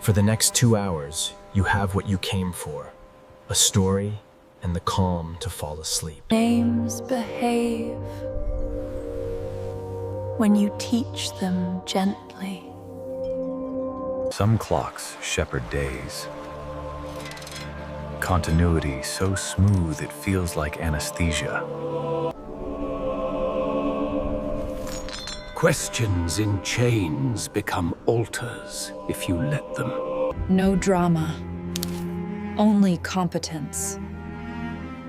For the next 2 hours, you have what you came for, a story and the calm to fall asleep. Names behave when you teach them gently. Some clocks shepherd days. Continuity so smooth it feels like anesthesia. Questions in chains become altars if you let them. No drama, only competence.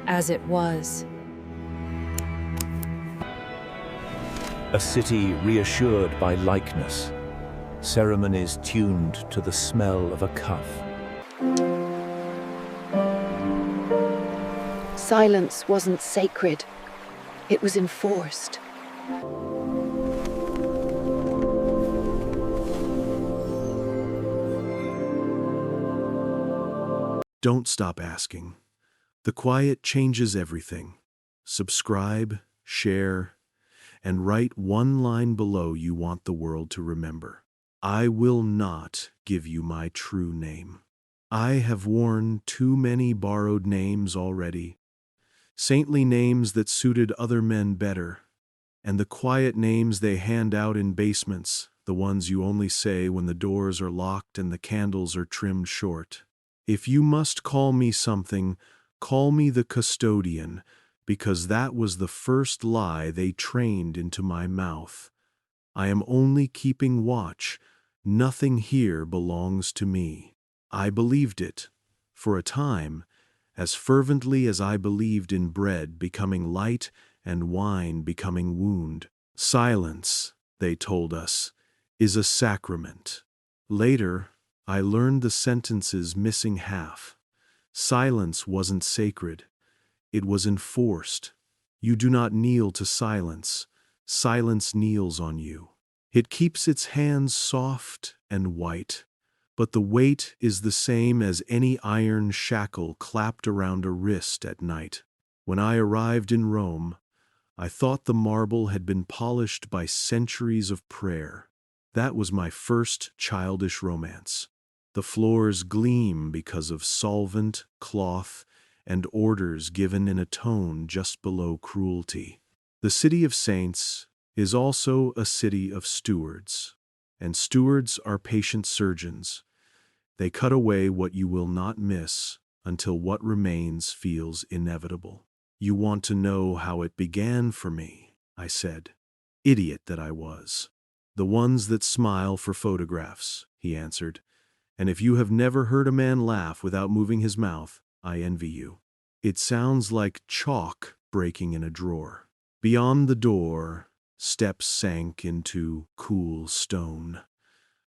As it was. A city reassured by likeness. Ceremonies tuned to the smell of a cuff. Silence wasn't sacred. It was enforced. Don't stop asking. The quiet changes everything. Subscribe, share, and write one line below you want the world to remember. I will not give you my true name. I have worn too many borrowed names already. Saintly names that suited other men better. And the quiet names they hand out in basements, the ones you only say when the doors are locked and the candles are trimmed short. If you must call me something, call me the custodian, because that was the first lie they trained into my mouth. I am only keeping watch. Nothing here belongs to me. I believed it, for a time, as fervently as I believed in bread becoming light and wine becoming wound. Silence, they told us, is a sacrament. Later, I learned the sentence's missing half. Silence wasn't sacred. It was enforced. You do not kneel to silence. Silence kneels on you. It keeps its hands soft and white, but the weight is the same as any iron shackle clapped around a wrist at night. When I arrived in Rome, I thought the marble had been polished by centuries of prayer. That was my first childish romance. The floors gleam because of solvent, cloth, and orders given in a tone just below cruelty. The city of saints is also a city of stewards, and stewards are patient surgeons. They cut away what you will not miss until what remains feels inevitable. You want to know how it began for me, I said. Idiot that I was. The ones that smile for photographs, he answered. And if you have never heard a man laugh without moving his mouth, I envy you. It sounds like chalk breaking in a drawer. Beyond the door, steps sank into cool stone.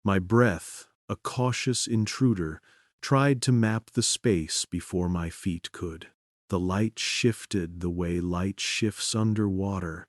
My breath, a cautious intruder, tried to map the space before my feet could. The light shifted the way light shifts underwater,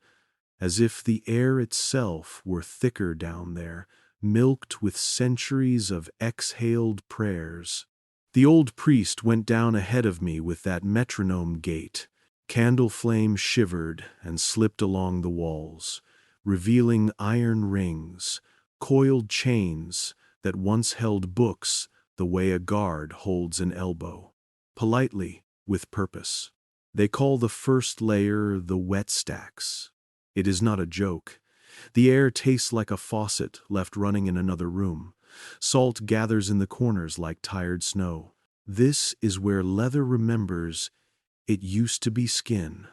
as if the air itself were thicker down there, milked with centuries of exhaled prayers. The old priest went down ahead of me with that metronome gait. Candle flame shivered and slipped along the walls, revealing iron rings, coiled chains that once held books the way a guard holds an elbow. Politely, with purpose. They call the first layer the wet stacks. It is not a joke. The air tastes like a faucet left running in another room. Salt gathers in the corners like tired snow. This is where leather remembers it used to be skin,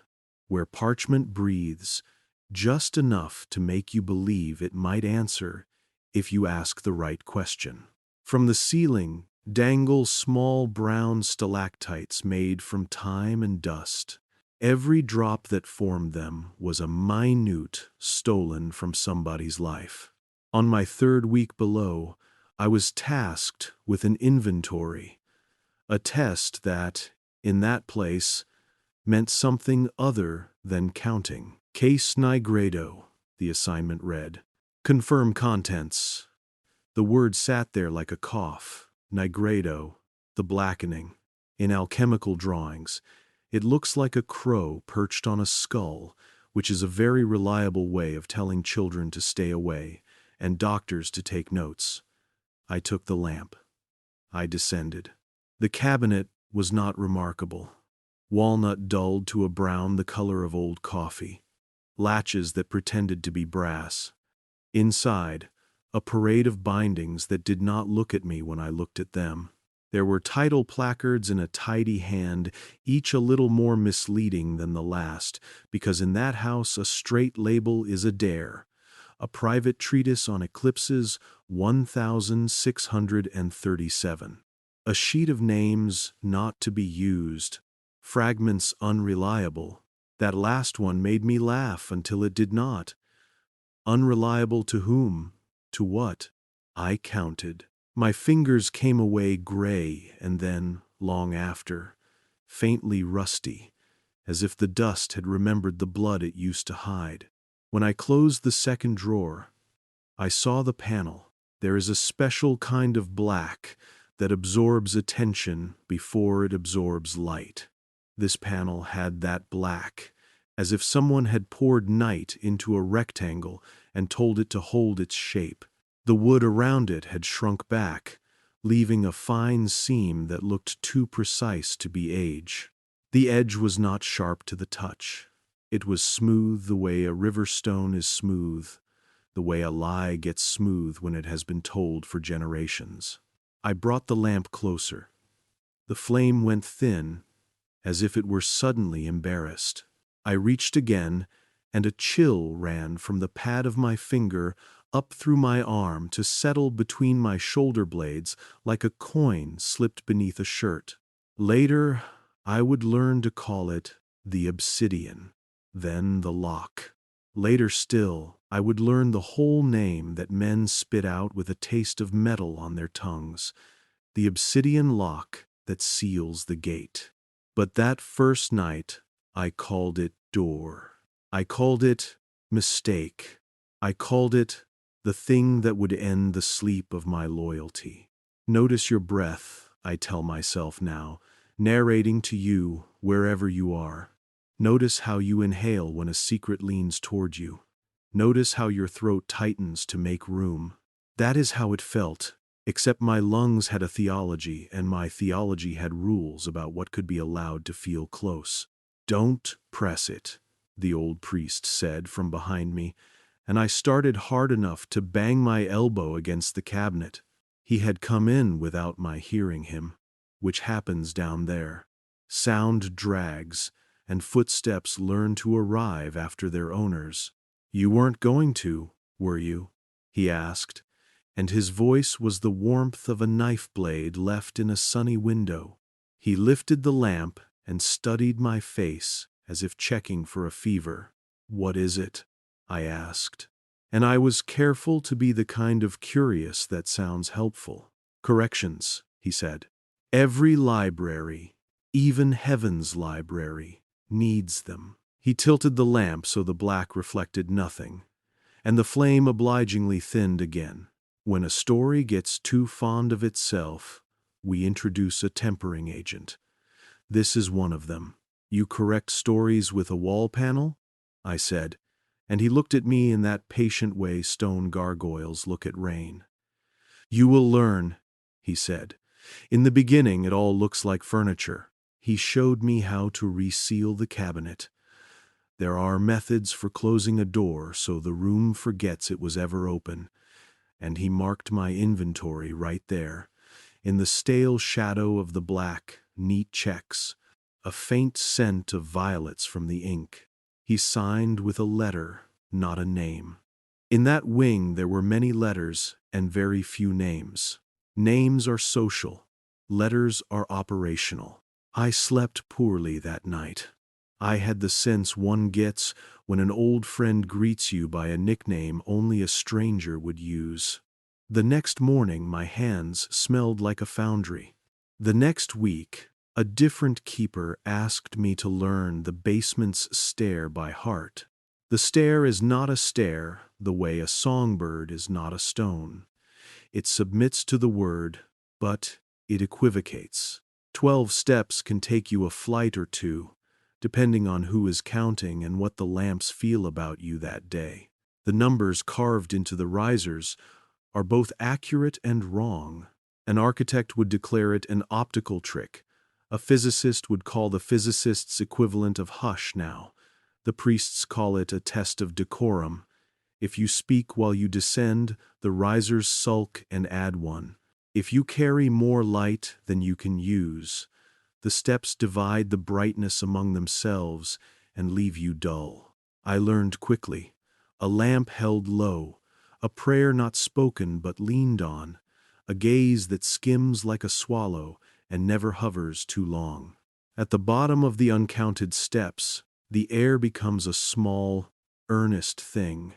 where parchment breathes just enough to make you believe it might answer if you ask the right question. From the ceiling dangle small brown stalactites made from time and dust. Every drop that formed them was a minute stolen from somebody's life. On my third week below, I was tasked with an inventory, a test that, in that place, meant something other than counting. Case Nigredo, the assignment read. Confirm contents. The word sat there like a cough. Nigredo, the blackening. In alchemical drawings, it looks like a crow perched on a skull, which is a very reliable way of telling children to stay away and doctors to take notes. I took the lamp. I descended. The cabinet was not remarkable. Walnut dulled to a brown the color of old coffee. Latches that pretended to be brass. Inside, a parade of bindings that did not look at me when I looked at them. There were title placards in a tidy hand, each a little more misleading than the last, because in that house a straight label is a dare. A private treatise on eclipses, 1637. A sheet of names not to be used. Fragments unreliable. That last one made me laugh until it did not. Unreliable to whom? To what? I counted. My fingers came away gray and then, long after, faintly rusty, as if the dust had remembered the blood it used to hide. When I closed the second drawer, I saw the panel. There is a special kind of black that absorbs attention before it absorbs light. This panel had that black, as if someone had poured night into a rectangle and told it to hold its shape. The wood around it had shrunk back, leaving a fine seam that looked too precise to be age. The edge was not sharp to the touch. It was smooth the way a river stone is smooth, the way a lie gets smooth when it has been told for generations. I brought the lamp closer. The flame went thin, as if it were suddenly embarrassed. I reached again, and a chill ran from the pad of my finger up through my arm to settle between my shoulder blades like a coin slipped beneath a shirt. Later, I would learn to call it the Obsidian, then the Lock. Later still, I would learn the whole name that men spit out with a taste of metal on their tongues, the Obsidian Lock that seals the gate. But that first night, I called it door. I called it mistake. I called it the thing that would end the sleep of my loyalty. Notice your breath, I tell myself now, narrating to you wherever you are. Notice how you inhale when a secret leans toward you. Notice how your throat tightens to make room. That is how it felt, except my lungs had a theology, and my theology had rules about what could be allowed to feel close. Don't press it, the old priest said from behind me, and I started hard enough to bang my elbow against the cabinet. He had come in without my hearing him, which happens down there. Sound drags, and footsteps learn to arrive after their owners. You weren't going to, were you? He asked, and his voice was the warmth of a knife blade left in a sunny window. He lifted the lamp and studied my face as if checking for a fever. What is it? I asked, and I was careful to be the kind of curious that sounds helpful. Corrections, he said. Every library, even heaven's library, needs them. He tilted the lamp so the black reflected nothing, and the flame obligingly thinned again. When a story gets too fond of itself, we introduce a tempering agent. This is one of them. You correct stories with a wall panel? I said, and he looked at me in that patient way stone gargoyles look at rain. You will learn, he said. In the beginning it all looks like furniture. He showed me how to reseal the cabinet. There are methods for closing a door so the room forgets it was ever open, and he marked my inventory right there, in the stale shadow of the black, neat checks, a faint scent of violets from the ink. He signed with a letter, not a name. In that wing there were many letters and very few names. Names are social. Letters are operational. I slept poorly that night. I had the sense one gets when an old friend greets you by a nickname only a stranger would use. The next morning my hands smelled like a foundry. The next week, a different keeper asked me to learn the basement's stair by heart. The stair is not a stair the way a songbird is not a stone. It submits to the word, but it equivocates. 12 steps can take you a flight or two, depending on who is counting and what the lamps feel about you that day. The numbers carved into the risers are both accurate and wrong. An architect would declare it an optical trick. A physicist would call the physicist's equivalent of hush now. The priests call it a test of decorum. If you speak while you descend, the risers sulk and add one. If you carry more light than you can use, the steps divide the brightness among themselves and leave you dull. I learned quickly. A lamp held low, a prayer not spoken but leaned on, a gaze that skims like a swallow and never hovers too long. At the bottom of the uncounted steps, the air becomes a small, earnest thing.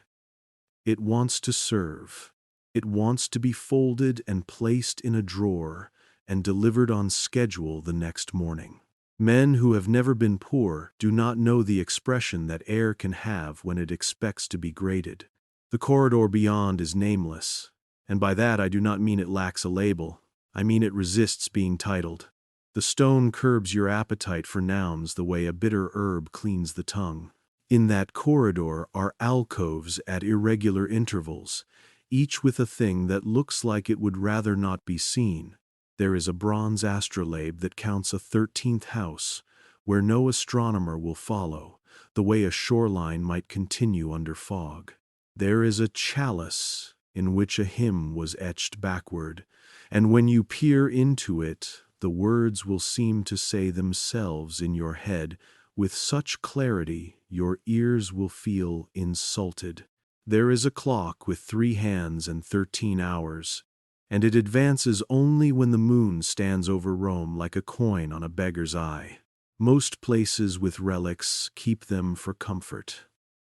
It wants to serve. It wants to be folded and placed in a drawer and delivered on schedule the next morning. Men who have never been poor do not know the expression that air can have when it expects to be graded. The corridor beyond is nameless, and by that I do not mean it lacks a label. I mean it resists being titled. The stone curbs your appetite for nouns the way a bitter herb cleans the tongue. In that corridor are alcoves at irregular intervals, each with a thing that looks like it would rather not be seen. There is a bronze astrolabe that counts a 13th house, where no astronomer will follow, the way a shoreline might continue under fog. There is a chalice in which a hymn was etched backward, and when you peer into it, the words will seem to say themselves in your head with such clarity your ears will feel insulted. There is a clock with 3 hands and 13 hours, and it advances only when the moon stands over Rome like a coin on a beggar's eye. Most places with relics keep them for comfort.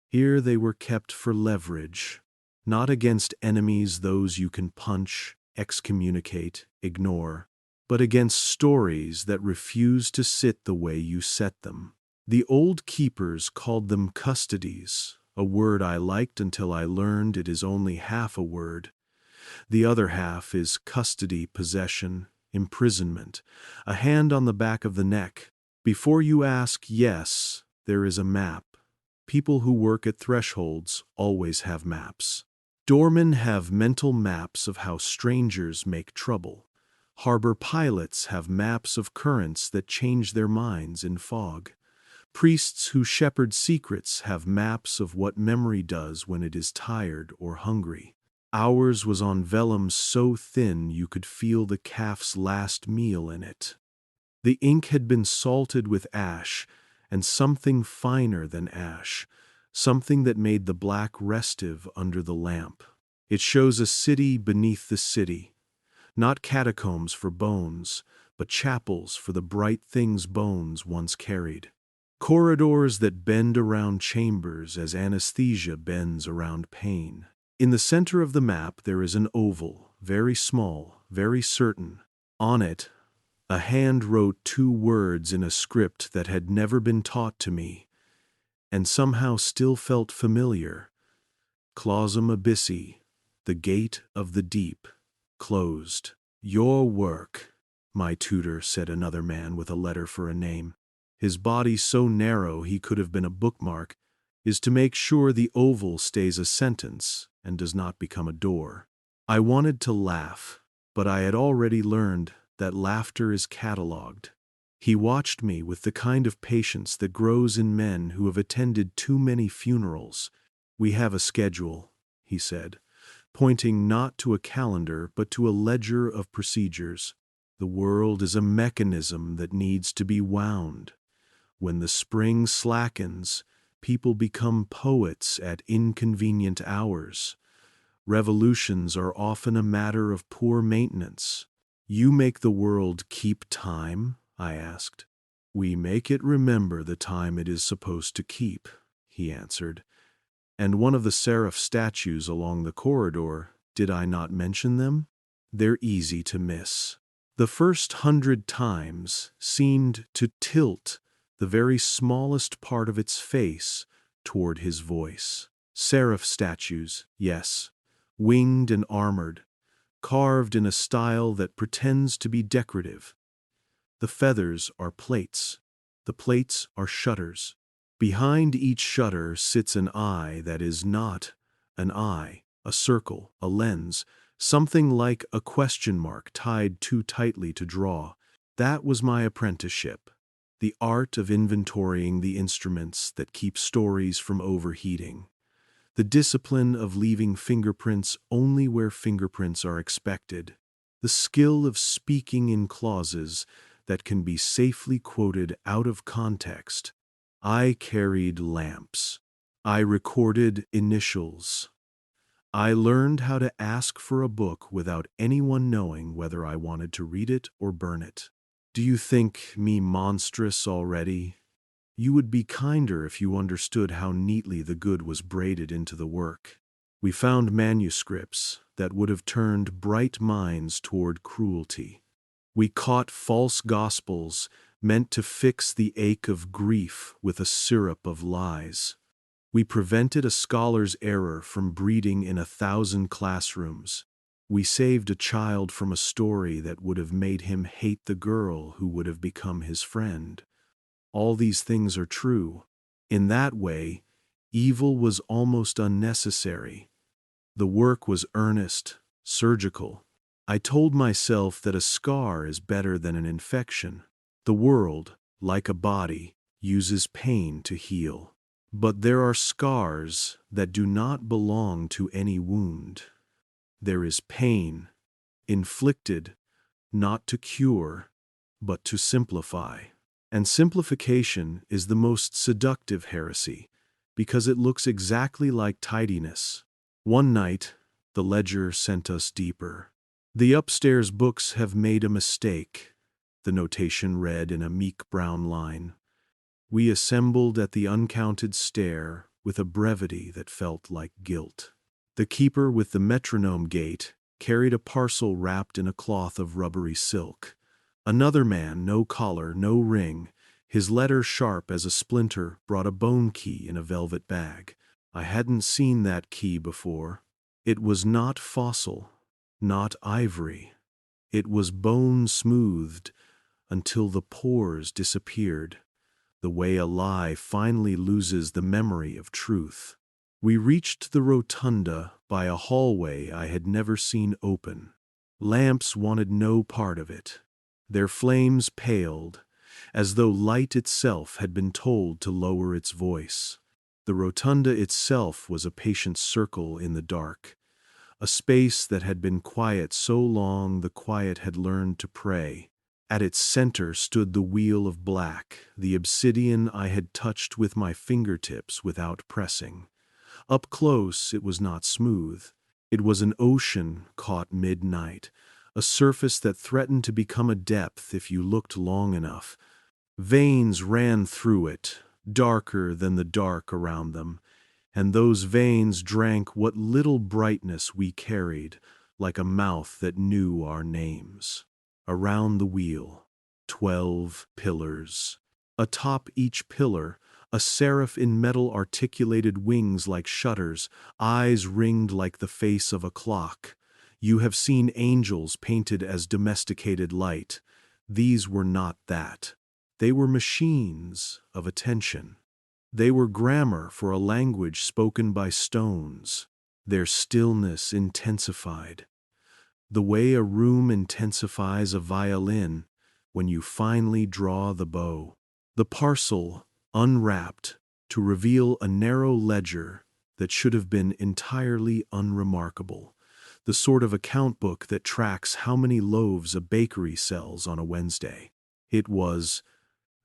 Here they were kept for leverage, not against enemies those you can punch, excommunicate, ignore, but against stories that refuse to sit the way you set them. The old keepers called them custodies, a word I liked until I learned it is only half a word. The other half is custody, possession, imprisonment, a hand on the back of the neck. Before you ask yes, there is a map. People who work at thresholds always have maps. Doormen have mental maps of how strangers make trouble. Harbor pilots have maps of currents that change their minds in fog. Priests who shepherd secrets have maps of what memory does when it is tired or hungry. Ours was on vellum so thin you could feel the calf's last meal in it. The ink had been salted with ash, and something finer than ash, something that made the black restive under the lamp. It shows a city beneath the city, not catacombs for bones, but chapels for the bright things bones once carried. Corridors that bend around chambers as anesthesia bends around pain. In the center of the map there is an oval, very small, very certain. On it, a hand wrote 2 words in a script that had never been taught to me, and somehow still felt familiar. Clausum Abyssi, the gate of the deep, closed. Your work, my tutor, said another man with a letter for a name. His body so narrow he could have been a bookmark, is to make sure the oval stays a sentence and does not become a door. I wanted to laugh, but I had already learned that laughter is catalogued. He watched me with the kind of patience that grows in men who have attended too many funerals. We have a schedule, he said, pointing not to a calendar but to a ledger of procedures. The world is a mechanism that needs to be wound. When the spring slackens, people become poets at inconvenient hours. Revolutions are often a matter of poor maintenance. You make the world keep time? I asked. We make it remember the time it is supposed to keep, he answered. And one of the seraph statues along the corridor, did I not mention them? They're easy to miss. The first 100 times seemed to tilt the very smallest part of its face toward his voice. Seraph statues, yes, winged and armored, carved in a style that pretends to be decorative. The feathers are plates. The plates are shutters. Behind each shutter sits an eye that is not an eye, a circle, a lens, Something like a question mark tied too tightly to draw. That was my apprenticeship. The art of inventorying the instruments that keep stories from overheating. The discipline of leaving fingerprints only where fingerprints are expected. The skill of speaking in clauses that can be safely quoted out of context. I carried lamps. I recorded initials. I learned how to ask for a book without anyone knowing whether I wanted to read it or burn it. Do you think me monstrous already? You would be kinder if you understood how neatly the good was braided into the work. We found manuscripts that would have turned bright minds toward cruelty. We caught false gospels meant to fix the ache of grief with a syrup of lies. We prevented a scholar's error from breeding in 1,000 classrooms. We saved a child from a story that would have made him hate the girl who would have become his friend. All these things are true. In that way, evil was almost unnecessary. The work was earnest, surgical. I told myself that a scar is better than an infection. The world, like a body, uses pain to heal. But there are scars that do not belong to any wound. There is pain, inflicted, not to cure, but to simplify. And simplification is the most seductive heresy, because it looks exactly like tidiness. One night, the ledger sent us deeper. The upstairs books have made a mistake, the notation read in a meek brown line. We assembled at the uncounted stair with a brevity that felt like guilt. The keeper with the metronome gait carried a parcel wrapped in a cloth of rubbery silk. Another man, no collar, no ring, his letter sharp as a splinter, brought a bone key in a velvet bag. I hadn't seen that key before. It was not fossil, not ivory. It was bone smoothed until the pores disappeared, the way a lie finally loses the memory of truth. We reached the rotunda by a hallway I had never seen open. Lamps wanted no part of it. Their flames paled, as though light itself had been told to lower its voice. The rotunda itself was a patient circle in the dark, a space that had been quiet so long the quiet had learned to pray. At its center stood the wheel of black, the obsidian I had touched with my fingertips without pressing. Up close it was not smooth. It was an ocean caught midnight, a surface that threatened to become a depth if you looked long enough. Veins ran through it, darker than the dark around them, and those veins drank what little brightness we carried, like a mouth that knew our names. Around the wheel, 12 pillars. Atop each pillar, a seraph in metal articulated wings like shutters, eyes ringed like the face of a clock. You have seen angels painted as domesticated light. These were not that. They were machines of attention. They were grammar for a language spoken by stones. Their stillness intensified. The way a room intensifies a violin when you finally draw the bow. The parcel unwrapped to reveal a narrow ledger that should have been entirely unremarkable. The sort of account book that tracks how many loaves a bakery sells on a Wednesday. It was.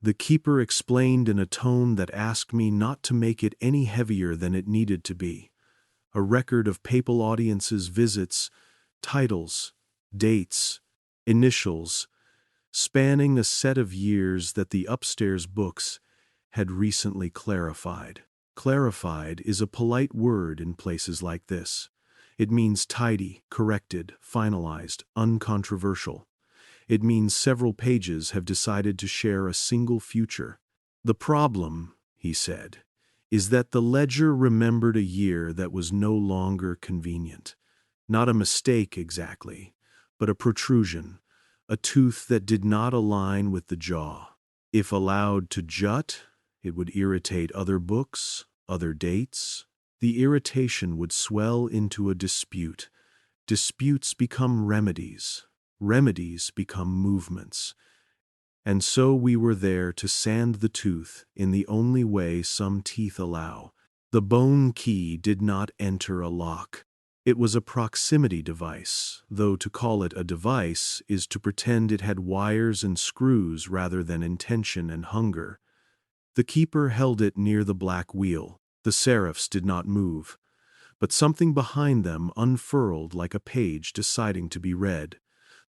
The keeper explained in a tone that asked me not to make it any heavier than it needed to be. A record of papal audiences' visits, titles, dates, initials, spanning a set of years that the upstairs books had recently clarified. Clarified is a polite word in places like this. It means tidy, corrected, finalized, uncontroversial. It means several pages have decided to share a single future. The problem, he said, is that the ledger remembered a year that was no longer convenient. Not a mistake exactly, but a protrusion, a tooth that did not align with the jaw. If allowed to jut, it would irritate other books, other dates. The irritation would swell into a dispute, Disputes become remedies. Remedies become movements. And so we were there to sand the tooth in the only way some teeth allow. The bone key did not enter a lock. It was a proximity device, though to call it a device is to pretend it had wires and screws rather than intention and hunger. The keeper held it near the black wheel. The seraphs did not move, but something behind them unfurled like a page deciding to be read.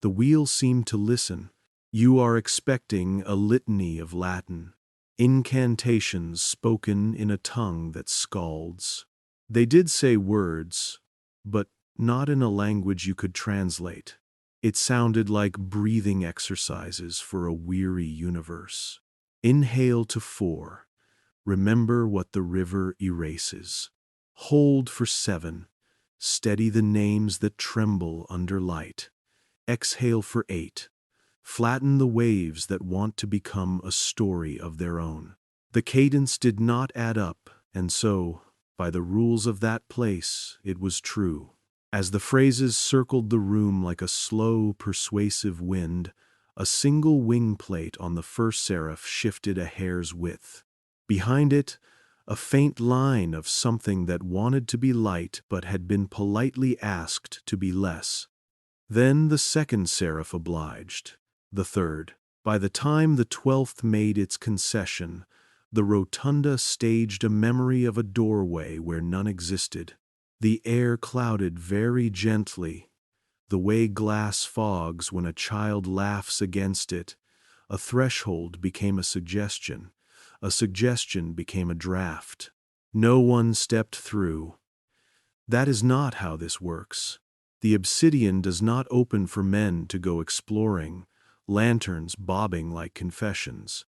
The wheel seemed to listen. You are expecting a litany of Latin, incantations spoken in a tongue that scalds. They did say words, but not in a language you could translate. It sounded like breathing exercises for a weary universe. Inhale to 4. Remember what the river erases. Hold for 7. Steady the names that tremble under light. Exhale for 8. Flatten the waves that want to become a story of their own. The cadence did not add up, and so, by the rules of that place, it was true. As the phrases circled the room like a slow, persuasive wind, a single wing plate on the first seraph shifted a hair's width. Behind it, a faint line of something that wanted to be light but had been politely asked to be less. Then the second seraph obliged. The third. By the time the 12th made its concession, the rotunda staged a memory of a doorway where none existed. The air clouded very gently, the way glass fogs when a child laughs against it. A threshold became a suggestion became a draft. No one stepped through. That is not how this works. The Obsidian does not open for men to go exploring, lanterns bobbing like confessions.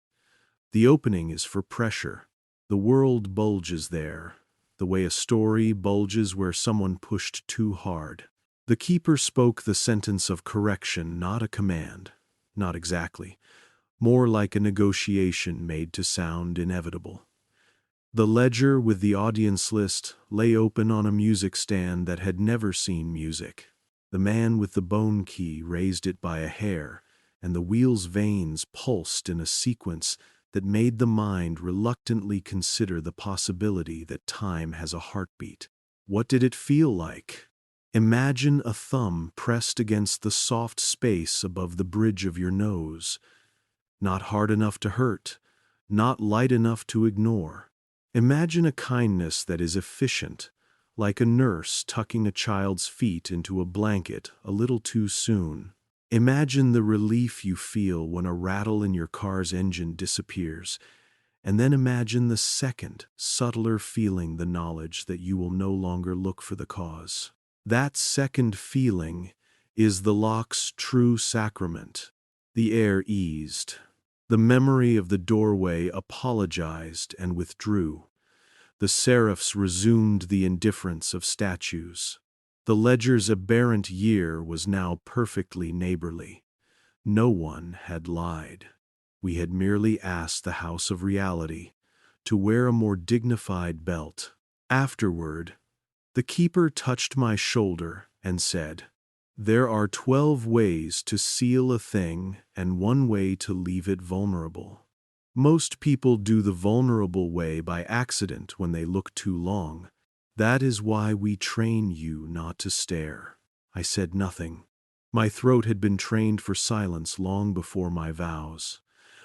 The opening is for pressure. The world bulges there, the way a story bulges where someone pushed too hard. The keeper spoke the sentence of correction, not a command. Not exactly. More like a negotiation made to sound inevitable. The ledger with the audience list lay open on a music stand that had never seen music. The man with the bone key raised it by a hair, and the wheel's veins pulsed in a sequence that made the mind reluctantly consider the possibility that time has a heartbeat. What did it feel like? Imagine a thumb pressed against the soft space above the bridge of your nose. Not hard enough to hurt, not light enough to ignore. Imagine a kindness that is efficient, like a nurse tucking a child's feet into a blanket a little too soon. Imagine the relief you feel when a rattle in your car's engine disappears, and then imagine the second, subtler feeling, the knowledge that you will no longer look for the cause. That second feeling is the lock's true sacrament. The air eased. The memory of the doorway apologized and withdrew. The seraphs resumed the indifference of statues. The ledger's aberrant year was now perfectly neighborly. No one had lied. We had merely asked the House of Reality to wear a more dignified belt. Afterward, the keeper touched my shoulder and said, "There are 12 ways to seal a thing and 1 way to leave it vulnerable. Most people do the vulnerable way by accident when they look too long. That is why we train you not to stare." I said nothing. My throat had been trained for silence long before my vows.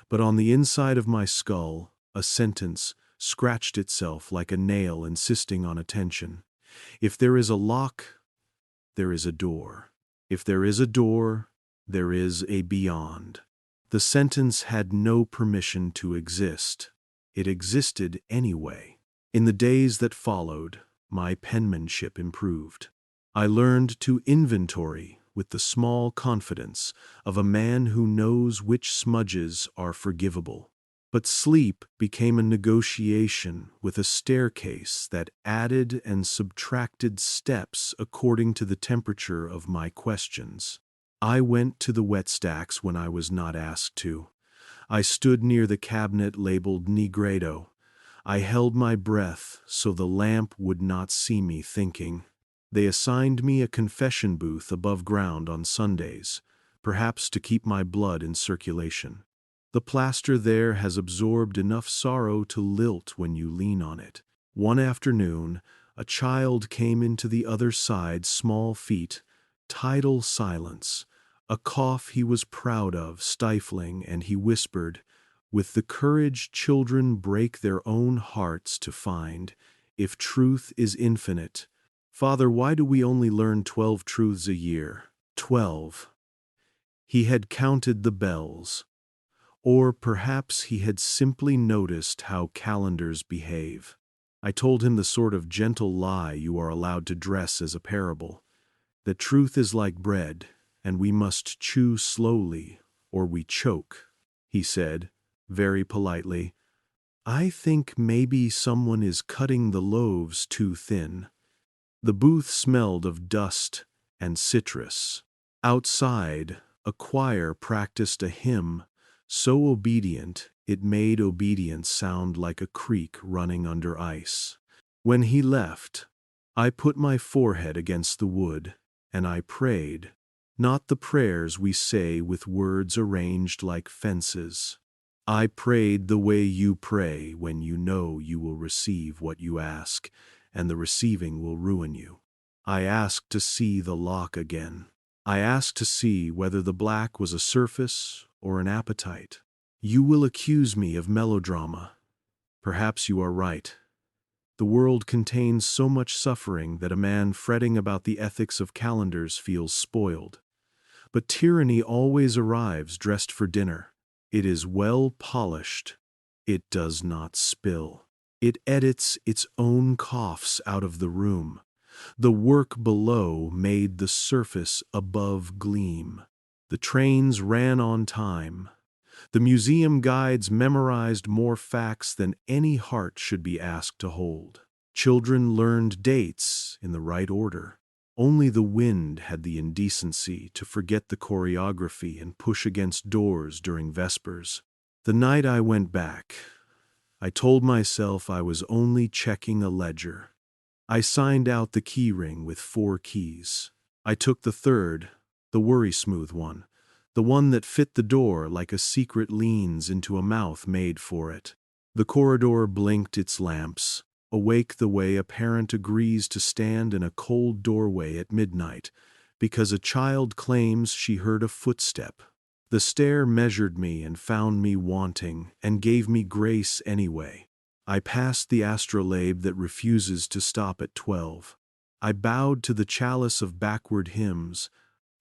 But on the inside of my skull, a sentence scratched itself like a nail insisting on attention. If there is a lock, there is a door. If there is a door, there is a beyond. The sentence had no permission to exist. It existed anyway. In the days that followed, my penmanship improved. I learned to inventory with the small confidence of a man who knows which smudges are forgivable. But sleep became a negotiation with a staircase that added and subtracted steps according to the temperature of my questions. I went to the wet stacks when I was not asked to. I stood near the cabinet labeled Negredo. I held my breath so the lamp would not see me thinking. They assigned me a confession booth above ground on Sundays, perhaps to keep my blood in circulation. The plaster there has absorbed enough sorrow to lilt when you lean on it. One afternoon, a child came into the other side, small feet, tidal silence, a cough he was proud of, stifling, and he whispered, with the courage children break their own hearts to find, if truth is infinite, Father, why do we only learn 12 truths a year? 12. He had counted the bells. Or perhaps he had simply noticed how calendars behave. I told him the sort of gentle lie you are allowed to dress as a parable, that truth is like bread, and we must chew slowly, or we choke. He said, very politely, I think maybe someone is cutting the loaves too thin. The booth smelled of dust and citrus. Outside, a choir practiced a hymn, so obedient it made obedience sound like a creek running under ice. When he left, I put my forehead against the wood, and I prayed, not the prayers we say with words arranged like fences. I prayed the way you pray when you know you will receive what you ask, and the receiving will ruin you. I asked to see the lock again. I asked to see whether the black was a surface or an appetite. You will accuse me of melodrama. Perhaps you are right. The world contains so much suffering that a man fretting about the ethics of calendars feels spoiled. But tyranny always arrives dressed for dinner. It is well polished. It does not spill. It edits its own coughs out of the room. The work below made the surface above gleam. The trains ran on time. The museum guides memorized more facts than any heart should be asked to hold. Children learned dates in the right order. Only the wind had the indecency to forget the choreography and push against doors during Vespers. The night I went back, I told myself I was only checking a ledger. I signed out the key ring with 4 keys. I took the third, the worry-smooth one, the one that fit the door like a secret leans into a mouth made for it. The corridor blinked its lamps, awake the way a parent agrees to stand in a cold doorway at midnight because a child claims she heard a footstep. The stair measured me and found me wanting and gave me grace anyway. I passed the astrolabe that refuses to stop at 12. I bowed to the chalice of backward hymns.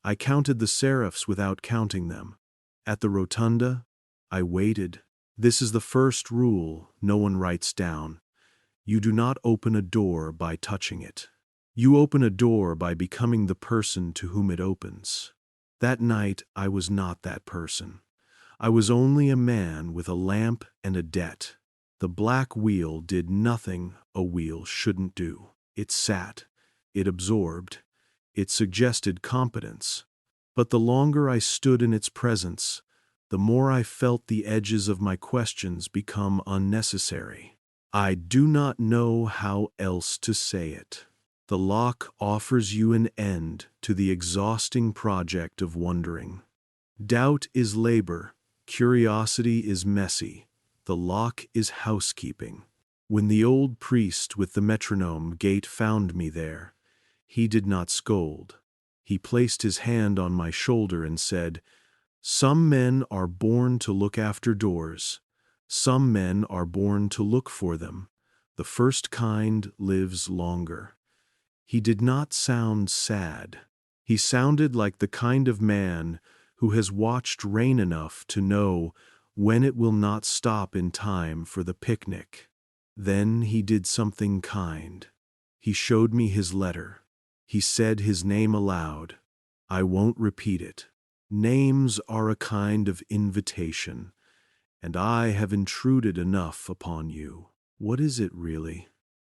I counted the seraphs without counting them. At the rotunda, I waited. This is the first rule no one writes down. You do not open a door by touching it. You open a door by becoming the person to whom it opens. That night, I was not that person. I was only a man with a lamp and a debt. The black wheel did nothing a wheel shouldn't do. It sat. It absorbed. It suggested competence. But the longer I stood in its presence, the more I felt the edges of my questions become unnecessary. I do not know how else to say it. The lock offers you an end to the exhausting project of wondering. Doubt is labor. Curiosity is messy. The lock is housekeeping. When the old priest with the metronome gate found me there, he did not scold. He placed his hand on my shoulder and said, Some men are born to look after doors. Some men are born to look for them. The first kind lives longer. He did not sound sad. He sounded like the kind of man who has watched rain enough to know when it will not stop in time for the picnic. Then he did something kind. He showed me his letter. He said his name aloud. I won't repeat it. Names are a kind of invitation, and I have intruded enough upon you. What is it really?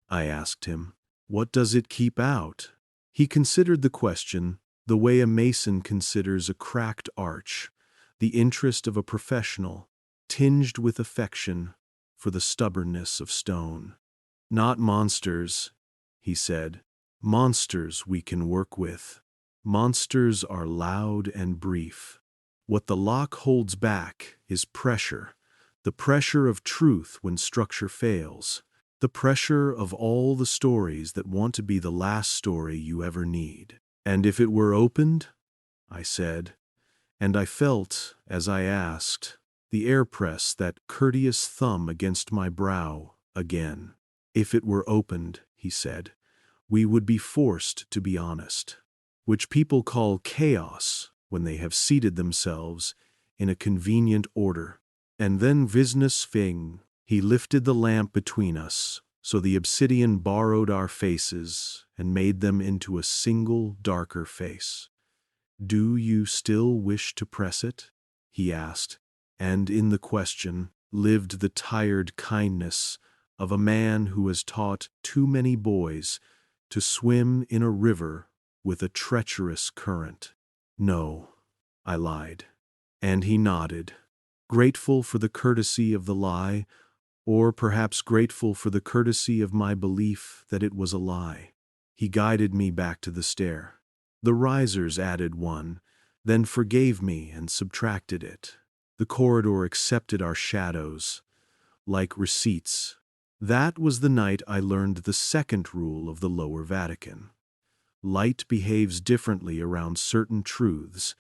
I asked him. What does it keep out? He considered the question the way a mason considers a cracked arch, the interest of a professional, tinged with affection for the stubbornness of stone. Not monsters, he said. Monsters we can work with. Monsters are loud and brief. What the lock holds back is pressure. The pressure of truth when structure fails. The pressure of all the stories that want to be the last story you ever need. And if it were opened, I said, and I felt, as I asked, the air press that courteous thumb against my brow again. If it were opened, he said, we would be forced to be honest, which people call chaos when they have seated themselves in a convenient order. And then Visnus Fing, he lifted the lamp between us, so the obsidian borrowed our faces and made them into a single darker face. Do you still wish to press it? He asked, and in the question lived the tired kindness of a man who has taught too many boys to swim in a river with a treacherous current. No, I lied. And he nodded, grateful for the courtesy of the lie, or perhaps grateful for the courtesy of my belief that it was a lie. He guided me back to the stair. The risers added one, then forgave me and subtracted it. The corridor accepted our shadows, like receipts. That was the night I learned the second rule of the Lower Vatican. Light behaves differently around certain truths,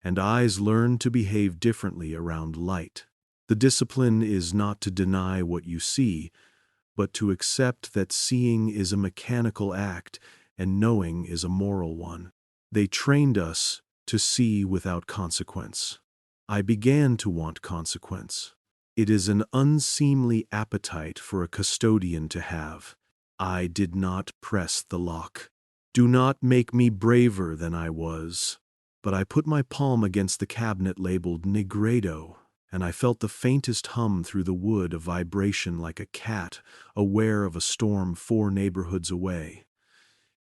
and eyes learn to behave differently around light. The discipline is not to deny what you see, but to accept that seeing is a mechanical act and knowing is a moral one. They trained us to see without consequence. I began to want consequence. It is an unseemly appetite for a custodian to have. I did not press the lock. Do not make me braver than I was. But I put my palm against the cabinet labeled Negredo, and I felt the faintest hum through the wood, a vibration like a cat aware of a storm 4 neighborhoods away.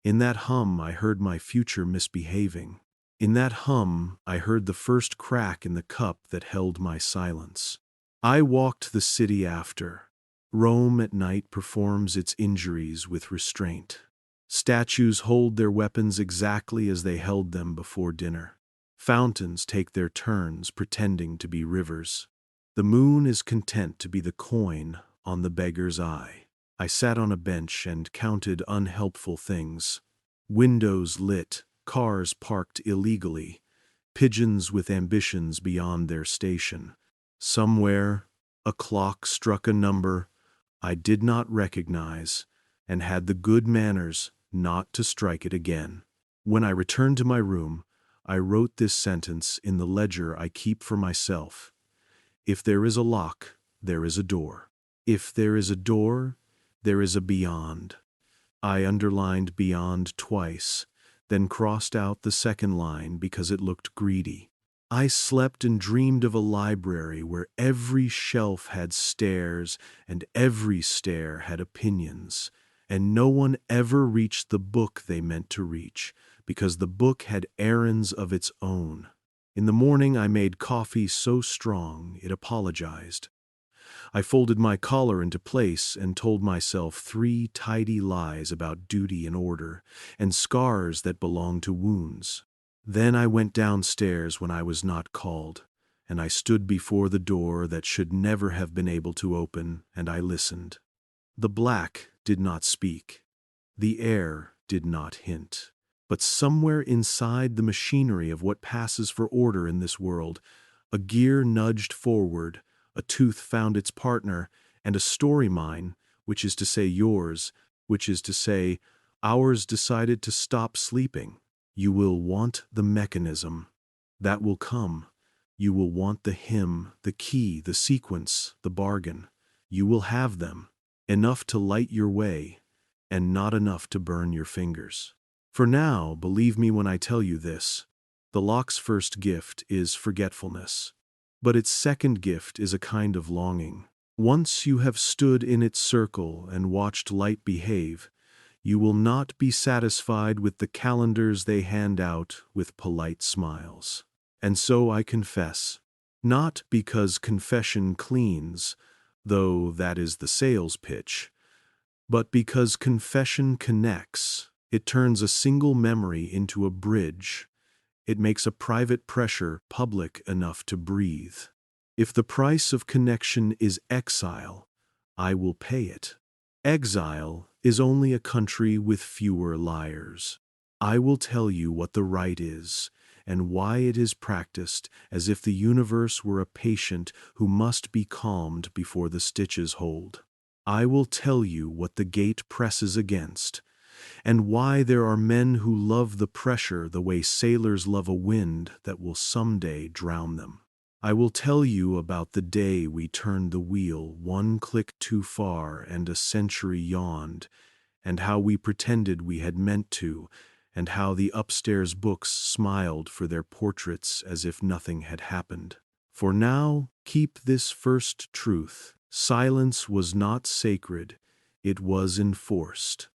In that hum I heard my future misbehaving. In that hum I heard the first crack in the cup that held my silence. I walked the city after. Rome at night performs its injuries with restraint. Statues hold their weapons exactly as they held them before dinner. Fountains take their turns pretending to be rivers. The moon is content to be the coin on the beggar's eye. I sat on a bench and counted unhelpful things. Windows lit, cars parked illegally, pigeons with ambitions beyond their station. Somewhere, a clock struck a number I did not recognize and had the good manners not to strike it again. When I returned to my room, I wrote this sentence in the ledger I keep for myself. If there is a lock, there is a door. If there is a door, there is a beyond. I underlined beyond twice, then crossed out the second line because it looked greedy. I slept and dreamed of a library where every shelf had stairs and every stair had opinions, and no one ever reached the book they meant to reach, because the book had errands of its own. In the morning I made coffee so strong it apologized. I folded my collar into place and told myself 3 tidy lies about duty and order, and scars that belong to wounds. Then I went downstairs when I was not called, and I stood before the door that should never have been able to open, and I listened. The black did not speak. The air did not hint. But somewhere inside the machinery of what passes for order in this world, a gear nudged forward, a tooth found its partner, and a story mine, which is to say yours, which is to say ours, decided to stop sleeping. You will want the mechanism. That will come. You will want the hymn, the key, the sequence, the bargain. You will have them. Enough to light your way, and not enough to burn your fingers. For now, believe me when I tell you this, the lock's first gift is forgetfulness. But its second gift is a kind of longing. Once you have stood in its circle and watched light behave, you will not be satisfied with the calendars they hand out with polite smiles. And so I confess, not because confession cleans, though that is the sales pitch, but because confession connects. It turns a single memory into a bridge. It makes a private pressure public enough to breathe. If the price of connection is exile, I will pay it. Exile is only a country with fewer liars. I will tell you what the rite is, and why it is practiced as if the universe were a patient who must be calmed before the stitches hold. I will tell you what the gate presses against, and why there are men who love the pressure the way sailors love a wind that will someday drown them. I will tell you about the day we turned the wheel one click too far and a century yawned, and how we pretended we had meant to, and how the upstairs books smiled for their portraits as if nothing had happened. For now, keep this first truth. Silence was not sacred, it was enforced.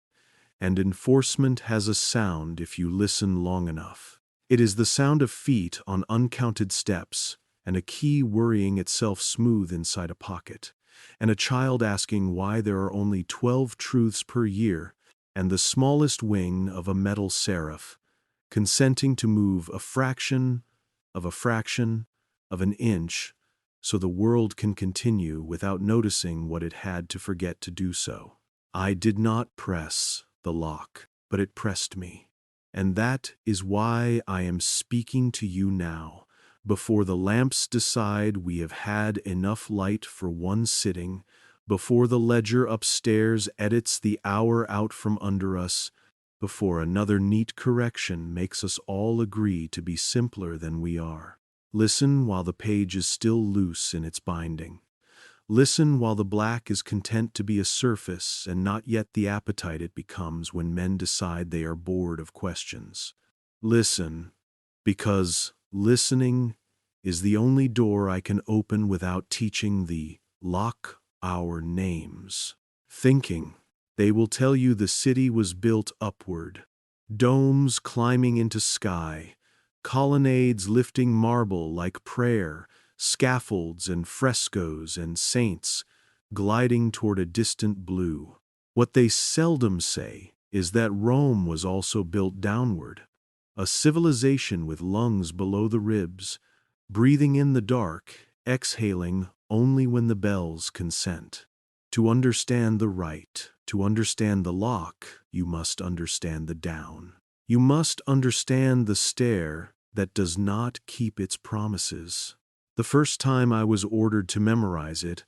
And enforcement has a sound if you listen long enough. It is the sound of feet on uncounted steps, and a key worrying itself smooth inside a pocket, and a child asking why there are only 12 truths per year, and the smallest wing of a metal seraph, consenting to move a fraction of an inch, so the world can continue without noticing what it had to forget to do so. I did not press the lock, but it pressed me. And that is why I am speaking to you now, before the lamps decide we have had enough light for one sitting, before the ledger upstairs edits the hour out from under us, before another neat correction makes us all agree to be simpler than we are. Listen while the page is still loose in its binding. Listen while the black is content to be a surface and not yet the appetite it becomes when men decide they are bored of questions. Listen, because listening is the only door I can open without teaching the lock our names. Thinking, they will tell you the city was built upward, domes climbing into sky, colonnades lifting marble like prayer, scaffolds and frescoes and saints gliding toward a distant blue. What they seldom say is that Rome was also built downward, a civilization with lungs below the ribs, breathing in the dark, exhaling only when the bells consent. To understand the rite, to understand the lock, you must understand the down. You must understand the stair that does not keep its promises. The first time I was ordered to memorize it,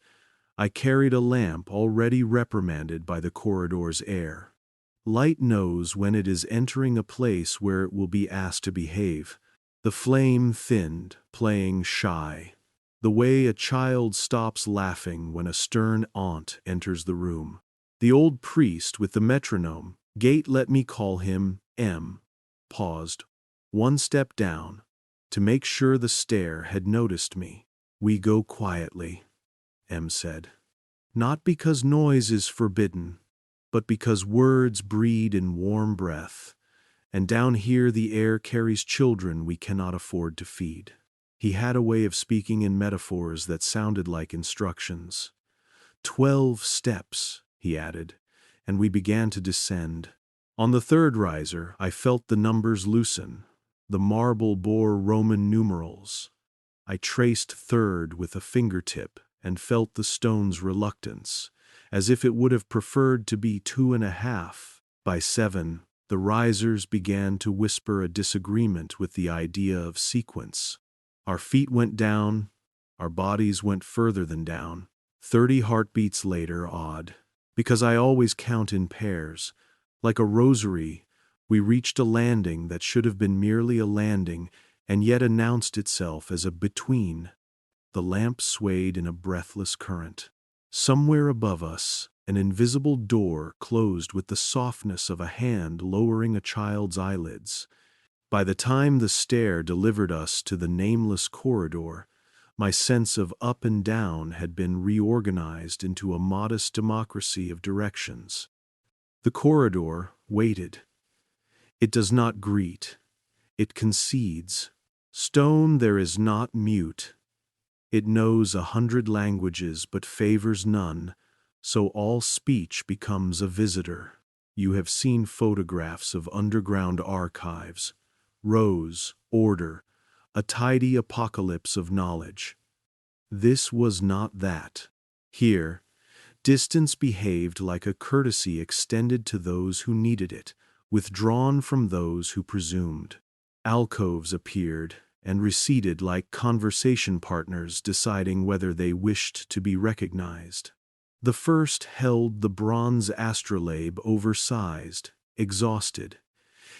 I carried a lamp already reprimanded by the corridor's air. Light knows when it is entering a place where it will be asked to behave. The flame thinned, playing shy, the way a child stops laughing when a stern aunt enters the room. The old priest with the metronome, Gate let me call him M, paused, one step down, to make sure the stair had noticed me. We go quietly, M said. Not because noise is forbidden, but because words breed in warm breath, and down here the air carries children we cannot afford to feed. He had a way of speaking in metaphors that sounded like instructions. 12 steps, he added, and we began to descend. On the third riser, I felt the numbers loosen. The marble bore Roman numerals. I traced third with a fingertip and felt the stone's reluctance, as if it would have preferred to be 2.5. By 7, the risers began to whisper a disagreement with the idea of sequence. Our feet went down, our bodies went further than down. 30 heartbeats later, odd, because I always count in pairs. Like a rosary, we reached a landing that should have been merely a landing and yet announced itself as a between. The lamp swayed in a breathless current. Somewhere above us, an invisible door closed with the softness of a hand lowering a child's eyelids. By the time the stair delivered us to the nameless corridor, my sense of up and down had been reorganized into a modest democracy of directions. The corridor waited. It does not greet. It concedes. Stone there is not mute. It knows 100 languages but favors none, so all speech becomes a visitor. you have seen photographs of underground archives, rows, order, a tidy apocalypse of knowledge. This was not that. Here, distance behaved like a courtesy extended to those who needed it, withdrawn from those who presumed. Alcoves appeared and receded like conversation partners deciding whether they wished to be recognized. The first held the bronze astrolabe oversized, exhausted,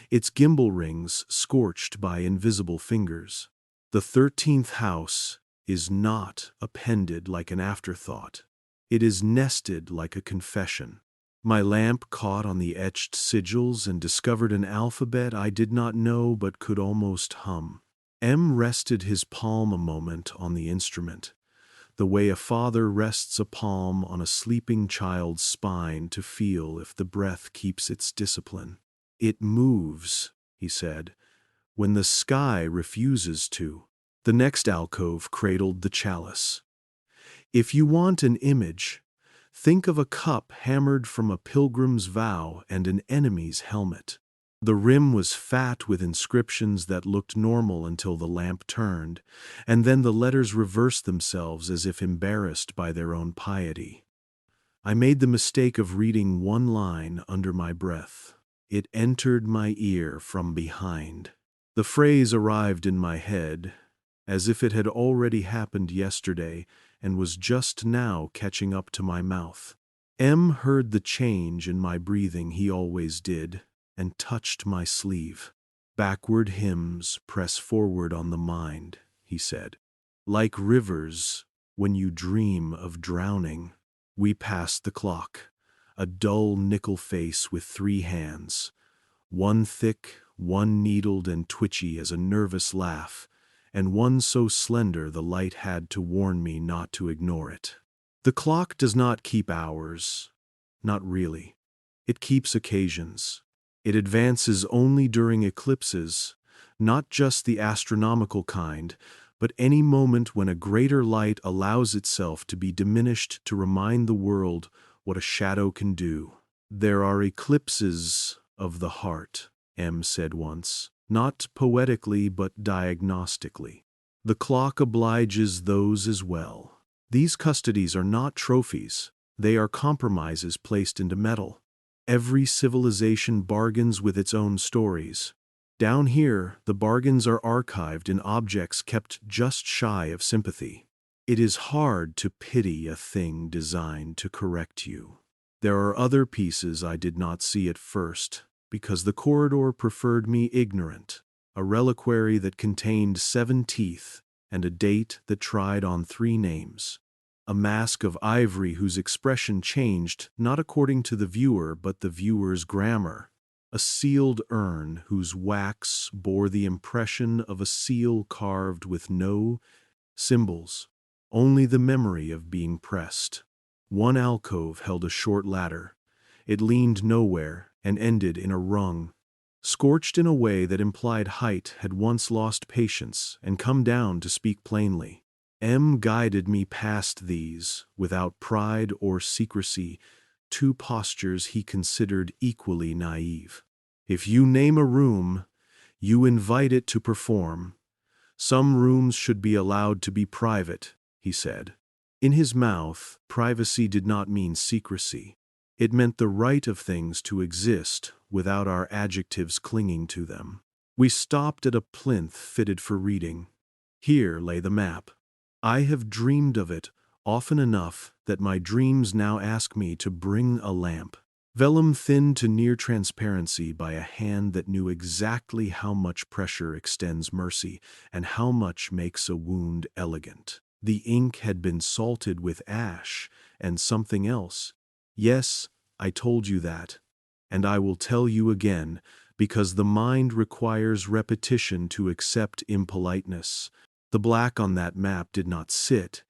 its gimbal rings scorched by invisible fingers. The 13th house is not appended like an afterthought. It is nested like a confession. My lamp caught on the etched sigils and discovered an alphabet I did not know but could almost hum. M rested his palm a moment on the instrument, the way a father rests a palm on a sleeping child's spine to feel if the breath keeps its discipline. It moves, he said, when the sky refuses to. The next alcove cradled the chalice. If you want an image, think of a cup hammered from a pilgrim's vow and an enemy's helmet. The rim was fat with inscriptions that looked normal until the lamp turned, and then the letters reversed themselves as if embarrassed by their own piety. I made the mistake of reading one line under my breath. It entered my ear from behind. The phrase arrived in my head, as if it had already happened yesterday and was just now catching up to my mouth. M heard the change in my breathing he always did, and touched my sleeve. Backward hymns press forward on the mind, he said. Like rivers, when you dream of drowning. We passed the clock, a dull nickel face with 3 hands, one thick, one needled and twitchy as a nervous laugh, and one so slender the light had to warn me not to ignore it. The clock does not keep hours, not really. It keeps occasions. It advances only during eclipses, not just the astronomical kind, but any moment when a greater light allows itself to be diminished to remind the world what a shadow can do. There are eclipses of the heart, M said once, not poetically but diagnostically. The clock obliges those as well. These custodies are not trophies, they are compromises placed into metal. Every civilization bargains with its own stories. Down here, the bargains are archived in objects kept just shy of sympathy. It is hard to pity a thing designed to correct you. There are other pieces I did not see at first, because the corridor preferred me ignorant, a reliquary that contained 7 teeth and a date that tried on 3 names. A mask of ivory whose expression changed not according to the viewer but the viewer's grammar. A sealed urn whose wax bore the impression of a seal carved with no symbols, only the memory of being pressed. One alcove held a short ladder. It leaned nowhere and ended in a rung. Scorched in a way that implied height had once lost patience and come down to speak plainly. M guided me past these, without pride or secrecy, 2 postures he considered equally naive. If you name a room, you invite it to perform. Some rooms should be allowed to be private, he said. In his mouth, privacy did not mean secrecy. It meant the right of things to exist without our adjectives clinging to them. We stopped at a plinth fitted for reading. Here lay the map. I have dreamed of it often enough that my dreams now ask me to bring a lamp. Vellum thinned to near transparency by a hand that knew exactly how much pressure extends mercy and how much makes a wound elegant. The ink had been salted with ash and something else. Yes, I told you that, and I will tell you again, because the mind requires repetition to accept impoliteness. The black on that map did not sit.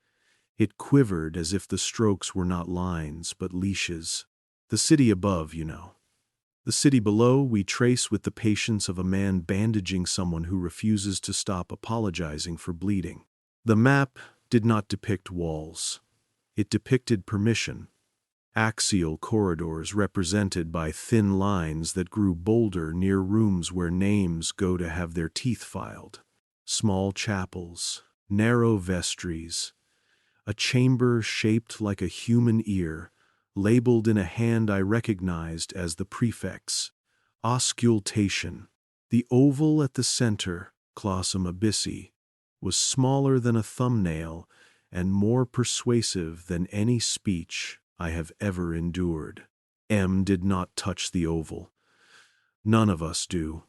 It quivered as if the strokes were not lines, but leashes. The city above, you know. The city below we trace with the patience of a man bandaging someone who refuses to stop apologizing for bleeding. The map did not depict walls. It depicted permission. Axial corridors represented by thin lines that grew bolder near rooms where names go to have their teeth filed. Small chapels, narrow vestries, a chamber shaped like a human ear, labeled in a hand I recognized as the prefix, auscultation. The oval at the center, clausum abyssi, was smaller than a thumbnail and more persuasive than any speech I have ever endured. M did not touch the oval. None of us do.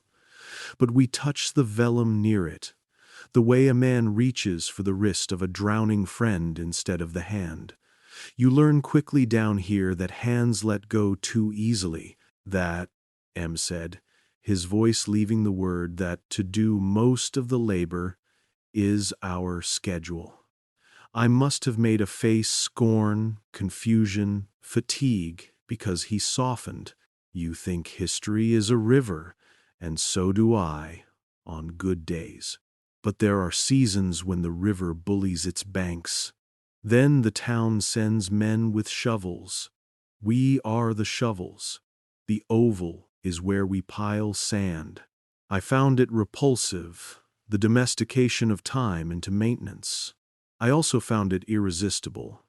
But we touch the vellum near it, the way a man reaches for the wrist of a drowning friend instead of the hand. You learn quickly down here that hands let go too easily, that, M said, his voice leaving the word, that to do most of the labor is our schedule. I must have made a face scorn, confusion, fatigue, because he softened. You think history is a river, and so do I, on good days. But there are seasons when the river bullies its banks. Then the town sends men with shovels. We are the shovels. The oval is where we pile sand. I found it repulsive, the domestication of time into maintenance. I also found it irresistible.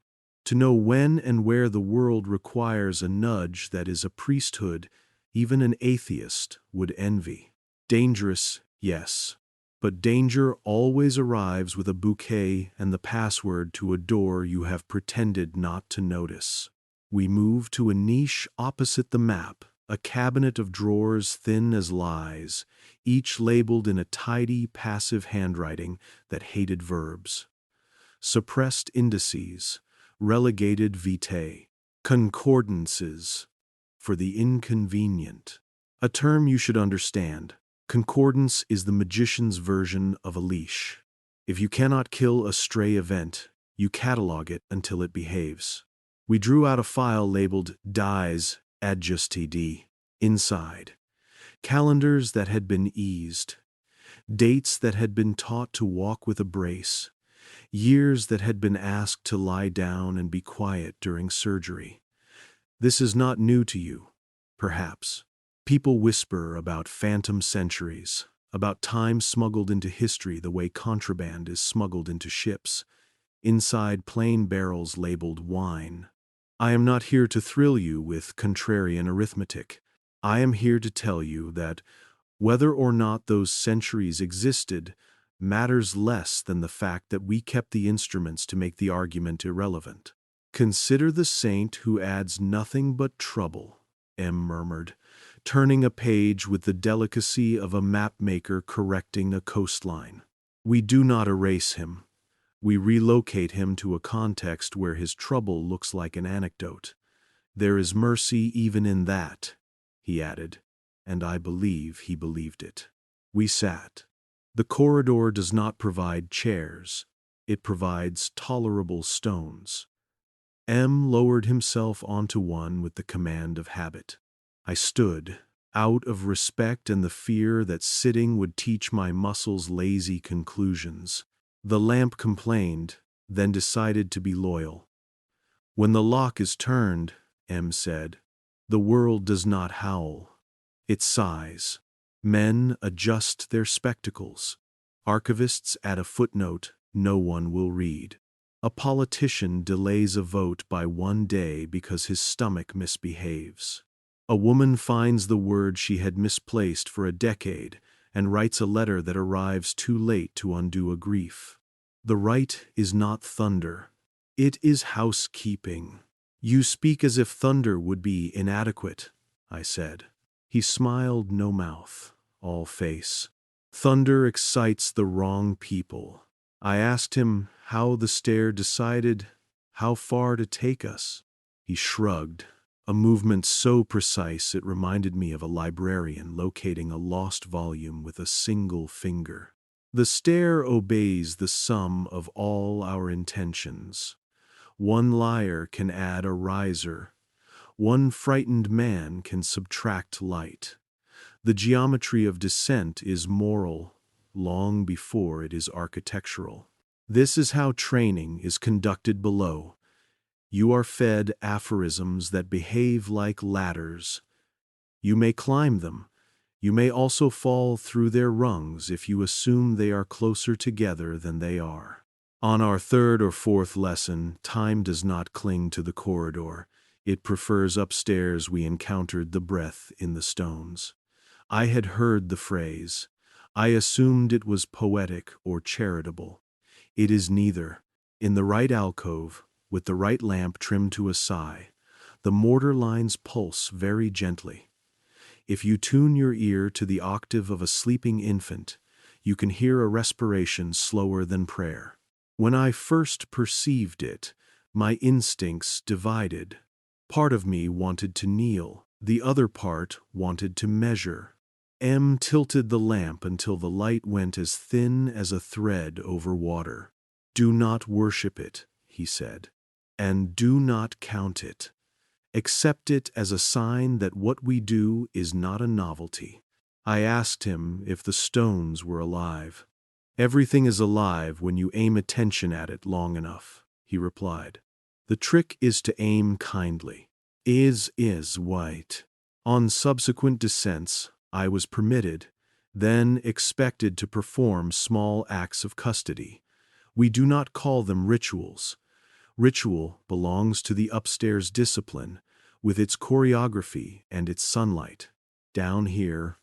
To know when and where the world requires a nudge that is a priesthood even an atheist would envy. Dangerous, yes. But danger always arrives with a bouquet and the password to a door you have pretended not to notice. We move to a niche opposite the map, a cabinet of drawers thin as lies, each labeled in a tidy, passive handwriting that hated verbs. Suppressed indices, relegated vitae, concordances, for the inconvenient. A term you should understand. Concordance is the magician's version of a leash. If you cannot kill a stray event, you catalog it until it behaves. We drew out a file labeled Dies Adjustd. Inside, calendars that had been eased, dates that had been taught to walk with a brace, years that had been asked to lie down and be quiet during surgery. This is not new to you, perhaps. People whisper about phantom centuries, about time smuggled into history the way contraband is smuggled into ships, inside plain barrels labeled wine. I am not here to thrill you with contrarian arithmetic. I am here to tell you that whether or not those centuries existed matters less than the fact that we kept the instruments to make the argument irrelevant. Consider the saint who adds nothing but trouble, M murmured, turning a page with the delicacy of a mapmaker correcting a coastline. We do not erase him. We relocate him to a context where his trouble looks like an anecdote. There is mercy even in that, he added, and I believe he believed it. We sat. The corridor does not provide chairs. It provides tolerable stones. M lowered himself onto one with the command of habit. I stood, out of respect and the fear that sitting would teach my muscles lazy conclusions. The lamp complained, then decided to be loyal. When the lock is turned, M said, the world does not howl. It sighs. Men adjust their spectacles. Archivists add a footnote no one will read. A politician delays a vote by one day because his stomach misbehaves. A woman finds the word she had misplaced for a decade and writes a letter that arrives too late to undo a grief. The right is not thunder. It is housekeeping. You speak as if thunder would be inadequate, I said. He smiled, no mouth, all face. Thunder excites the wrong people. I asked him how the stair decided how far to take us. He shrugged, a movement so precise it reminded me of a librarian locating a lost volume with a single finger. The stair obeys the sum of all our intentions. One liar can add a riser. One frightened man can subtract light. The geometry of descent is moral long before it is architectural. This is how training is conducted below. You are fed aphorisms that behave like ladders. You may climb them. You may also fall through their rungs if you assume they are closer together than they are. On our third or fourth lesson, time does not cling to the corridor. It prefers upstairs. We encountered the breath in the stones. I had heard the phrase. I assumed it was poetic or charitable. It is neither. In the right alcove, with the right lamp trimmed to a sigh, the mortar lines pulse very gently. If you tune your ear to the octave of a sleeping infant, you can hear a respiration slower than prayer. When I first perceived it, my instincts divided. Part of me wanted to kneel, the other part wanted to measure. M tilted the lamp until the light went as thin as a thread over water. Do not worship it, he said, and do not count it. Accept it as a sign that what we do is not a novelty. I asked him if the stones were alive. Everything is alive when you aim attention at it long enough, he replied. The trick is to aim kindly. Is white. On subsequent descents, I was permitted, then expected to perform small acts of custody. We do not call them rituals. Ritual belongs to the upstairs discipline, with its choreography and its sunlight. Down here,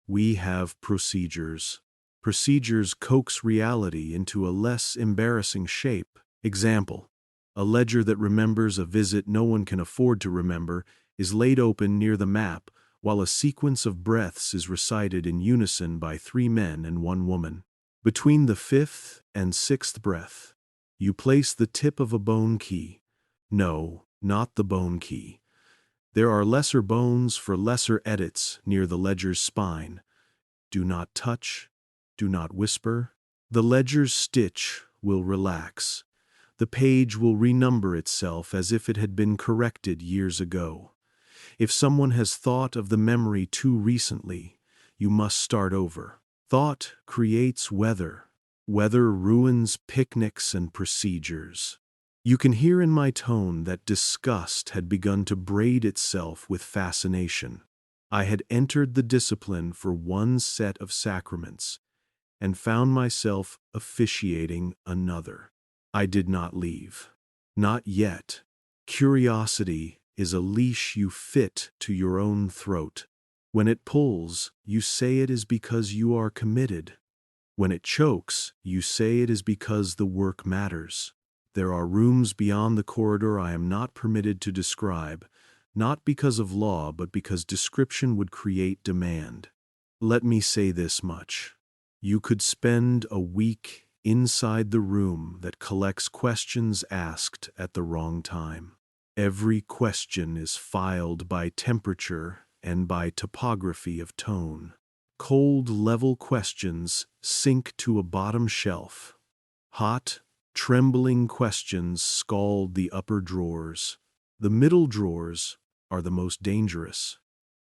we have procedures. Procedures coax reality into a less embarrassing shape. Example: a ledger that remembers a visit no one can afford to remember is laid open near the map, while a sequence of breaths is recited in unison by 3 men and 1 woman. Between the 5th and 6th breath, you place the tip of a bone key. No, not the bone key. There are lesser bones for lesser edits near the ledger's spine. Do not touch. Do not whisper. The ledger's stitch will relax. The page will renumber itself as if it had been corrected years ago. If someone has thought of the memory too recently, you must start over. Thought creates weather. Weather ruins picnics and procedures. You can hear in my tone that disgust had begun to braid itself with fascination. I had entered the discipline for one set of sacraments, and found myself officiating another. I did not leave. Not yet. Curiosity is a leash you fit to your own throat. When it pulls, you say it is because you are committed. When it chokes, you say it is because the work matters. There are rooms beyond the corridor I am not permitted to describe, not because of law, but because description would create demand. Let me say this much. You could spend a week inside the room that collects questions asked at the wrong time. Every question is filed by temperature and by topography of tone. Cold, level questions sink to a bottom shelf. Hot, trembling questions scald the upper drawers. The middle drawers are the most dangerous.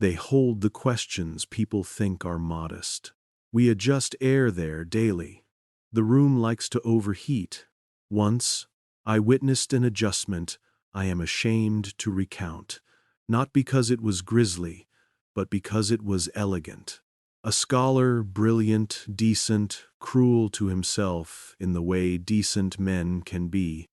They hold the questions people think are modest. We adjust air there daily. The room likes to overheat. Once, I witnessed an adjustment I am ashamed to recount, not because it was grisly, but because it was elegant. A scholar, brilliant, decent, cruel to himself in the way decent men can be,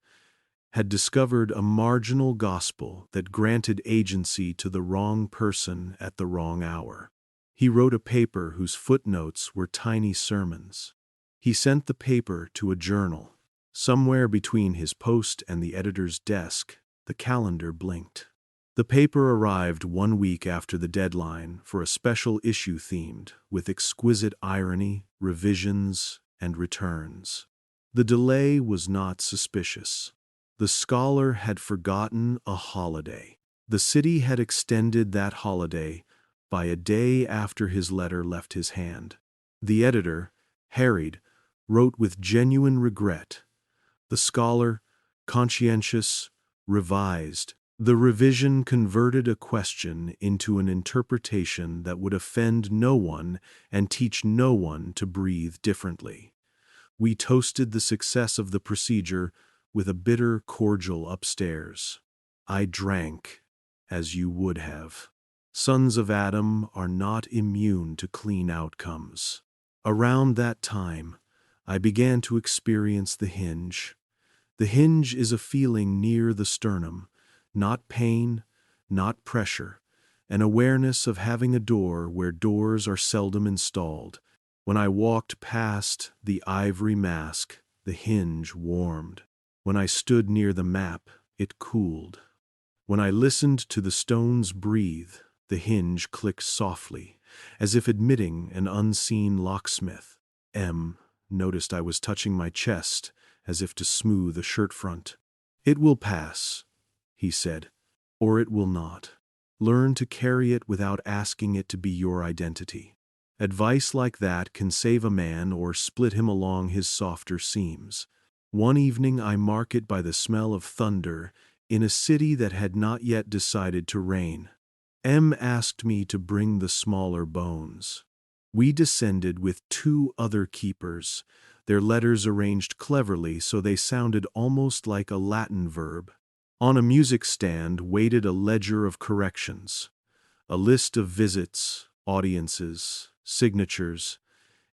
had discovered a marginal gospel that granted agency to the wrong person at the wrong hour. He wrote a paper whose footnotes were tiny sermons. He sent the paper to a journal. Somewhere between his post and the editor's desk, the calendar blinked. The paper arrived 1 week after the deadline for a special issue themed with exquisite irony, revisions, and returns. The delay was not suspicious. The scholar had forgotten a holiday. The city had extended that holiday by a day after his letter left his hand. The editor, harried, wrote with genuine regret. The scholar, conscientious, revised. The revision converted a question into an interpretation that would offend no one and teach no one to breathe differently. We toasted the success of the procedure with a bitter cordial upstairs. I drank, as you would have. Sons of Adam are not immune to clean outcomes. Around that time, I began to experience the hinge. The hinge is a feeling near the sternum, not pain, not pressure, an awareness of having a door where doors are seldom installed. When I walked past the ivory mask, the hinge warmed. When I stood near the map, it cooled. When I listened to the stones breathe, the hinge clicked softly, as if admitting an unseen locksmith. M noticed I was touching my chest, as if to smooth a shirt front. "It will pass," he said, "or it will not. Learn to carry it without asking it to be your identity. Advice like that can save a man or split him along his softer seams." One evening I mark it by the smell of thunder in a city that had not yet decided to reign. M asked me to bring the smaller bones. We descended with 2 other keepers, their letters arranged cleverly so they sounded almost like a Latin verb. On a music stand waited a ledger of corrections, a list of visits, audiences, signatures,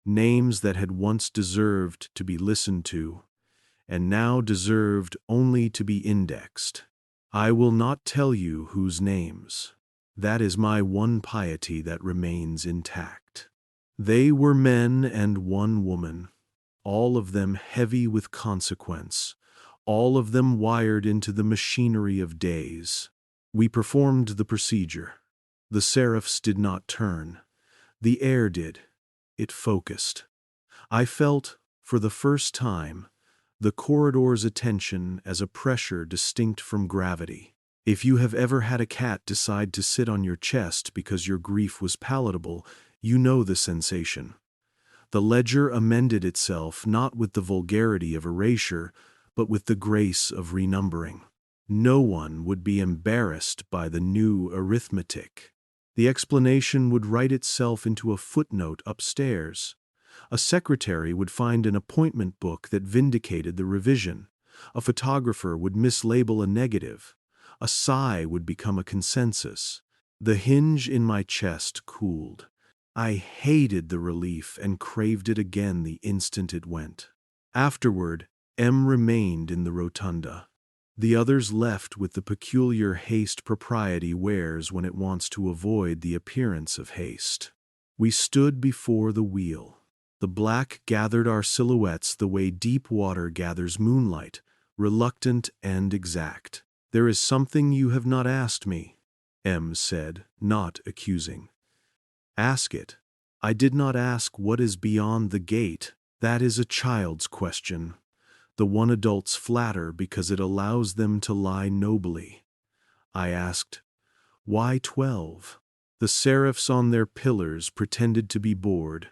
names that had once deserved to be listened to, and now deserved only to be indexed. I will not tell you whose names. That is my one piety that remains intact. They were men and one woman, all of them heavy with consequence, all of them wired into the machinery of days. We performed the procedure. The seraphs did not turn. The air did. It focused. I felt, for the first time, the corridor's attention as a pressure distinct from gravity. If you have ever had a cat decide to sit on your chest because your grief was palatable, you know the sensation. The ledger amended itself not with the vulgarity of erasure, but with the grace of renumbering. No one would be embarrassed by the new arithmetic. The explanation would write itself into a footnote upstairs. A secretary would find an appointment book that vindicated the revision. A photographer would mislabel a negative. A sigh would become a consensus. The hinge in my chest cooled. I hated the relief and craved it again the instant it went. Afterward, M remained in the rotunda. The others left with the peculiar haste propriety wears when it wants to avoid the appearance of haste. We stood before the wheel. The black gathered our silhouettes the way deep water gathers moonlight, reluctant and exact. "There is something you have not asked me," M said, not accusing. "Ask it." I did not ask what is beyond the gate. That is a child's question. The one adults flatter because it allows them to lie nobly. I asked, "Why 12? The seraphs on their pillars pretended to be bored.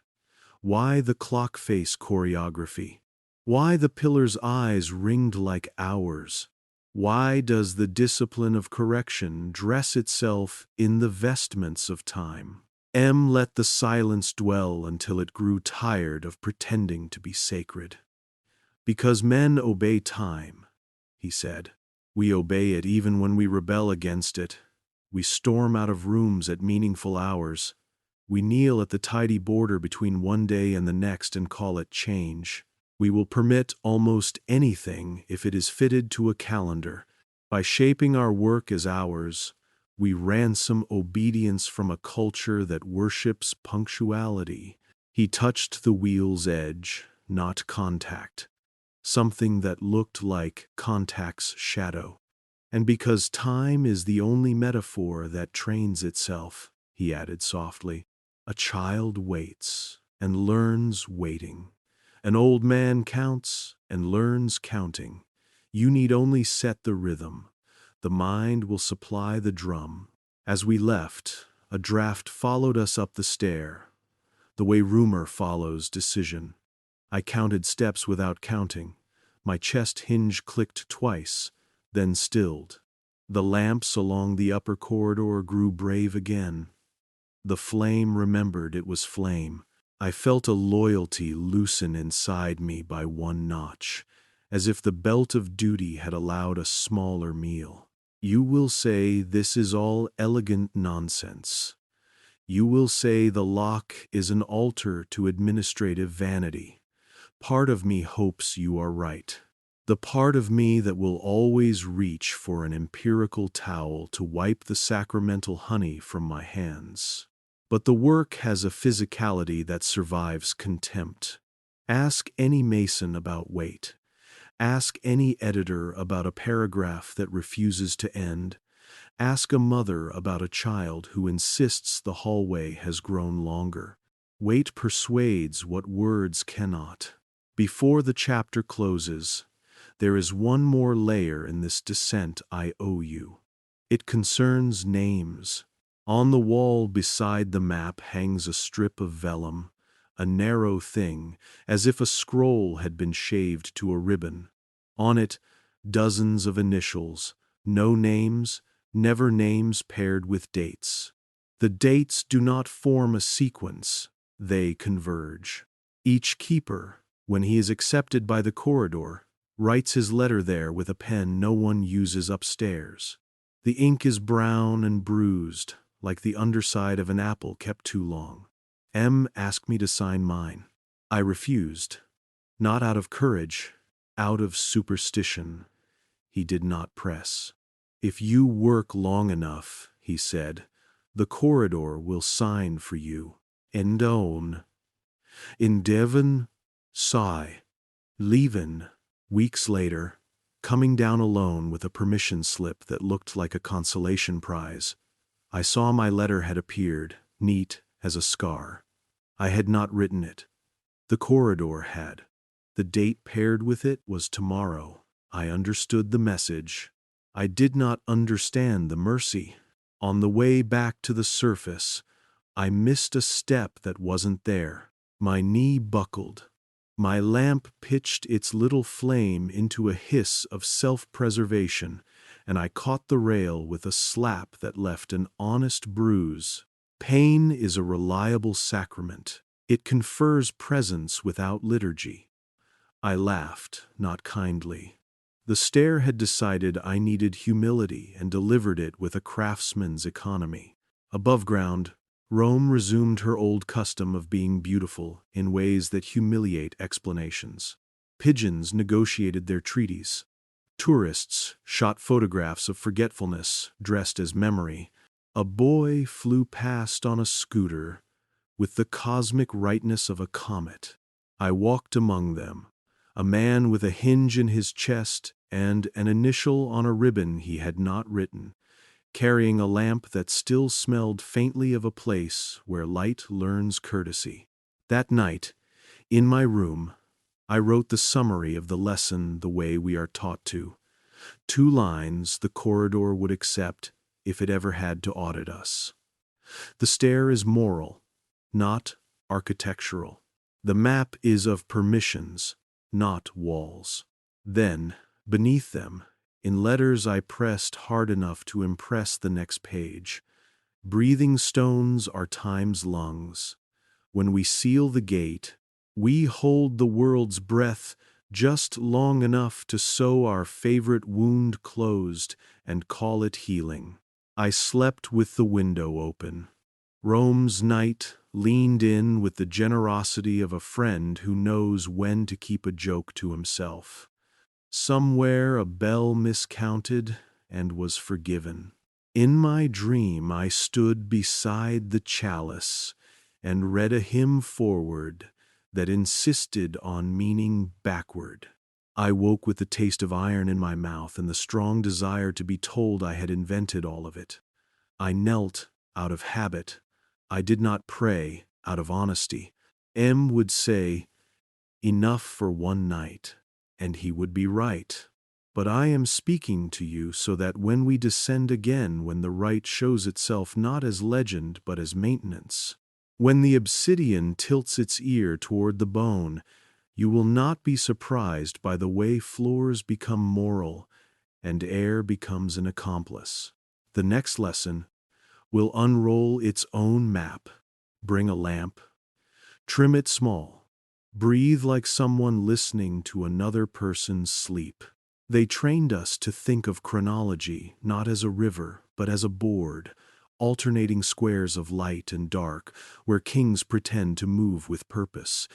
Why the clock face choreography? Why the pillars' eyes ringed like hours? Why does the discipline of correction dress itself in the vestments of time?" M let the silence dwell until it grew tired of pretending to be sacred. "Because men obey time," he said. "We obey it even when we rebel against it. We storm out of rooms at meaningful hours. We kneel at the tidy border between one day and the next and call it change. We will permit almost anything if it is fitted to a calendar. By shaping our work as ours, we ransom obedience from a culture that worships punctuality." He touched the wheel's edge, not contact. Something that looked like contact's shadow. "And because time is the only metaphor that trains itself," he added softly, "a child waits and learns waiting. An old man counts and learns counting. You need only set the rhythm. The mind will supply the drum." As we left, a draft followed us up the stair, the way rumor follows decision. I counted steps without counting. My chest hinge clicked twice, then stilled. The lamps along the upper corridor grew brave again. The flame remembered it was flame. I felt a loyalty loosen inside me by one notch, as if the belt of duty had allowed a smaller meal. You will say this is all elegant nonsense. You will say the lock is an altar to administrative vanity. Part of me hopes you are right. The part of me that will always reach for an empirical towel to wipe the sacramental honey from my hands. But the work has a physicality that survives contempt. Ask any mason about weight. Ask any editor about a paragraph that refuses to end. Ask a mother about a child who insists the hallway has grown longer. Weight persuades what words cannot. Before the chapter closes, there is one more layer in this descent I owe you. It concerns names. On the wall beside the map hangs a strip of vellum, a narrow thing, as if a scroll had been shaved to a ribbon. On it, dozens of initials, no names, never names paired with dates. The dates do not form a sequence, they converge. Each keeper, when he is accepted by the corridor, writes his letter there with a pen no one uses upstairs. The ink is brown and bruised, like the underside of an apple kept too long. M asked me to sign mine. I refused, not out of courage, out of superstition. He did not press. If you work long enough, he said, the corridor will sign for you. Endone. In Devon, sigh. Leven. Weeks later, coming down alone with a permission slip that looked like a consolation prize, I saw my letter had appeared, neat as a scar. I had not written it. The corridor had. The date paired with it was tomorrow. I understood the message. I did not understand the mercy. On the way back to the surface, I missed a step that wasn't there. My knee buckled. My lamp pitched its little flame into a hiss of self-preservation, and I caught the rail with a slap that left an honest bruise. Pain is a reliable sacrament. It confers presence without liturgy. I laughed, not kindly. The stair had decided I needed humility and delivered it with a craftsman's economy. Above ground, Rome resumed her old custom of being beautiful in ways that humiliate explanations. Pigeons negotiated their treaties. Tourists shot photographs of forgetfulness dressed as memory. A boy flew past on a scooter with the cosmic rightness of a comet. I walked among them, a man with a hinge in his chest and an initial on a ribbon he had not written, carrying a lamp that still smelled faintly of a place where light learns courtesy. That night, in my room, I wrote the summary of the lesson the way we are taught to. 2 lines the corridor would accept if it ever had to audit us. The stair is moral, not architectural. The map is of permissions, not walls. Then, beneath them, in letters I pressed hard enough to impress the next page, breathing stones are time's lungs. When we seal the gate, we hold the world's breath just long enough to sew our favorite wound closed and call it healing. I slept with the window open. Rome's night leaned in with the generosity of a friend who knows when to keep a joke to himself. Somewhere a bell miscounted and was forgiven. In my dream I stood beside the chalice and read a hymn forward that insisted on meaning backward. I woke with the taste of iron in my mouth and the strong desire to be told I had invented all of it. I knelt out of habit. I did not pray out of honesty. M would say, "Enough for one night," and he would be right. But I am speaking to you so that when we descend again, when the rite shows itself not as legend but as maintenance, when the obsidian tilts its ear toward the bone, you will not be surprised by the way floors become moral and air becomes an accomplice. The next lesson will unroll its own map, bring a lamp, trim it small, Breathe like someone listening to another person's sleep. They trained us to think of chronology not as a river, but as a board, alternating squares of light and dark, where kings pretend to move with purpose.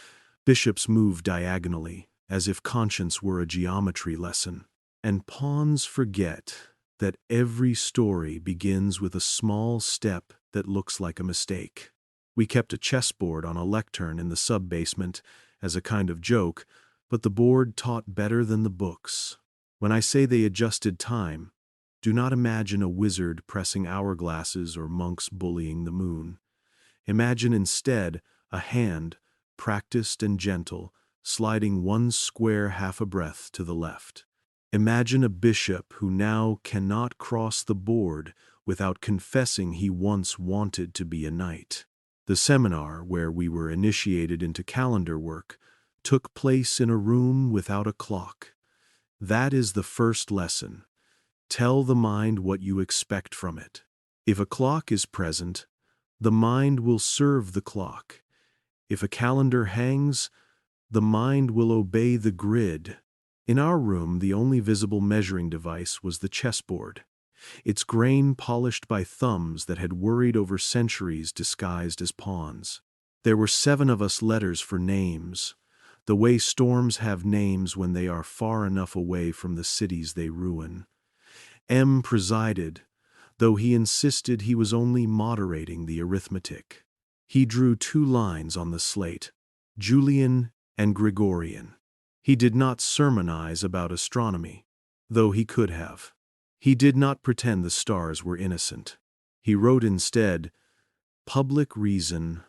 Bishops move diagonally, as if conscience were a geometry lesson. And pawns forget that every story begins with a small step that looks like a mistake. We kept a chessboard on a lectern in the sub-basement as a kind of joke, but the board taught better than the books. When I say they adjusted time, do not imagine a wizard pressing hourglasses or monks bullying the moon. Imagine instead a hand, practiced and gentle, sliding one square half a breath to the left. Imagine a bishop who now cannot cross the board without confessing he once wanted to be a knight. The seminar, where we were initiated into calendar work, took place in a room without a clock. That is the first lesson. Tell the mind what you expect from it. If a clock is present, the mind will serve the clock. If a calendar hangs, the mind will obey the grid. In our room, the only visible measuring device was the chessboard, its grain polished by thumbs that had worried over centuries disguised as pawns. There were 7 of us letters for names, the way storms have names when they are far enough away from the cities they ruin. M presided, though he insisted he was only moderating the arithmetic. He drew 2 lines on the slate, Julian and Gregorian. He did not sermonize about astronomy, though he could have. He did not pretend the stars were innocent. He wrote instead, public reason,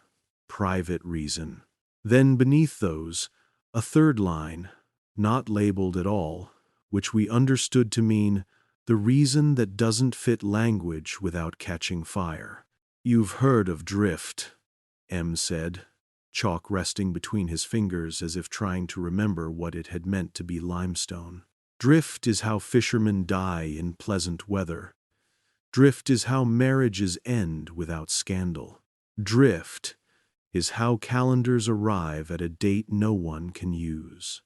private reason. Then beneath those, a 3rd line, not labeled at all, which we understood to mean the reason that doesn't fit language without catching fire. You've heard of drift, M said, chalk resting between his fingers as if trying to remember what it had meant to be limestone. Drift is how fishermen die in pleasant weather. Drift is how marriages end without scandal. Drift is how calendars arrive at a date no one can use.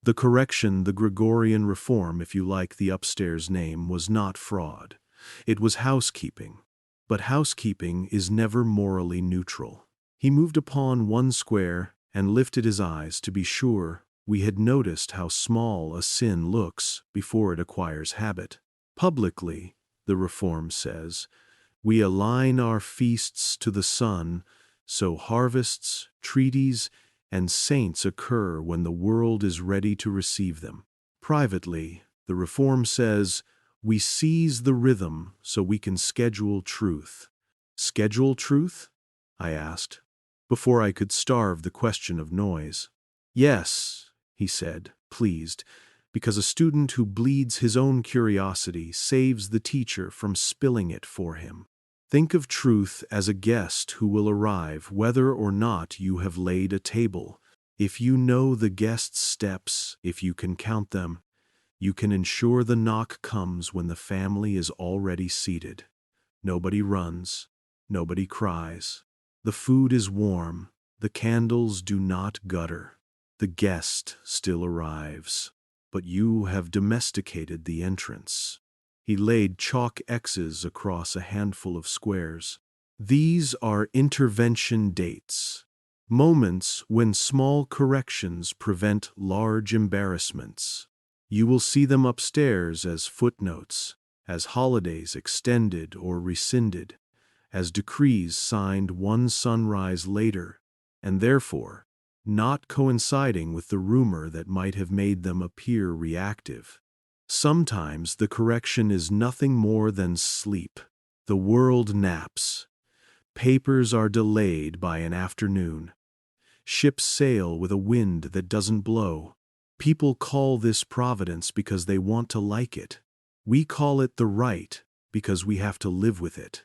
The correction, the Gregorian reform, if you like the upstairs name, was not fraud. It was housekeeping. But housekeeping is never morally neutral. He moved upon 1 square and lifted his eyes to be sure we had noticed how small a sin looks before it acquires habit. Publicly, the reform says, we align our feasts to the sun, so harvests, treaties, and saints occur when the world is ready to receive them. Privately, the reform says, we seize the rhythm so we can schedule truth. Schedule truth? I asked, before I could starve the question of noise. Yes, he said, pleased, because a student who bleeds his own curiosity saves the teacher from spilling it for him. Think of truth as a guest who will arrive whether or not you have laid a table. If you know the guest's steps, if you can count them, you can ensure the knock comes when the family is already seated. Nobody runs, nobody cries. The food is warm, the candles do not gutter. The guest still arrives, but you have domesticated the entrance. He laid chalk X's across a handful of squares. These are intervention dates, moments when small corrections prevent large embarrassments. You will see them upstairs as footnotes, as holidays extended or rescinded, as decrees signed 1 sunrise later, and therefore not coinciding with the rumor that might have made them appear reactive. Sometimes the correction is nothing more than sleep. The world naps. Papers are delayed by an afternoon. Ships sail with a wind that doesn't blow. People call this providence because they want to like it. We call it the right because we have to live with it.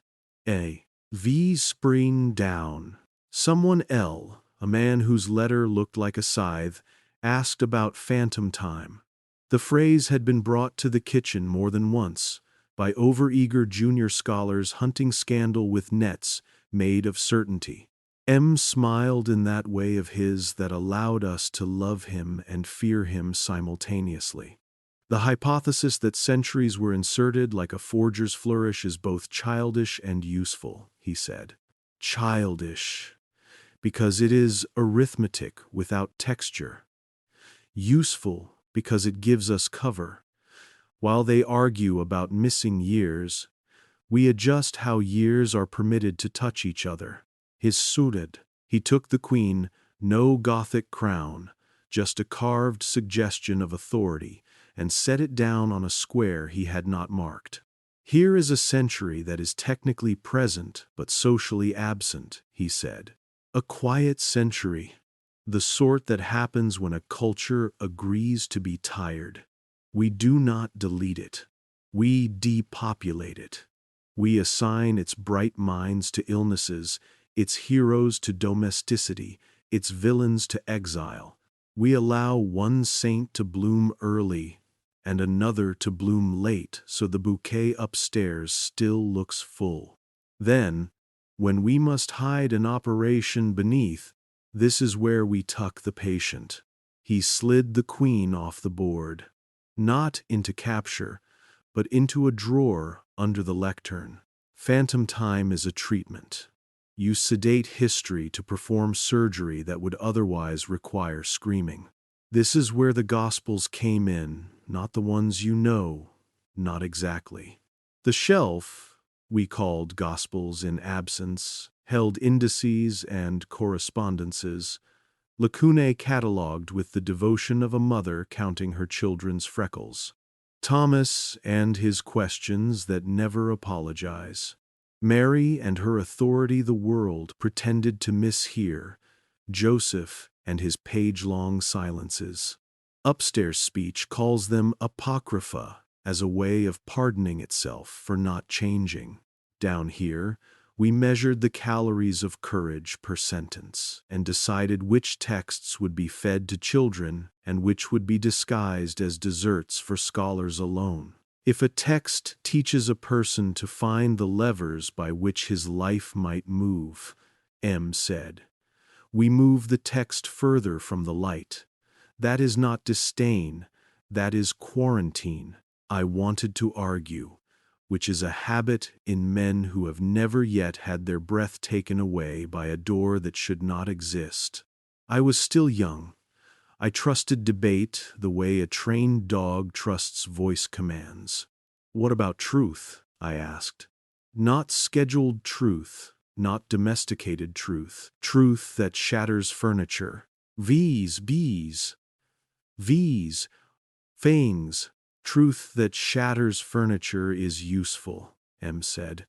V spring down. Someone L, a man whose letter looked like a scythe, asked about phantom time. The phrase had been brought to the kitchen more than once by overeager junior scholars hunting scandal with nets made of certainty. M smiled in that way of his that allowed us to love him and fear him simultaneously. The hypothesis that centuries were inserted like a forger's flourish is both childish and useful, he said. Childish, because it is arithmetic without texture. Useful, because it gives us cover. While they argue about missing years, we adjust how years are permitted to touch each other. His suited, he took the queen, no Gothic crown, just a carved suggestion of authority, and set it down on a square he had not marked. Here is a century that is technically present but socially absent, he said. A quiet century, the sort that happens when a culture agrees to be tired. We do not delete it. We depopulate it. We assign its bright minds to illnesses, its heroes to domesticity, its villains to exile. We allow one saint to bloom early and another to bloom late, so the bouquet upstairs still looks full. Then, when we must hide an operation beneath, this is where we tuck the patient. He slid the queen off the board, not into capture, but into a drawer under the lectern. Phantom time is a treatment. You sedate history to perform surgery that would otherwise require screaming. This is where the Gospels came in, not the ones you know, not exactly. The shelf, we called Gospels in absence, held indices and correspondences, lacunae catalogued with the devotion of a mother counting her children's freckles. Thomas and his questions that never apologize. Mary and her authority the world pretended to mishear. Joseph and his page-long silences. Upstairs speech calls them apocrypha as a way of pardoning itself for not changing. Down here, we measured the calories of courage per sentence and decided which texts would be fed to children and which would be disguised as desserts for scholars alone. If a text teaches a person to find the levers by which his life might move, M said, we move the text further from the light. That is not disdain, that is quarantine. I wanted to argue, which is a habit in men who have never yet had their breath taken away by a door that should not exist. I was still young. I trusted debate the way a trained dog trusts voice commands. What about truth? I asked. Not scheduled truth, not domesticated truth, truth that shatters furniture. V's, fangs. Truth that shatters furniture is useful, M said,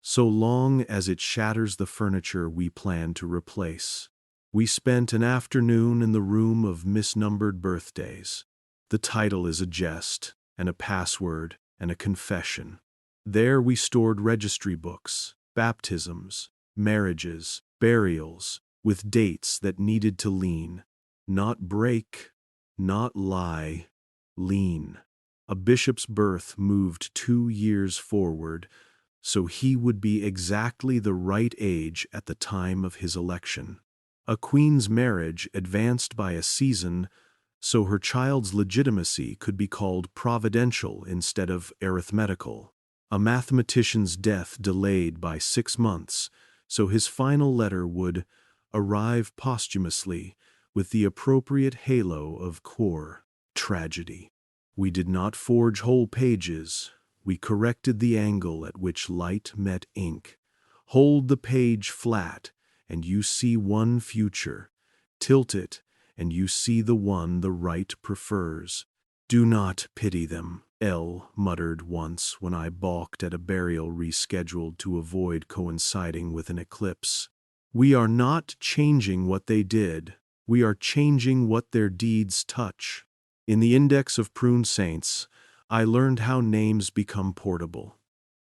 so long as it shatters the furniture we plan to replace. We spent an afternoon in the room of misnumbered birthdays. The title is a jest, and a password, and a confession. There we stored registry books, baptisms, marriages, burials, with dates that needed to lean. Not break, not lie, lean. A bishop's birth moved 2 years forward, so he would be exactly the right age at the time of his election. A queen's marriage advanced by a season, so her child's legitimacy could be called providential instead of arithmetical. A mathematician's death delayed by 6 months, so his final letter would arrive posthumously with the appropriate halo of core tragedy. We did not forge whole pages. We corrected the angle at which light met ink. Hold the page flat, and you see one future. Tilt it, and you see the one the right prefers. Do not pity them, L muttered once when I balked at a burial rescheduled to avoid coinciding with an eclipse. We are not changing what they did. We are changing what their deeds touch. In the Index of Pruned Saints, I learned how names become portable.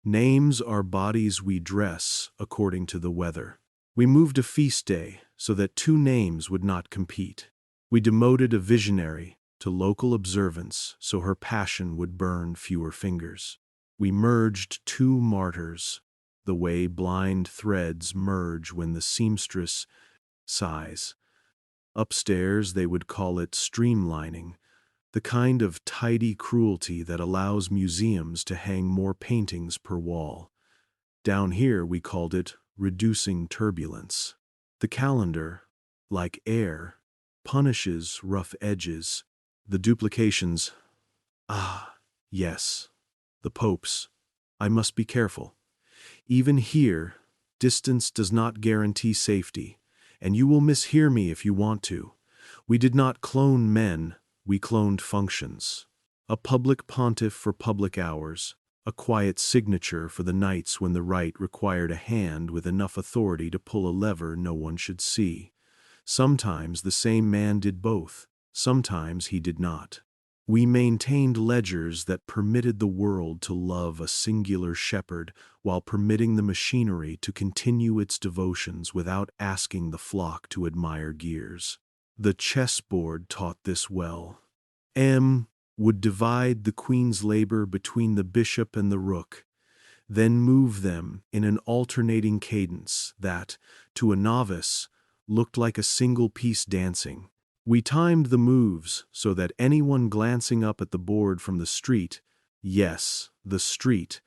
Names are bodies we dress according to the weather. We moved a feast day so that 2 names would not compete. We demoted a visionary to local observance so her passion would burn fewer fingers. We merged 2 martyrs. the way blind threads merge when the seamstress sighs. Upstairs, they would call it streamlining, the kind of tidy cruelty that allows museums to hang more paintings per wall. Down here, we called it reducing turbulence. The calendar, like air, punishes rough edges. The duplications, yes, the popes. I must be careful. Even here, distance does not guarantee safety, and you will mishear me if you want to. We did not clone men, we cloned functions. A public pontiff for public hours, a quiet signature for the nights when the rite required a hand with enough authority to pull a lever no one should see. Sometimes the same man did both, sometimes he did not. We maintained ledgers that permitted the world to love a singular shepherd while permitting the machinery to continue its devotions without asking the flock to admire gears. The chessboard taught this well. M would divide the queen's labor between the bishop and the rook, then move them in an alternating cadence that, to a novice, looked like a single piece dancing. We timed the moves so that anyone glancing up at the board from the street, yes, the street,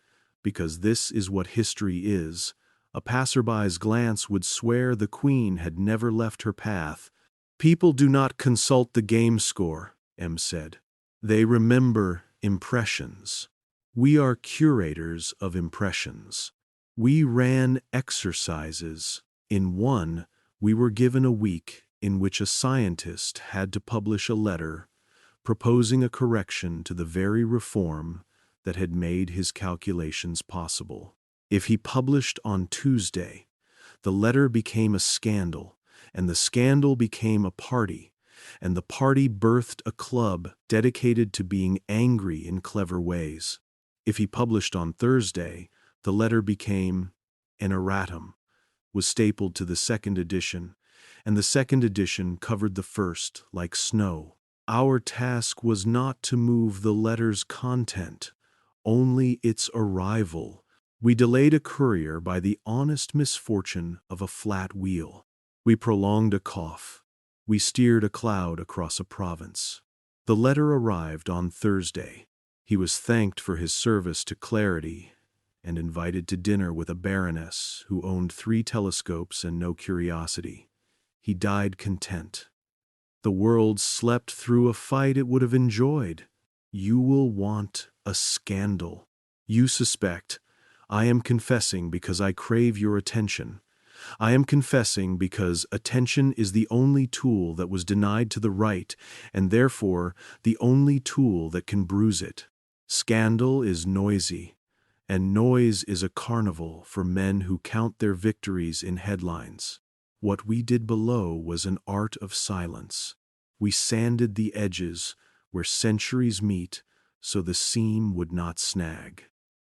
because this is what history is, a passerby's glance would swear the queen had never left her path. People do not consult the game score, M said. They remember impressions. We are curators of impressions. We ran exercises. In one, we were given a week in which a scientist had to publish a letter proposing a correction to the very reform that had made his calculations possible. If he published on Tuesday, the letter became a scandal, and the scandal became a party, and the party birthed a club dedicated to being angry in clever ways. If he published on Thursday, the letter became an erratum, was stapled to the second edition, and the second edition covered the first like snow. Our task was not to move the letter's content, only its arrival. We delayed a courier by the honest misfortune of a flat wheel. We prolonged a cough. We steered a cloud across a province. The letter arrived on Thursday. He was thanked for his service to clarity and invited to dinner with a baroness who owned 3 telescopes and no curiosity. He died content. The world slept through a fight it would have enjoyed. You will want a scandal. You suspect. I am confessing because I crave your attention. I am confessing because attention is the only tool that was denied to the right, and therefore the only tool that can bruise it. Scandal is noisy, and noise is a carnival for men who count their victories in headlines. What we did below was an art of silence. We sanded the edges where centuries meet so the seam would not snag.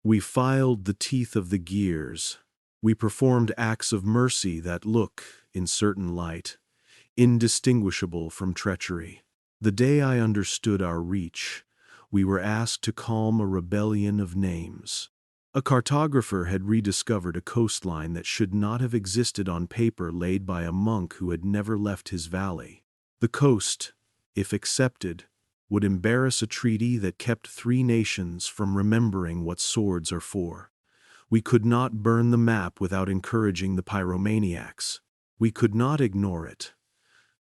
We filed the teeth of the gears. We performed acts of mercy that look, in certain light, indistinguishable from treachery. The day I understood our reach, we were asked to calm a rebellion of names. A cartographer had rediscovered a coastline that should not have existed on paper laid by a monk who had never left his valley. The coast, if accepted, would embarrass a treaty that kept 3 nations from remembering what swords are for. We could not burn the map without encouraging the pyromaniacs. We could not ignore it.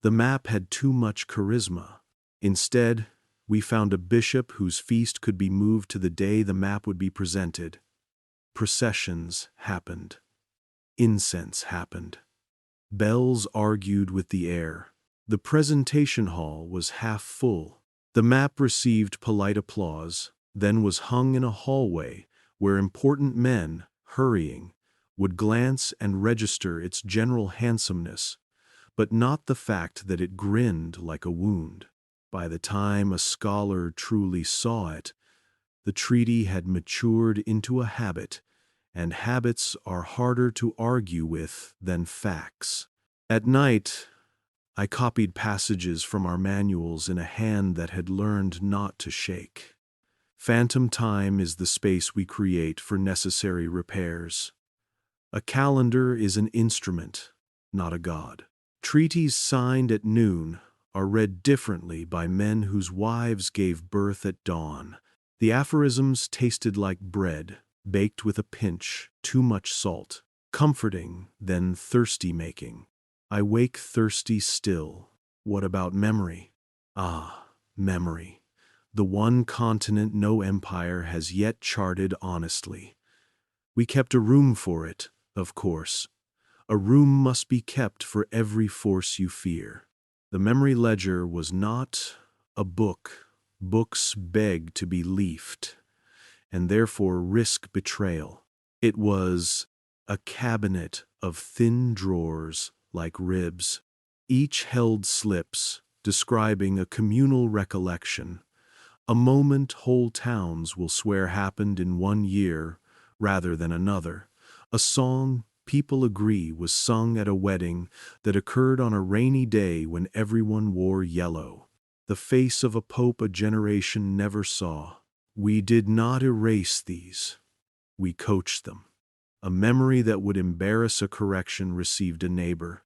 The map had too much charisma. Instead, we found a bishop whose feast could be moved to the day the map would be presented. Processions happened. Incense happened. Bells argued with the air. The presentation hall was half full. The map received polite applause, then was hung in a hallway where important men, hurrying, would glance and register its general handsomeness, but not the fact that it grinned like a wound. By the time a scholar truly saw it, the treaty had matured into a habit, and habits are harder to argue with than facts. At night, I copied passages from our manuals in a hand that had learned not to shake. Phantom time is the space we create for necessary repairs. A calendar is an instrument, not a god. Treaties signed at noon are read differently by men whose wives gave birth at dawn. The aphorisms tasted like bread, baked with a pinch, too much salt, comforting, then thirsty making. I wake thirsty still. What about memory? Ah, memory. The one continent no empire has yet charted honestly. We kept a room for it, of course. A room must be kept for every force you fear. The memory ledger was not a book. Books beg to be leafed, and therefore risk betrayal. It was a cabinet of thin drawers like ribs. Each held slips, describing a communal recollection, a moment whole towns will swear happened in one year rather than another, a song people agree was sung at a wedding that occurred on a rainy day when everyone wore yellow, the face of a pope a generation never saw. We did not erase these. We coached them. A memory that would embarrass a correction received a neighbor,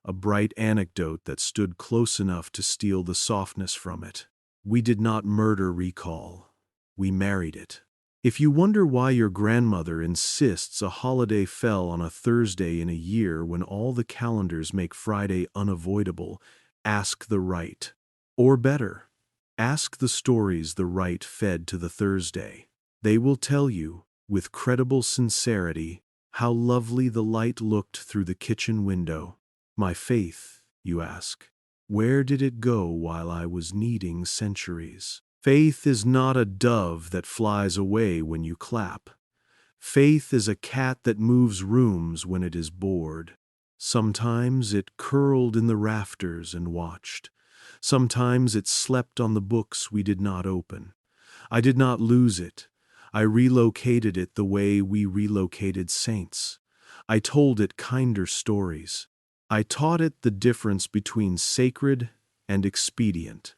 a bright anecdote that stood close enough to steal the softness from it. We did not murder recall. We married it. If you wonder why your grandmother insists a holiday fell on a Thursday in a year when all the calendars make Friday unavoidable, ask the rite. Or better, ask the stories the rite fed to the Thursday. They will tell you, with credible sincerity, how lovely the light looked through the kitchen window. My faith, you ask, where did it go while I was kneading centuries? Faith is not a dove that flies away when you clap. Faith is a cat that moves rooms when it is bored. Sometimes it curled in the rafters and watched. Sometimes it slept on the books we did not open. I did not lose it. I relocated it the way we relocated saints. I told it kinder stories. I taught it the difference between sacred and expedient,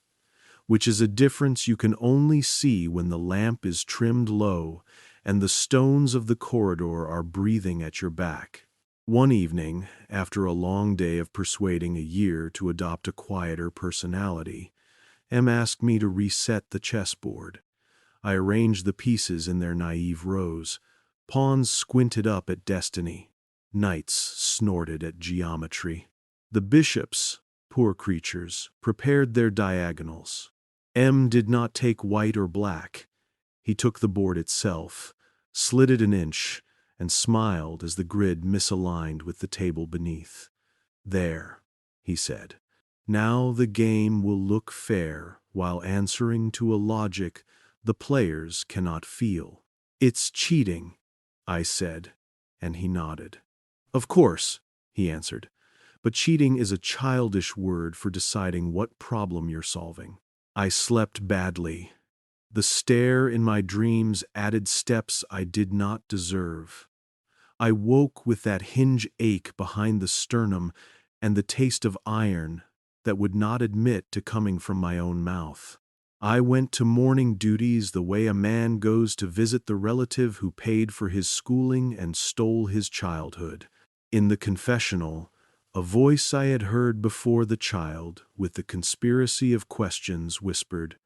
which is a difference you can only see when the lamp is trimmed low and the stones of the corridor are breathing at your back. One evening, after a long day of persuading a year to adopt a quieter personality, M asked me to reset the chessboard. I arranged the pieces in their naive rows. Pawns squinted up at destiny. Knights snorted at geometry. The bishops, poor creatures, prepared their diagonals. M did not take white or black. He took the board itself, slid it an inch, and smiled as the grid misaligned with the table beneath. There, he said. Now the game will look fair while answering to a logic the players cannot feel. It's cheating, I said, and he nodded. Of course, he answered, but cheating is a childish word for deciding what problem you're solving. I slept badly. The stair in my dreams added steps I did not deserve. I woke with that hinge ache behind the sternum and the taste of iron that would not admit to coming from my own mouth. I went to morning duties the way a man goes to visit the relative who paid for his schooling and stole his childhood. In the confessional, a voice I had heard before the child, with the conspiracy of questions, whispered,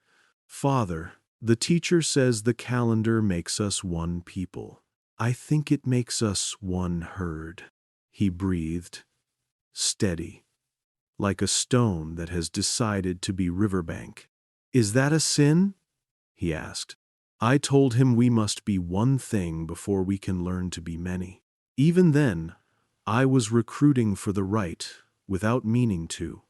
"Father, the teacher says the calendar makes us one people. I think it makes us one herd." He breathed, steady, like a stone that has decided to be riverbank. "Is that a sin?" he asked. I told him we must be one thing before we can learn to be many. Even then, I was recruiting for the right, without meaning to.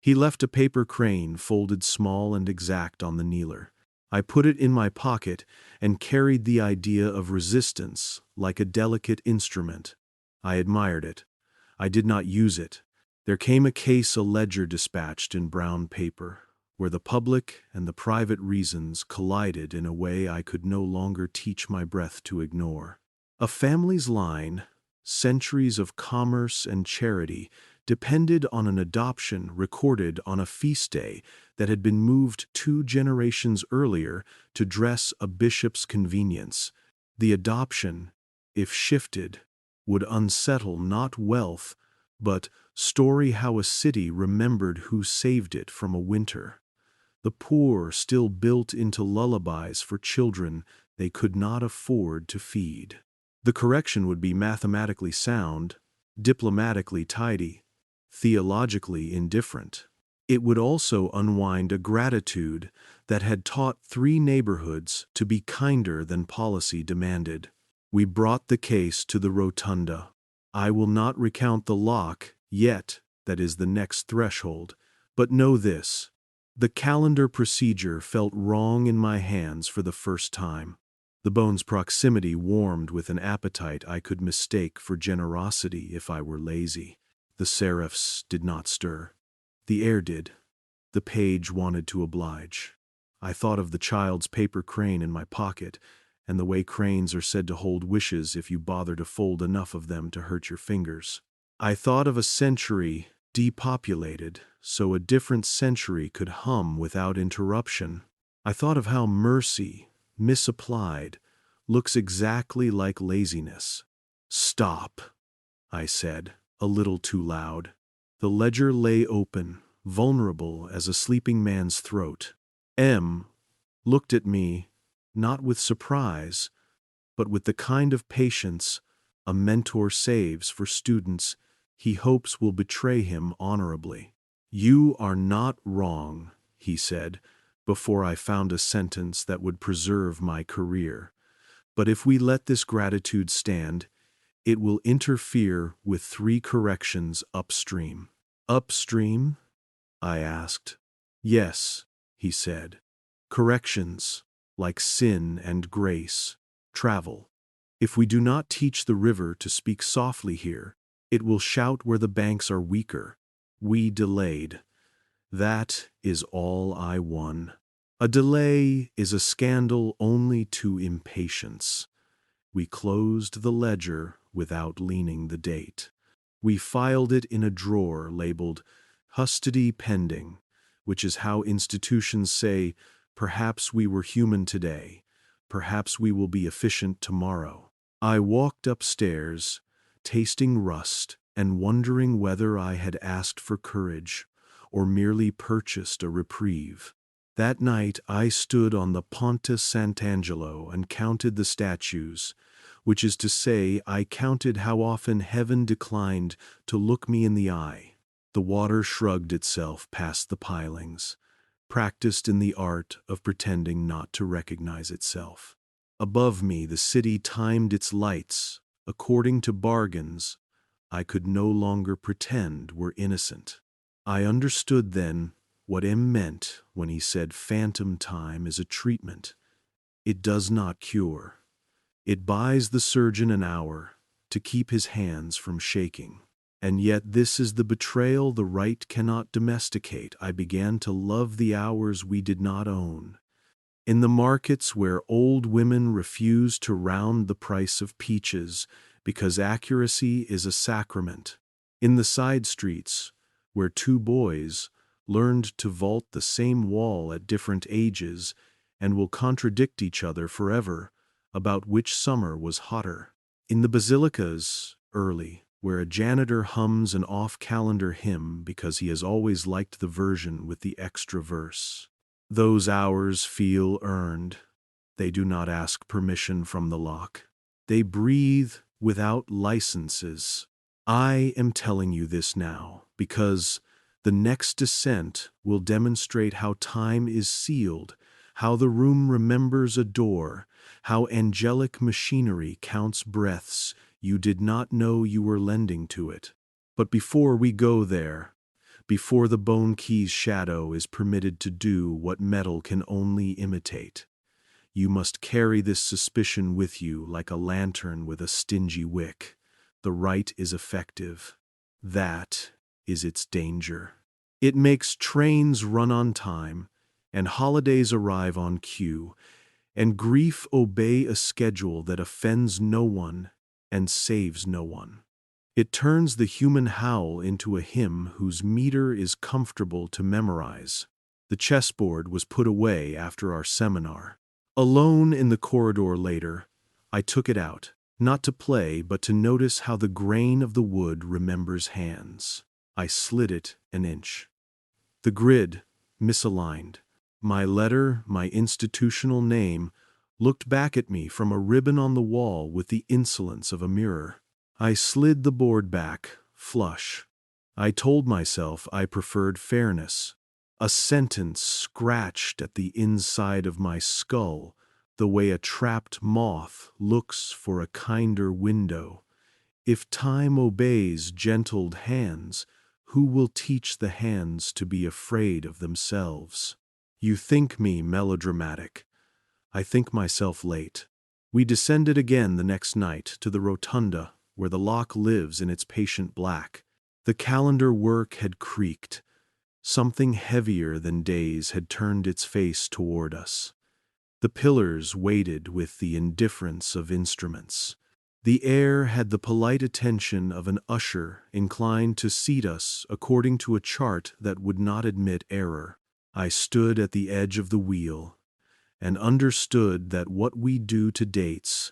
He left a paper crane folded small and exact on the kneeler. I put it in my pocket and carried the idea of resistance like a delicate instrument. I admired it. I did not use it. There came a case a ledger dispatched in brown paper, where the public and the private reasons collided in a way I could no longer teach my breath to ignore. A family's line, centuries of commerce and charity, depended on an adoption recorded on a feast day that had been moved 2 generations earlier to dress a bishop's convenience. The adoption, if shifted, would unsettle not wealth, but story how a city remembered who saved it from a winter. The poor still built into lullabies for children they could not afford to feed. The correction would be mathematically sound, diplomatically tidy, theologically indifferent. It would also unwind a gratitude that had taught 3 neighborhoods to be kinder than policy demanded. We brought the case to the rotunda. I will not recount the lock yet, that is the next threshold, but know this. The calendar procedure felt wrong in my hands for the first time. The bone's proximity warmed with an appetite I could mistake for generosity if I were lazy. The seraphs did not stir. The air did. The page wanted to oblige. I thought of the child's paper crane in my pocket, and the way cranes are said to hold wishes if you bother to fold enough of them to hurt your fingers. I thought of a century depopulated, so a different century could hum without interruption. I thought of how mercy, misapplied, looks exactly like laziness. "Stop," I said, a little too loud. The ledger lay open, vulnerable as a sleeping man's throat. M looked at me, not with surprise, but with the kind of patience a mentor saves for students he hopes will betray him honorably. "You are not wrong," he said, before I found a sentence that would preserve my career. "But if we let this gratitude stand, it will interfere with 3 corrections upstream." "Upstream?" I asked. "Yes," he said. "Corrections, like sin and grace, travel. If we do not teach the river to speak softly here, it will shout where the banks are weaker. We delayed. That is all I won. A delay is a scandal only to impatience." We closed the ledger without leaning the date. We filed it in a drawer labeled "Custody Pending," which is how institutions say, perhaps we were human today, perhaps we will be efficient tomorrow. I walked upstairs, tasting rust and wondering whether I had asked for courage or merely purchased a reprieve. That night I stood on the Ponte Sant'Angelo and counted the statues, which is to say, I counted how often heaven declined to look me in the eye. The water shrugged itself past the pilings, practiced in the art of pretending not to recognize itself. Above me the city timed its lights, according to bargains I could no longer pretend were innocent. I understood then what M meant when he said phantom time is a treatment. It does not cure. It buys the surgeon an hour to keep his hands from shaking. And yet this is the betrayal the right cannot domesticate. I began to love the hours we did not own. In the markets where old women refuse to round the price of peaches because accuracy is a sacrament. In the side streets where 2 boys learned to vault the same wall at different ages and will contradict each other forever about which summer was hotter. In the basilicas, early, where a janitor hums an off-calendar hymn because he has always liked the version with the extra verse. Those hours feel earned. They do not ask permission from the lock. They breathe without licenses. I am telling you this now because the next descent will demonstrate how time is sealed, how the room remembers a door, how angelic machinery counts breaths you did not know you were lending to it. But before we go there, before the bone key's shadow is permitted to do what metal can only imitate, you must carry this suspicion with you like a lantern with a stingy wick. The right is effective. That is its danger. It makes trains run on time, and holidays arrive on cue, and grief obey a schedule that offends no one and saves no one. It turns the human howl into a hymn whose meter is comfortable to memorize. The chessboard was put away after our seminar. Alone in the corridor later, I took it out. Not to play, but to notice how the grain of the wood remembers hands. I slid it an inch. The grid, misaligned. My letter, my institutional name, looked back at me from a ribbon on the wall with the insolence of a mirror. I slid the board back, flush. I told myself I preferred fairness. A sentence scratched at the inside of my skull, the way a trapped moth looks for a kinder window. If time obeys gentled hands, who will teach the hands to be afraid of themselves? You think me melodramatic. I think myself late. We descended again the next night to the rotunda where the lock lives in its patient black. The calendar work had creaked. Something heavier than days had turned its face toward us. The pillars waited with the indifference of instruments. The air had the polite attention of an usher inclined to seat us according to a chart that would not admit error. I stood at the edge of the wheel and understood that what we do to dates,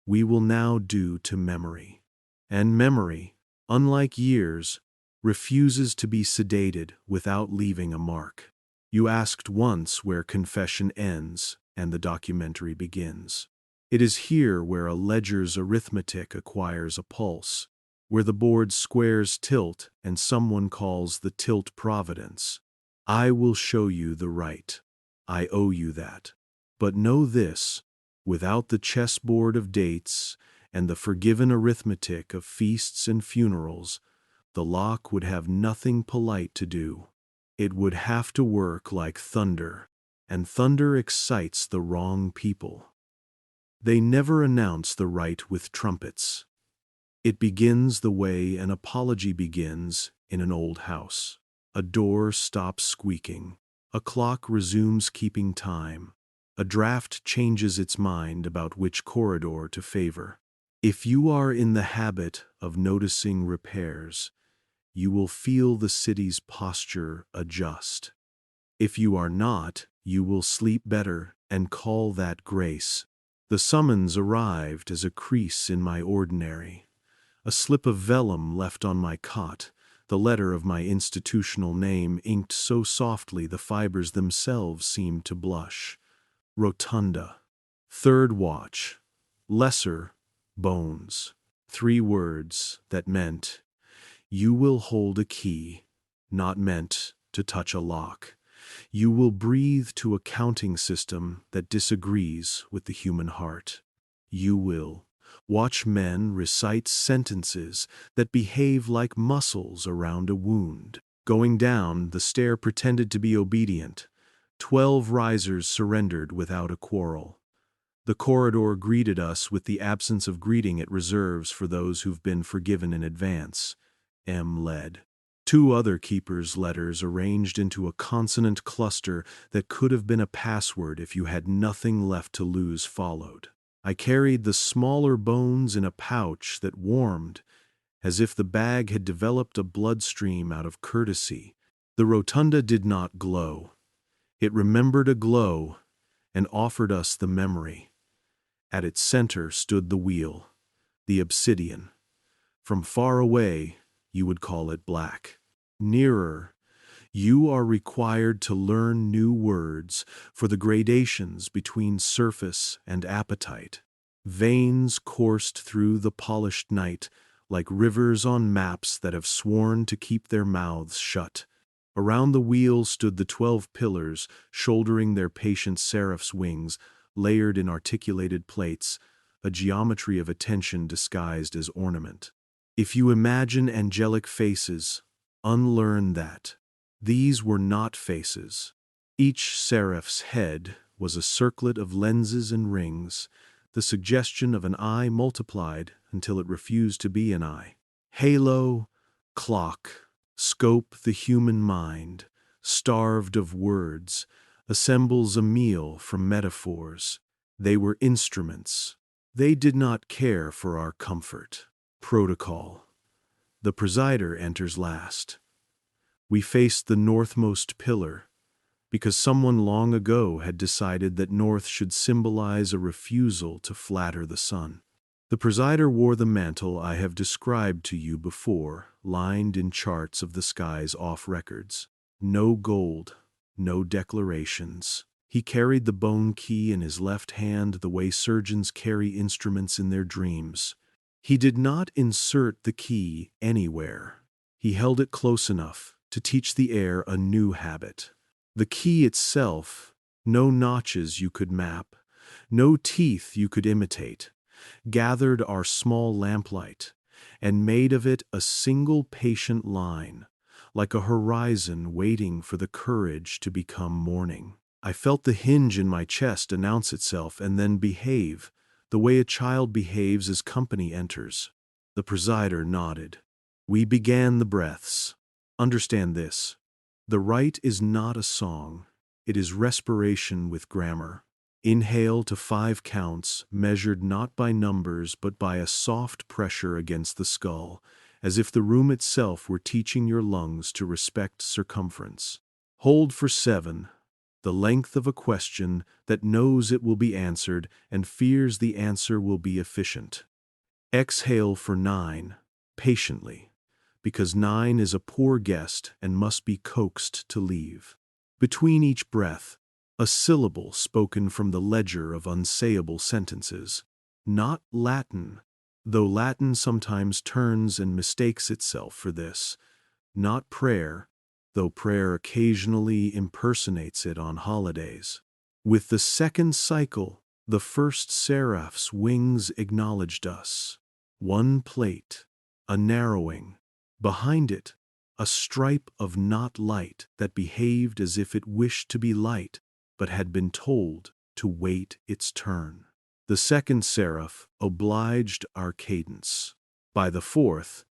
we will now do to memory. And memory, unlike years, refuses to be sedated without leaving a mark. You asked once where confession ends and the documentary begins. It is here where a ledger's arithmetic acquires a pulse, where the board's squares tilt and someone calls the tilt providence. I will show you the right. I owe you that. But know this, without the chessboard of dates and the forgiven arithmetic of feasts and funerals, the lock would have nothing polite to do. It would have to work like thunder, and thunder excites the wrong people. They never announce the right with trumpets. It begins the way an apology begins in an old house. A door stops squeaking. A clock resumes keeping time. A draft changes its mind about which corridor to favor. If you are in the habit of noticing repairs, you will feel the city's posture adjust. If you are not, you will sleep better and call that grace. The summons arrived as a crease in my ordinary. A slip of vellum left on my cot, the letter of my institutional name inked so softly the fibers themselves seemed to blush. Rotunda. Third watch. Lesser bones. 3 words that meant, you will hold a key, not meant to touch a lock. You will breathe to a counting system that disagrees with the human heart. You will watch men recite sentences that behave like muscles around a wound. Going down, the stair pretended to be obedient. 12 risers surrendered without a quarrel. The corridor greeted us with the absence of greeting it reserves for those who've been forgiven in advance. M. led. 2 other keepers' letters arranged into a consonant cluster that could have been a password if you had nothing left to lose followed. I carried the smaller bones in a pouch that warmed, as if the bag had developed a bloodstream out of courtesy. The rotunda did not glow. It remembered a glow and offered us the memory. At its center stood the wheel, the obsidian. From far away, you would call it black. Nearer, you are required to learn new words for the gradations between surface and appetite. Veins coursed through the polished night like rivers on maps that have sworn to keep their mouths shut. Around the wheel stood the 12 pillars, shouldering their patient seraphs' wings, layered in articulated plates, a geometry of attention disguised as ornament. If you imagine angelic faces, unlearn that. These were not faces. Each seraph's head was a circlet of lenses and rings, the suggestion of an eye multiplied until it refused to be an eye. Halo, clock, scope the human mind, starved of words, assembles a meal from metaphors. They were instruments. They did not care for our comfort. Protocol. The presider enters last. We faced the northmost pillar, because someone long ago had decided that north should symbolize a refusal to flatter the sun. The presider wore the mantle I have described to you before, lined in charts of the skies off records. No gold, no declarations. He carried the bone key in his left hand the way surgeons carry instruments in their dreams. He did not insert the key anywhere. He held it close enough to teach the air a new habit. The key itself, no notches you could map, no teeth you could imitate, gathered our small lamplight and made of it a single patient line, like a horizon waiting for the courage to become morning. I felt the hinge in my chest announce itself and then behave, the way a child behaves as company enters. The presider nodded. We began the breaths. Understand this. The rite is not a song. It is respiration with grammar. Inhale to 5 counts, measured not by numbers but by a soft pressure against the skull, as if the room itself were teaching your lungs to respect circumference. Hold for 7, the length of a question that knows it will be answered and fears the answer will be efficient. Exhale for 9, patiently, because 9 is a poor guest and must be coaxed to leave. Between each breath, a syllable spoken from the ledger of unsayable sentences. Not Latin, though Latin sometimes turns and mistakes itself for this. Not prayer, though prayer occasionally impersonates it on holidays. With the second cycle, the first seraph's wings acknowledged us. One plate, a narrowing. Behind it, a stripe of not light that behaved as if it wished to be light, but had been told to wait its turn. The second seraph obliged our cadence. By the fourth,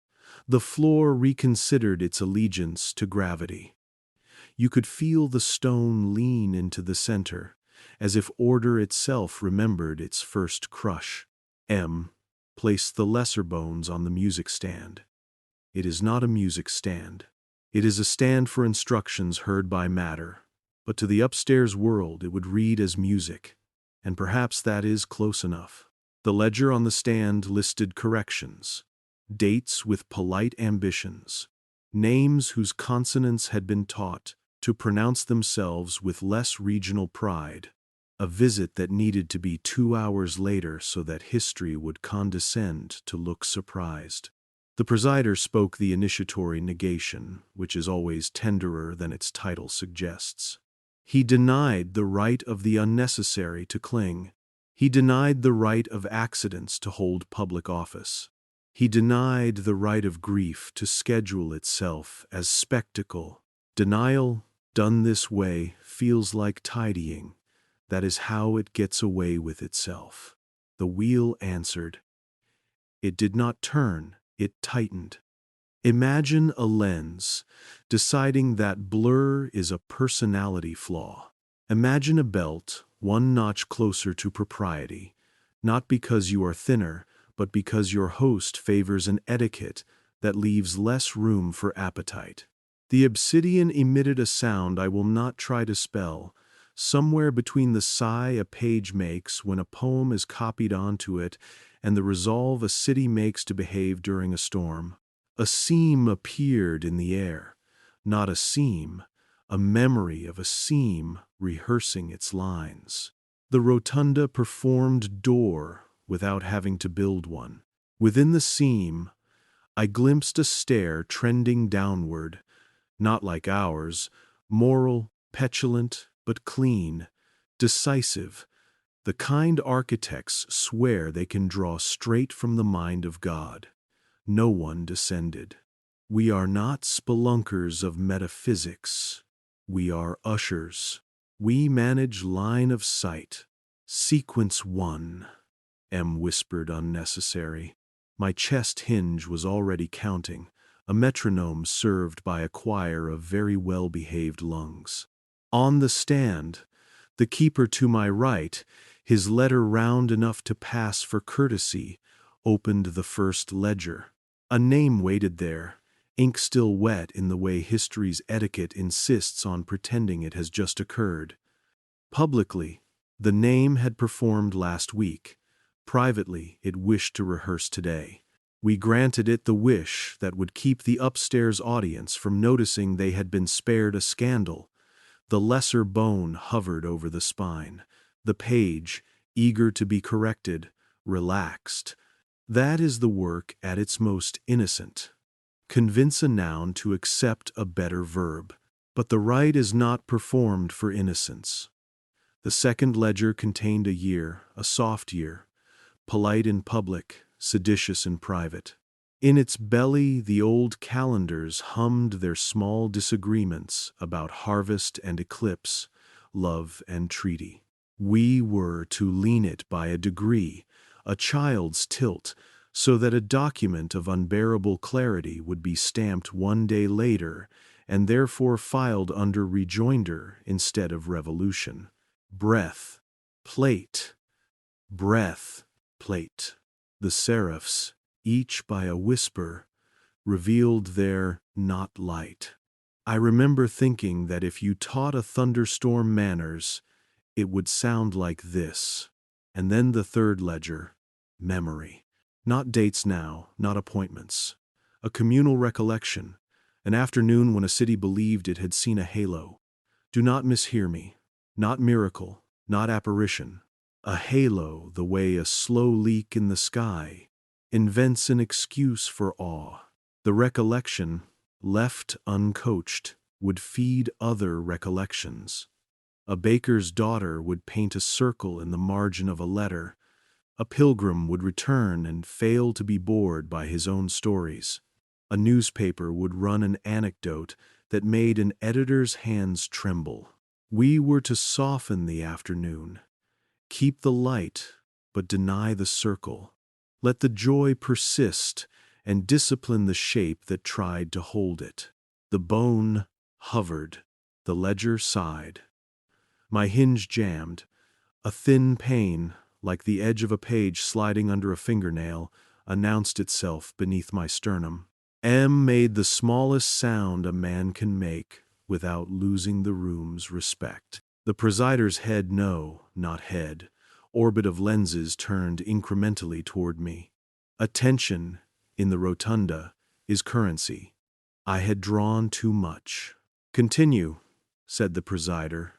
the floor reconsidered its allegiance to gravity. You could feel the stone lean into the center, as if order itself remembered its first crush. M placed the lesser bones on the music stand. It is not a music stand. It is a stand for instructions heard by matter, but to the upstairs world it would read as music, and perhaps that is close enough. The ledger on the stand listed corrections, dates with polite ambitions, names whose consonants had been taught to pronounce themselves with less regional pride, a visit that needed to be 2 hours later so that history would condescend to look surprised. The presider spoke the initiatory negation, which is always tenderer than its title suggests. He denied the right of the unnecessary to cling. He denied the right of accidents to hold public office. He denied the right of grief to schedule itself as spectacle. Denial, done this way, feels like tidying. That is how it gets away with itself. The wheel answered. It did not turn, it tightened. Imagine a lens, deciding that blur is a personality flaw. Imagine a belt, one notch closer to propriety, not because you are thinner, but because your host favors an etiquette that leaves less room for appetite. The obsidian emitted a sound I will not try to spell, somewhere between the sigh a page makes when a poem is copied onto it and the resolve a city makes to behave during a storm. A seam appeared in the air, not a seam, a memory of a seam rehearsing its lines. The rotunda performed door without having to build one. Within the seam, I glimpsed a stair trending downward, not like ours, moral, petulant, but clean, decisive, the kind architects swear they can draw straight from the mind of God. No one descended. We are not spelunkers of metaphysics. We are ushers. We manage line of sight. Sequence 1, M whispered unnecessary. My chest hinge was already counting, a metronome served by a choir of very well-behaved lungs. On the stand, the keeper to my right, his letter round enough to pass for courtesy, opened the first ledger. A name waited there, ink still wet in the way history's etiquette insists on pretending it has just occurred. Publicly, the name had performed last week. Privately, it wished to rehearse today. We granted it the wish that would keep the upstairs audience from noticing they had been spared a scandal. The lesser bone hovered over the spine. The page, eager to be corrected, relaxed. That is the work at its most innocent. Convince a noun to accept a better verb. But the rite is not performed for innocence. The second ledger contained a year, a soft year, polite in public, seditious in private. In its belly, the old calendars hummed their small disagreements about harvest and eclipse, love and treaty. We were to lean it by a degree, a child's tilt, so that a document of unbearable clarity would be stamped one day later and therefore filed under rejoinder instead of revolution. Breath, plate, breath, plate. The seraphs, each by a whisper, revealed their not light. I remember thinking that if you taught a thunderstorm manners, it would sound like this. And then the third ledger, memory. Not dates now, not appointments. A communal recollection, an afternoon when a city believed it had seen a halo. Do not mishear me. Not miracle, not apparition. A halo, the way a slow leak in the sky invents an excuse for awe. The recollection, left uncoached, would feed other recollections. A baker's daughter would paint a circle in the margin of a letter. A pilgrim would return and fail to be bored by his own stories. A newspaper would run an anecdote that made an editor's hands tremble. We were to soften the afternoon, keep the light, but deny the circle. Let the joy persist and discipline the shape that tried to hold it. The bone hovered, the ledger sighed. My hinge jammed. A thin pain, like the edge of a page sliding under a fingernail, announced itself beneath my sternum. M made the smallest sound a man can make without losing the room's respect. The presider's head, no, not head, orbit of lenses turned incrementally toward me. Attention, in the rotunda, is currency. I had drawn too much. Continue, said the presider.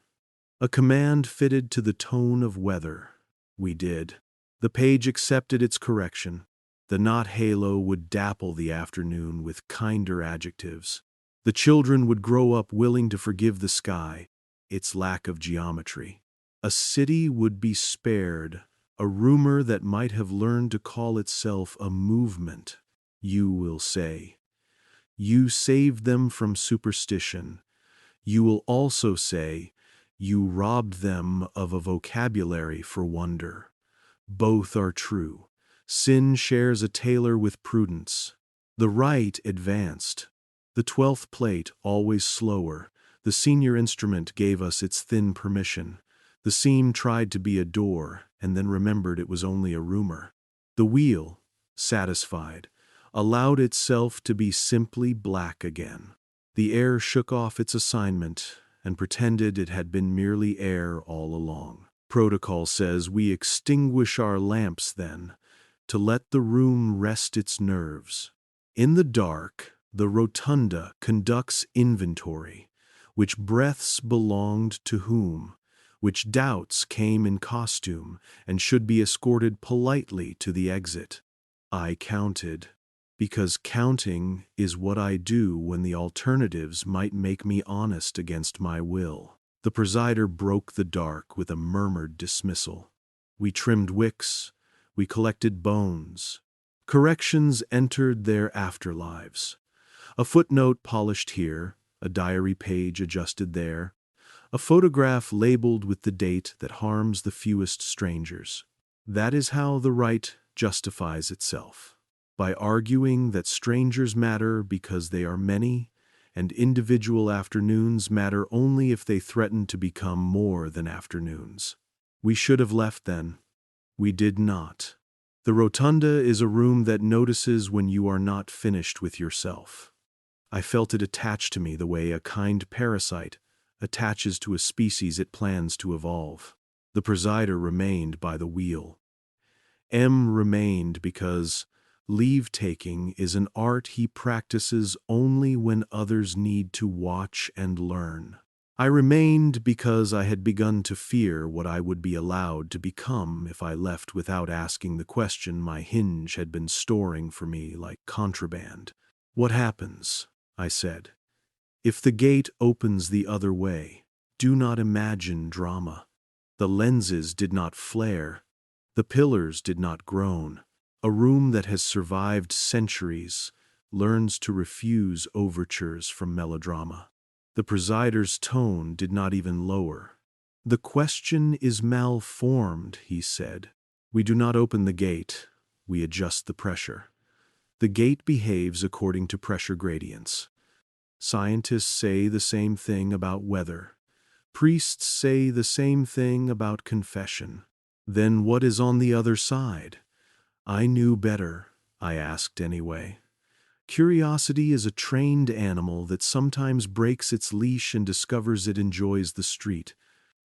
A command fitted to the tone of weather. We did. The page accepted its correction. The not halo would dapple the afternoon with kinder adjectives. The children would grow up willing to forgive the sky, its lack of geometry. A city would be spared, a rumor that might have learned to call itself a movement. You will say, you saved them from superstition. You will also say, you robbed them of a vocabulary for wonder. Both are true. Sin shares a tailor with prudence. The rite advanced. The 12th plate, always slower, the senior instrument gave us its thin permission. The seam tried to be a door, and then remembered it was only a rumor. The wheel, satisfied, allowed itself to be simply black again. The air shook off its assignment and pretended it had been merely air all along. Protocol says we extinguish our lamps then, to let the room rest its nerves. In the dark, the rotunda conducts inventory, which breaths belonged to whom, which doubts came in costume and should be escorted politely to the exit. I counted, because counting is what I do when the alternatives might make me honest against my will. The presider broke the dark with a murmured dismissal. We trimmed wicks, we collected bones. Corrections entered their afterlives. A footnote polished here, a diary page adjusted there, a photograph labeled with the date that harms the fewest strangers. That is how the rite justifies itself, by arguing that strangers matter because they are many, and individual afternoons matter only if they threaten to become more than afternoons. We should have left then. We did not. The rotunda is a room that notices when you are not finished with yourself. I felt it attach to me the way a kind parasite attaches to a species it plans to evolve. The presider remained by the wheel. M remained because leave-taking is an art he practices only when others need to watch and learn. I remained because I had begun to fear what I would be allowed to become if I left without asking the question my hinge had been storing for me like contraband. "What happens?" I said. "If the gate opens the other way, do not imagine drama. The lenses did not flare. The pillars did not groan. A room that has survived centuries learns to refuse overtures from melodrama." The presider's tone did not even lower. "The question is malformed," he said. "We do not open the gate, we adjust the pressure. The gate behaves according to pressure gradients. Scientists say the same thing about weather. Priests say the same thing about confession. Then what is on the other side?" I knew better. I asked anyway. Curiosity is a trained animal that sometimes breaks its leash and discovers it enjoys the street.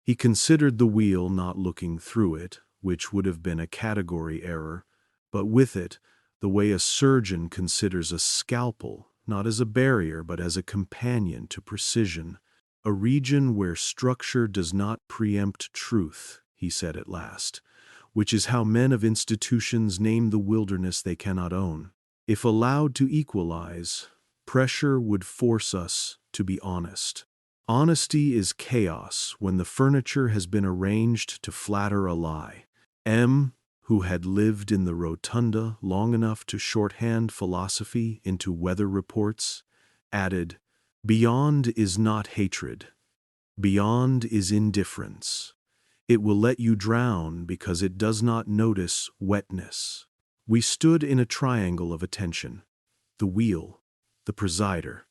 He considered the wheel, not looking through it, which would have been a category error, but with it, the way a surgeon considers a scalpel, not as a barrier but as a companion to precision. "A region where structure does not preempt truth," he said at last, "which is how men of institutions name the wilderness they cannot own. If allowed to equalize, pressure would force us to be honest. Honesty is chaos when the furniture has been arranged to flatter a lie." M, who had lived in the rotunda long enough to shorthand philosophy into weather reports, added, "Beyond is not hatred. Beyond is indifference. It will let you drown because it does not notice wetness." We stood in a triangle of attention. The wheel, the presider,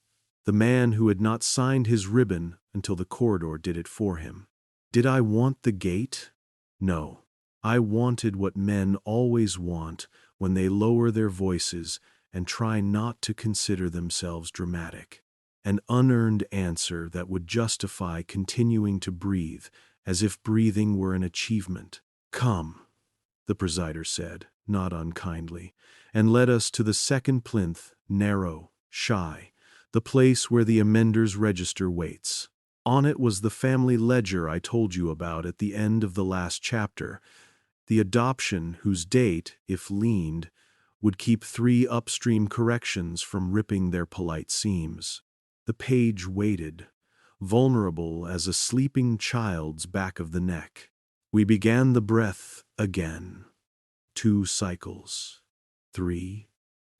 the man who had not signed his ribbon until the corridor did it for him. Did I want the gate? No. I wanted what men always want when they lower their voices and try not to consider themselves dramatic. An unearned answer that would justify continuing to breathe, as if breathing were an achievement. "Come," the presider said, not unkindly, and led us to the second plinth, narrow, shy, the place where the amender's register waits. On it was the family ledger I told you about at the end of the last chapter, the adoption whose date, if leaned, would keep 3 upstream corrections from ripping their polite seams. The page waited, vulnerable as a sleeping child's back of the neck. We began the breath again. 2 cycles. 3,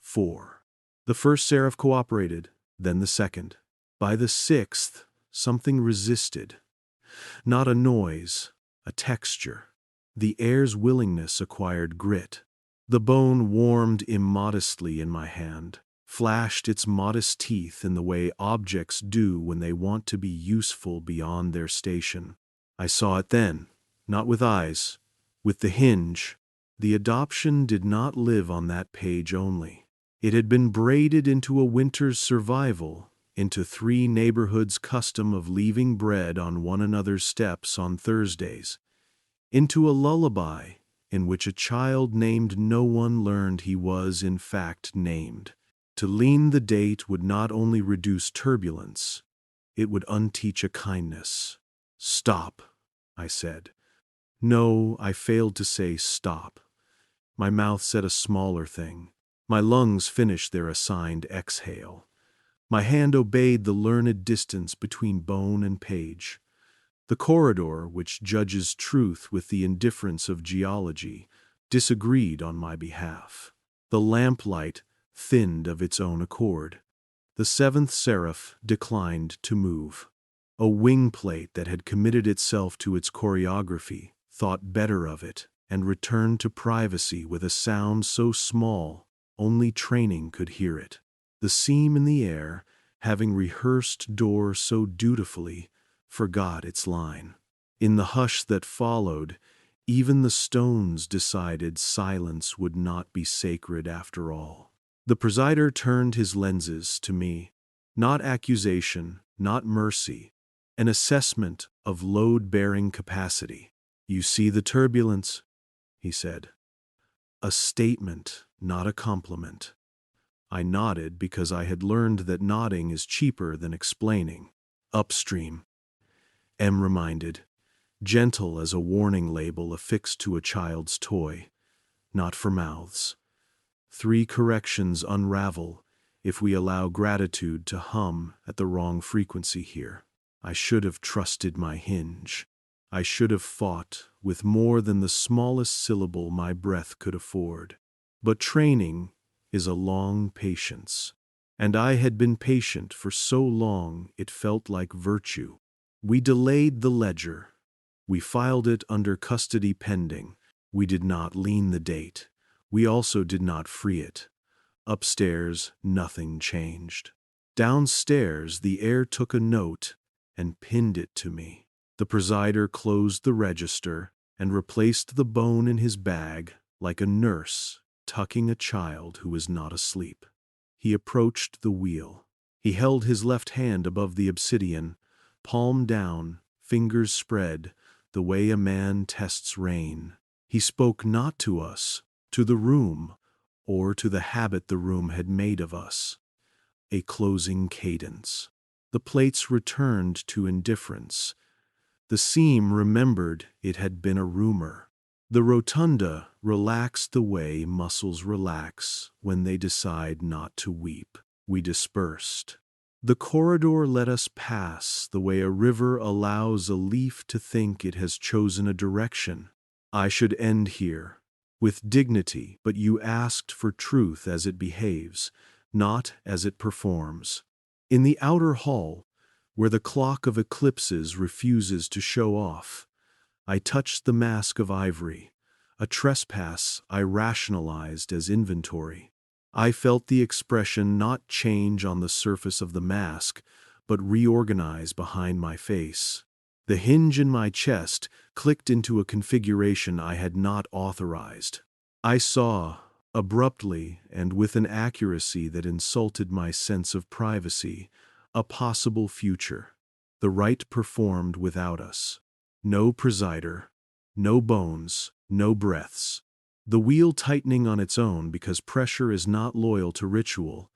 4. The first seraph cooperated, then the second. By the 6th, something resisted. Not a noise, a texture. The air's willingness acquired grit. The bone warmed immodestly in my hand, flashed its modest teeth in the way objects do when they want to be useful beyond their station. I saw it then, not with eyes, with the hinge. The adoption did not live on that page only. It had been braided into a winter's survival, into 3 neighborhoods' custom of leaving bread on one another's steps on Thursdays, into a lullaby in which a child named no one learned he was in fact named. To lean the date would not only reduce turbulence, it would unteach a kindness. "Stop," I said. No, I failed to say stop. My mouth said a smaller thing. My lungs finished their assigned exhale. My hand obeyed the learned distance between bone and page. The corridor, which judges truth with the indifference of geology, disagreed on my behalf. The lamplight thinned of its own accord. The 7th seraph declined to move. A wing plate that had committed itself to its choreography thought better of it and returned to privacy with a sound so small only training could hear it. The seam in the air, having rehearsed door so dutifully, forgot its line. In the hush that followed, even the stones decided silence would not be sacred after all. The presider turned his lenses to me. Not accusation, not mercy, an assessment of load-bearing capacity. "You see the turbulence," he said. A statement, not a compliment. I nodded because I had learned that nodding is cheaper than explaining. Upstream, M reminded, gentle as a warning label affixed to a child's toy. Not for mouths. 3 corrections unravel if we allow gratitude to hum at the wrong frequency here. I should have trusted my hinge. I should have fought with more than the smallest syllable my breath could afford. But training is a long patience, and I had been patient for so long it felt like virtue. We delayed the ledger. We filed it under custody pending. We did not lien the date. We also did not free it. Upstairs, nothing changed. Downstairs, the heir took a note and pinned it to me. The presider closed the register and replaced the bone in his bag like a nurse tucking a child who is not asleep. He approached the wheel. He held his left hand above the obsidian, palm down, fingers spread, the way a man tests rain. He spoke not to us, to the room, or to the habit the room had made of us. A closing cadence. The plates returned to indifference. The seam remembered it had been a rumor. The rotunda relaxed the way muscles relax when they decide not to weep. We dispersed. The corridor let us pass the way a river allows a leaf to think it has chosen a direction. I should end here, with dignity, but you asked for truth as it behaves, not as it performs. In the outer hall, where the clock of eclipses refuses to show off, I touched the mask of ivory, a trespass I rationalized as inventory. I felt the expression not change on the surface of the mask, but reorganize behind my face. The hinge in my chest clicked into a configuration I had not authorized. I saw, abruptly and with an accuracy that insulted my sense of privacy, a possible future. The rite performed without us. No presider, no bones, no breaths. The wheel tightening on its own because pressure is not loyal to ritual,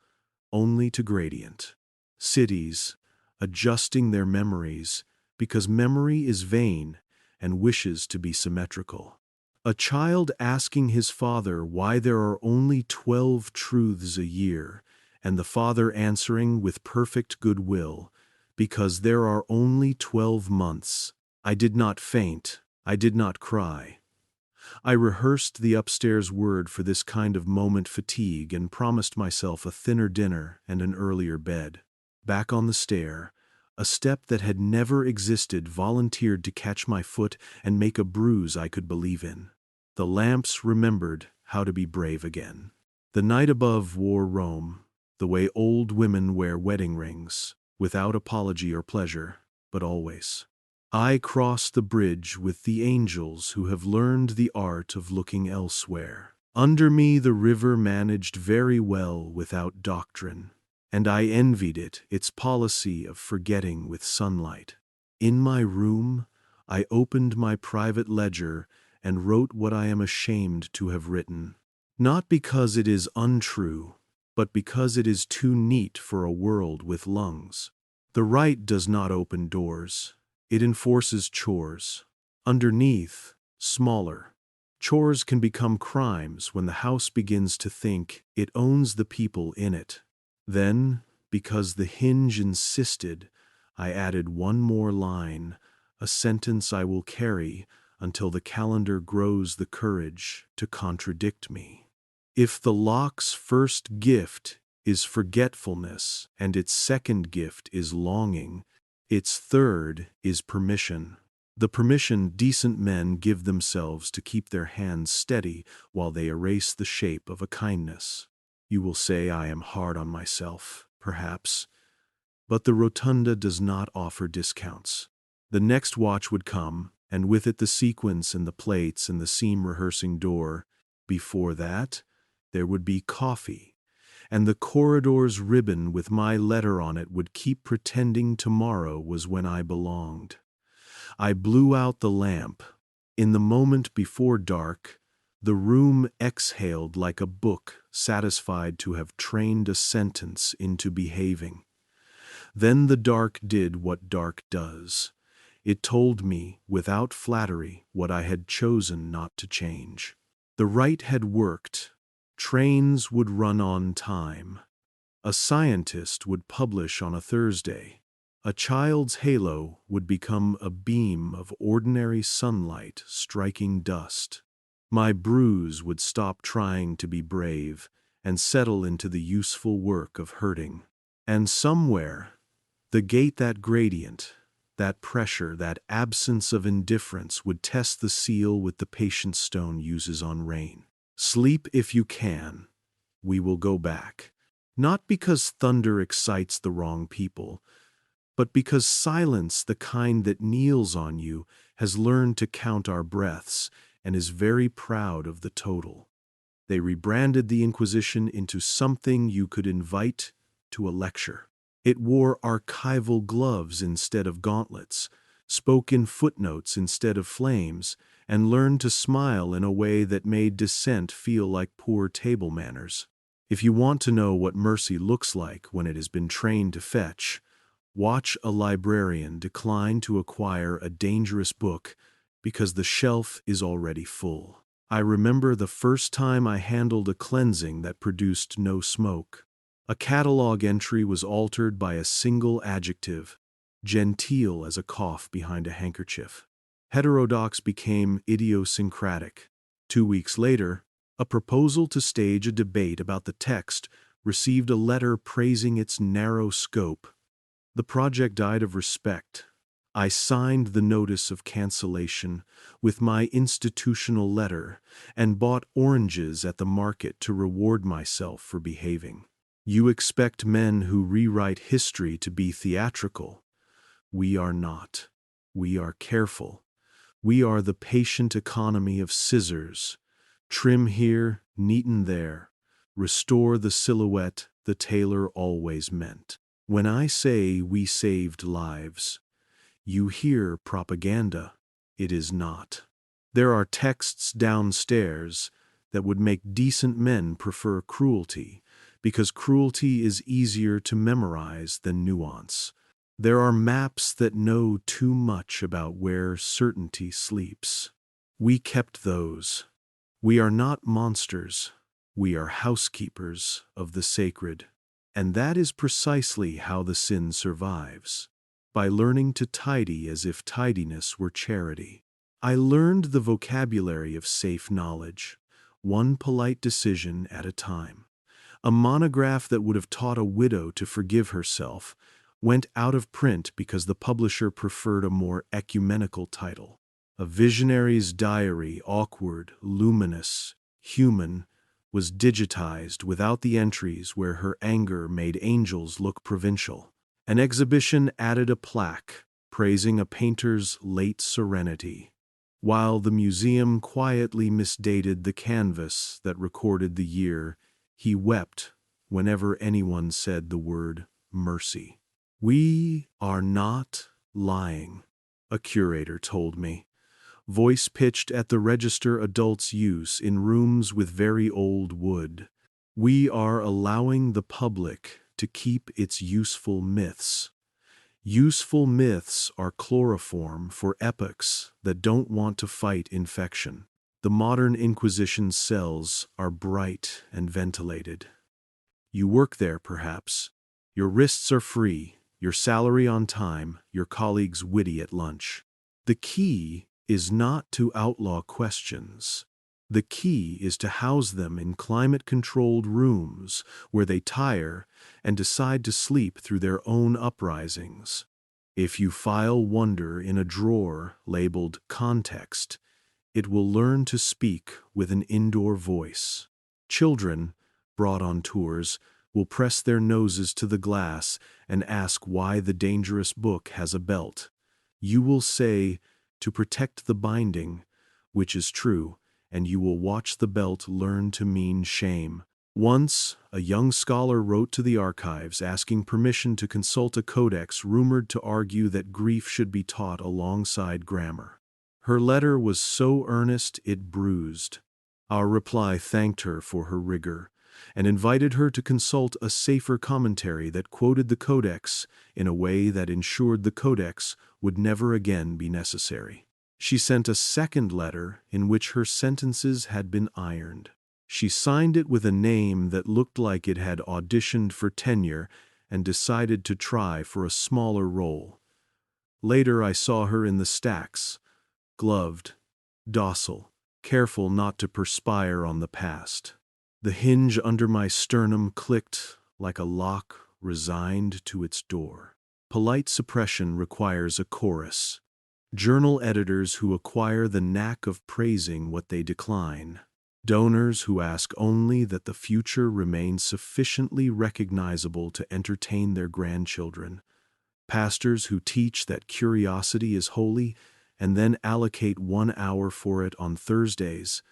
only to gradient. Cities, adjusting their memories because memory is vain and wishes to be symmetrical. A child asking his father why there are only 12 truths a year, and the father answering with perfect goodwill, because there are only 12 months. I did not faint. I did not cry. I rehearsed the upstairs word for this kind of moment fatigue and promised myself a thinner dinner and an earlier bed. Back on the stair, a step that had never existed volunteered to catch my foot and make a bruise I could believe in. The lamps remembered how to be brave again. The night above wore Rome, the way old women wear wedding rings, without apology or pleasure, but always. I crossed the bridge with the angels who have learned the art of looking elsewhere. Under me the river managed very well without doctrine, and I envied it its policy of forgetting with sunlight. In my room, I opened my private ledger and wrote what I am ashamed to have written. Not because it is untrue, but because it is too neat for a world with lungs. The rite does not open doors. It enforces chores. Underneath, smaller. Chores can become crimes when the house begins to think it owns the people in it. Then, because the hinge insisted, I added one more line, a sentence I will carry until the calendar grows the courage to contradict me. If the lock's first gift is forgetfulness and its second gift is longing, its third is permission. The permission decent men give themselves to keep their hands steady while they erase the shape of a kindness. You will say I am hard on myself, perhaps, but the rotunda does not offer discounts. The next watch would come, and with it the sequence and the plates and the seam rehearsing door. Before that, there would be coffee, and the corridor's ribbon with my letter on it would keep pretending tomorrow was when I belonged. I blew out the lamp. In the moment before dark, The room exhaled like a book satisfied to have trained a sentence into behaving. Then the dark did what dark does. It told me, without flattery, what I had chosen not to change. The rite had worked. Trains would run on time. A scientist would publish on a Thursday. A child's halo would become a beam of ordinary sunlight striking dust. My bruise would stop trying to be brave and settle into the useful work of hurting. And somewhere, the gate, that gradient, that pressure, that absence of indifference would test the seal with the patience stone uses on rain. Sleep if you can. We will go back. Not because thunder excites the wrong people, but because silence, the kind that kneels on you, has learned to count our breaths and is very proud of the total. They rebranded the Inquisition into something you could invite to a lecture. It wore archival gloves instead of gauntlets, spoke in footnotes instead of flames, and learned to smile in a way that made dissent feel like poor table manners. If you want to know what mercy looks like when it has been trained to fetch, watch a librarian decline to acquire a dangerous book because the shelf is already full. I remember the first time I handled a cleansing that produced no smoke. A catalog entry was altered by a single adjective, genteel as a cough behind a handkerchief. Heterodox became idiosyncratic. 2 weeks later, a proposal to stage a debate about the text received a letter praising its narrow scope. The project died of respect. I signed the notice of cancellation with my institutional letter and bought oranges at the market to reward myself for behaving. You expect men who rewrite history to be theatrical. We are not. We are careful. We are the patient economy of scissors. Trim here, neaten there. Restore the silhouette the tailor always meant. When I say we saved lives, you hear propaganda. It is not. There are texts downstairs that would make decent men prefer cruelty, because cruelty is easier to memorize than nuance. There are maps that know too much about where certainty sleeps. We kept those. We are not monsters. We are housekeepers of the sacred. And that is precisely how the sin survives, by learning to tidy as if tidiness were charity. I learned the vocabulary of safe knowledge, one polite decision at a time. A monograph that would have taught a widow to forgive herself went out of print because the publisher preferred a more ecumenical title. A visionary's diary, awkward, luminous, human, was digitized without the entries where her anger made angels look provincial. An exhibition added a plaque praising a painter's late serenity, while the museum quietly misdated the canvas that recorded the year he wept whenever anyone said the word mercy. We are not lying, a curator told me, voice pitched at the register adults use in rooms with very old wood. We are allowing the public to keep its useful myths. Useful myths are chloroform for epochs that don't want to fight infection. The modern Inquisition cells are bright and ventilated. You work there, perhaps. Your wrists are free, your salary on time, your colleagues witty at lunch. The key is not to outlaw questions. The key is to house them in climate-controlled rooms where they tire and decide to sleep through their own uprisings. If you file wonder in a drawer labeled context, it will learn to speak with an indoor voice. Children, brought on tours, will press their noses to the glass and ask why the dangerous book has a belt. You will say, to protect the binding, which is true, and you will watch the belt learn to mean shame. Once, a young scholar wrote to the archives asking permission to consult a codex rumored to argue that grief should be taught alongside grammar. Her letter was so earnest it bruised. Our reply thanked her for her rigor and invited her to consult a safer commentary that quoted the Codex in a way that ensured the Codex would never again be necessary. She sent a second letter in which her sentences had been ironed. She signed it with a name that looked like it had auditioned for tenure and decided to try for a smaller role. Later I saw her in the stacks, gloved, docile, careful not to perspire on the past. The hinge under my sternum clicked like a lock resigned to its door. Polite suppression requires a chorus. Journal editors who acquire the knack of praising what they decline. Donors who ask only that the future remain sufficiently recognizable to entertain their grandchildren. Pastors who teach that curiosity is holy and then allocate 1 hour for it on Thursdays.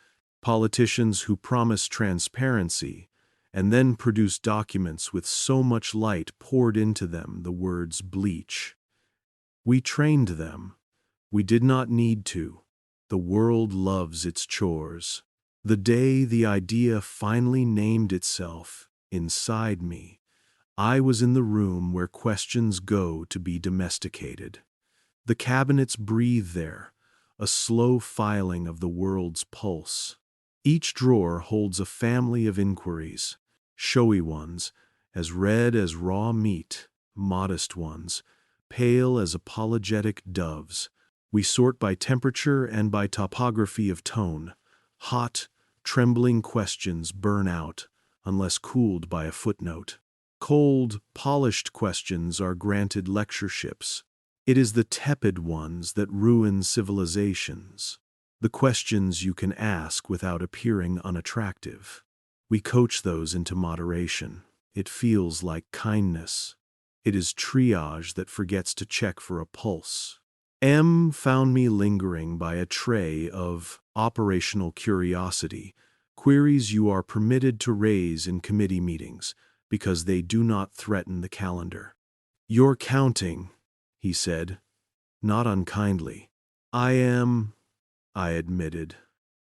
Politicians who promise transparency and then produce documents with so much light poured into them the words bleach. We trained them. We did not need to. The world loves its chores. The day the idea finally named itself inside me, I was in the room where questions go to be domesticated. The cabinets breathe there, a slow filing of the world's pulse. Each drawer holds a family of inquiries, showy ones, as red as raw meat, modest ones, pale as apologetic doves. We sort by temperature and by topography of tone. Hot, trembling questions burn out, unless cooled by a footnote. Cold, polished questions are granted lectureships. It is the tepid ones that ruin civilizations. The questions you can ask without appearing unattractive. We coach those into moderation. It feels like kindness. It is triage that forgets to check for a pulse. M found me lingering by a tray of operational curiosity, queries you are permitted to raise in committee meetings because they do not threaten the calendar. "You're counting," he said, not unkindly. I admitted.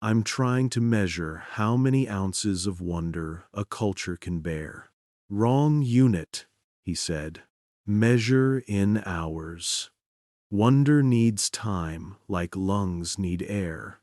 "I'm trying to measure how many ounces of wonder a culture can bear." "Wrong unit," he said. "Measure in hours. Wonder needs time like lungs need air.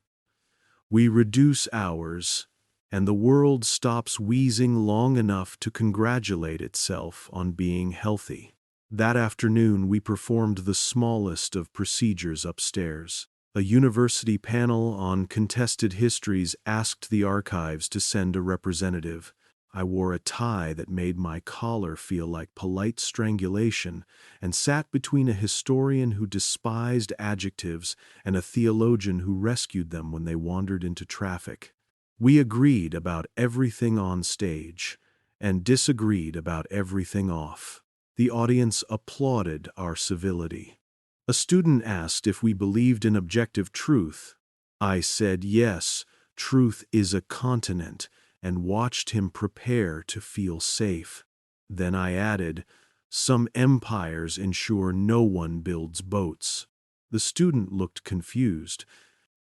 We reduce hours, and the world stops wheezing long enough to congratulate itself on being healthy." That afternoon we performed the smallest of procedures upstairs. A university panel on contested histories asked the archives to send a representative. I wore a tie that made my collar feel like polite strangulation and sat between a historian who despised adjectives and a theologian who rescued them when they wandered into traffic. We agreed about everything on stage and disagreed about everything off. The audience applauded our civility. A student asked if we believed in objective truth. I said yes, truth is a continent, and watched him prepare to feel safe. Then I added, some empires ensure no one builds boats. The student looked confused.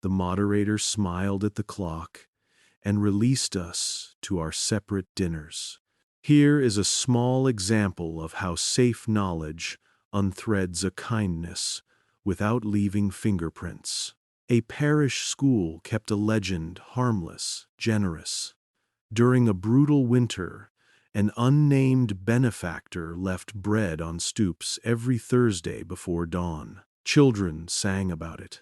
The moderator smiled at the clock and released us to our separate dinners. Here is a small example of how safe knowledge unthreads a kindness without leaving fingerprints. A parish school kept a legend harmless, generous. During a brutal winter, an unnamed benefactor left bread on stoops every Thursday before dawn. Children sang about it.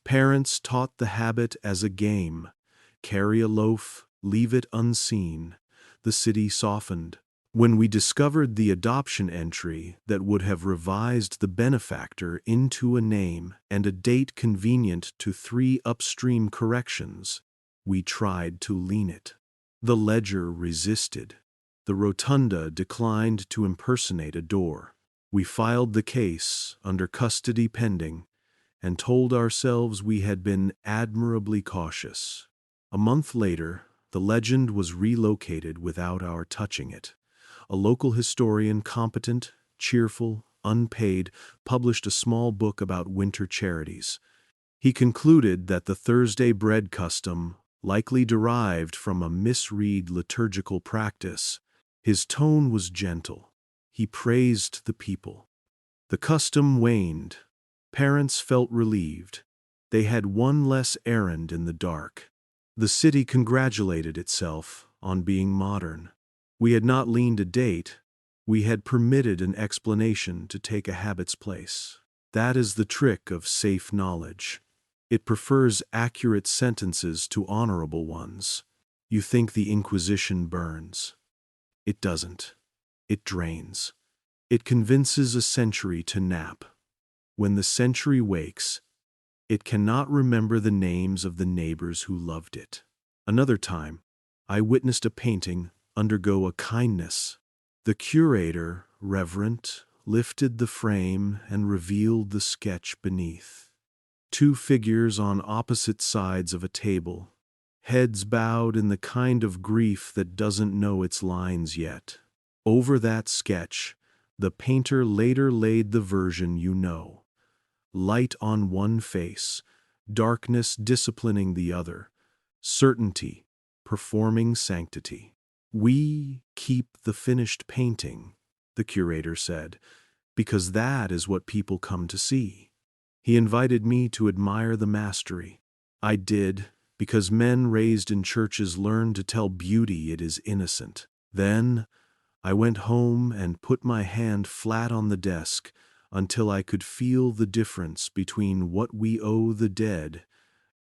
Parents taught the habit as a game. Carry a loaf, leave it unseen. The city softened. When we discovered the adoption entry that would have revised the benefactor into a name and a date convenient to 3 upstream corrections, we tried to lean it. The ledger resisted. The rotunda declined to impersonate a door. We filed the case under custody pending and told ourselves we had been admirably cautious. A month later, the legend was relocated without our touching it. A local historian, competent, cheerful, unpaid, published a small book about winter charities. He concluded that the Thursday bread custom likely derived from a misread liturgical practice. His tone was gentle. He praised the people. The custom waned. Parents felt relieved. They had one less errand in the dark. The city congratulated itself on being modern. We had not leaned a date. We had permitted an explanation to take a habit's place. That is the trick of safe knowledge. It prefers accurate sentences to honorable ones. You think the Inquisition burns. It doesn't. It drains. It convinces a century to nap. When the century wakes, it cannot remember the names of the neighbors who loved it. Another time, I witnessed a painting undergo a kindness. The curator, reverent, lifted the frame and revealed the sketch beneath. Two figures on opposite sides of a table, heads bowed in the kind of grief that doesn't know its lines yet. Over that sketch, the painter later laid the version you know. Light on one face, darkness disciplining the other, certainty performing sanctity. We keep the finished painting, the curator said, because that is what people come to see. He invited me to admire the mastery. I did, because men raised in churches learn to tell beauty it is innocent. Then I went home and put my hand flat on the desk until I could feel the difference between what we owe the dead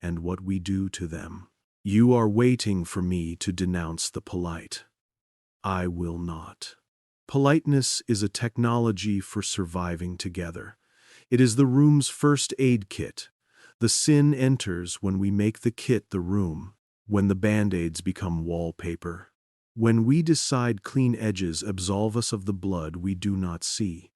and what we do to them. You are waiting for me to denounce the polite. I will not. Politeness is a technology for surviving together. It is the room's first aid kit. The sin enters when we make the kit the room, when the band-aids become wallpaper. When we decide clean edges absolve us of the blood we do not see.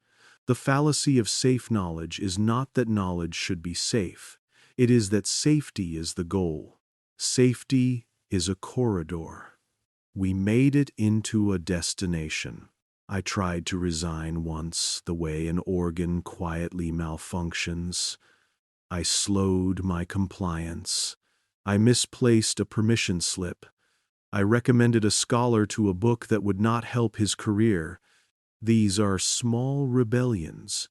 The fallacy of safe knowledge is not that knowledge should be safe. It is that safety is the goal. Safety is a corridor. We made it into a destination. I tried to resign once, the way an organ quietly malfunctions. I slowed my compliance. I misplaced a permission slip. I recommended a scholar to a book that would not help his career. These are small rebellions,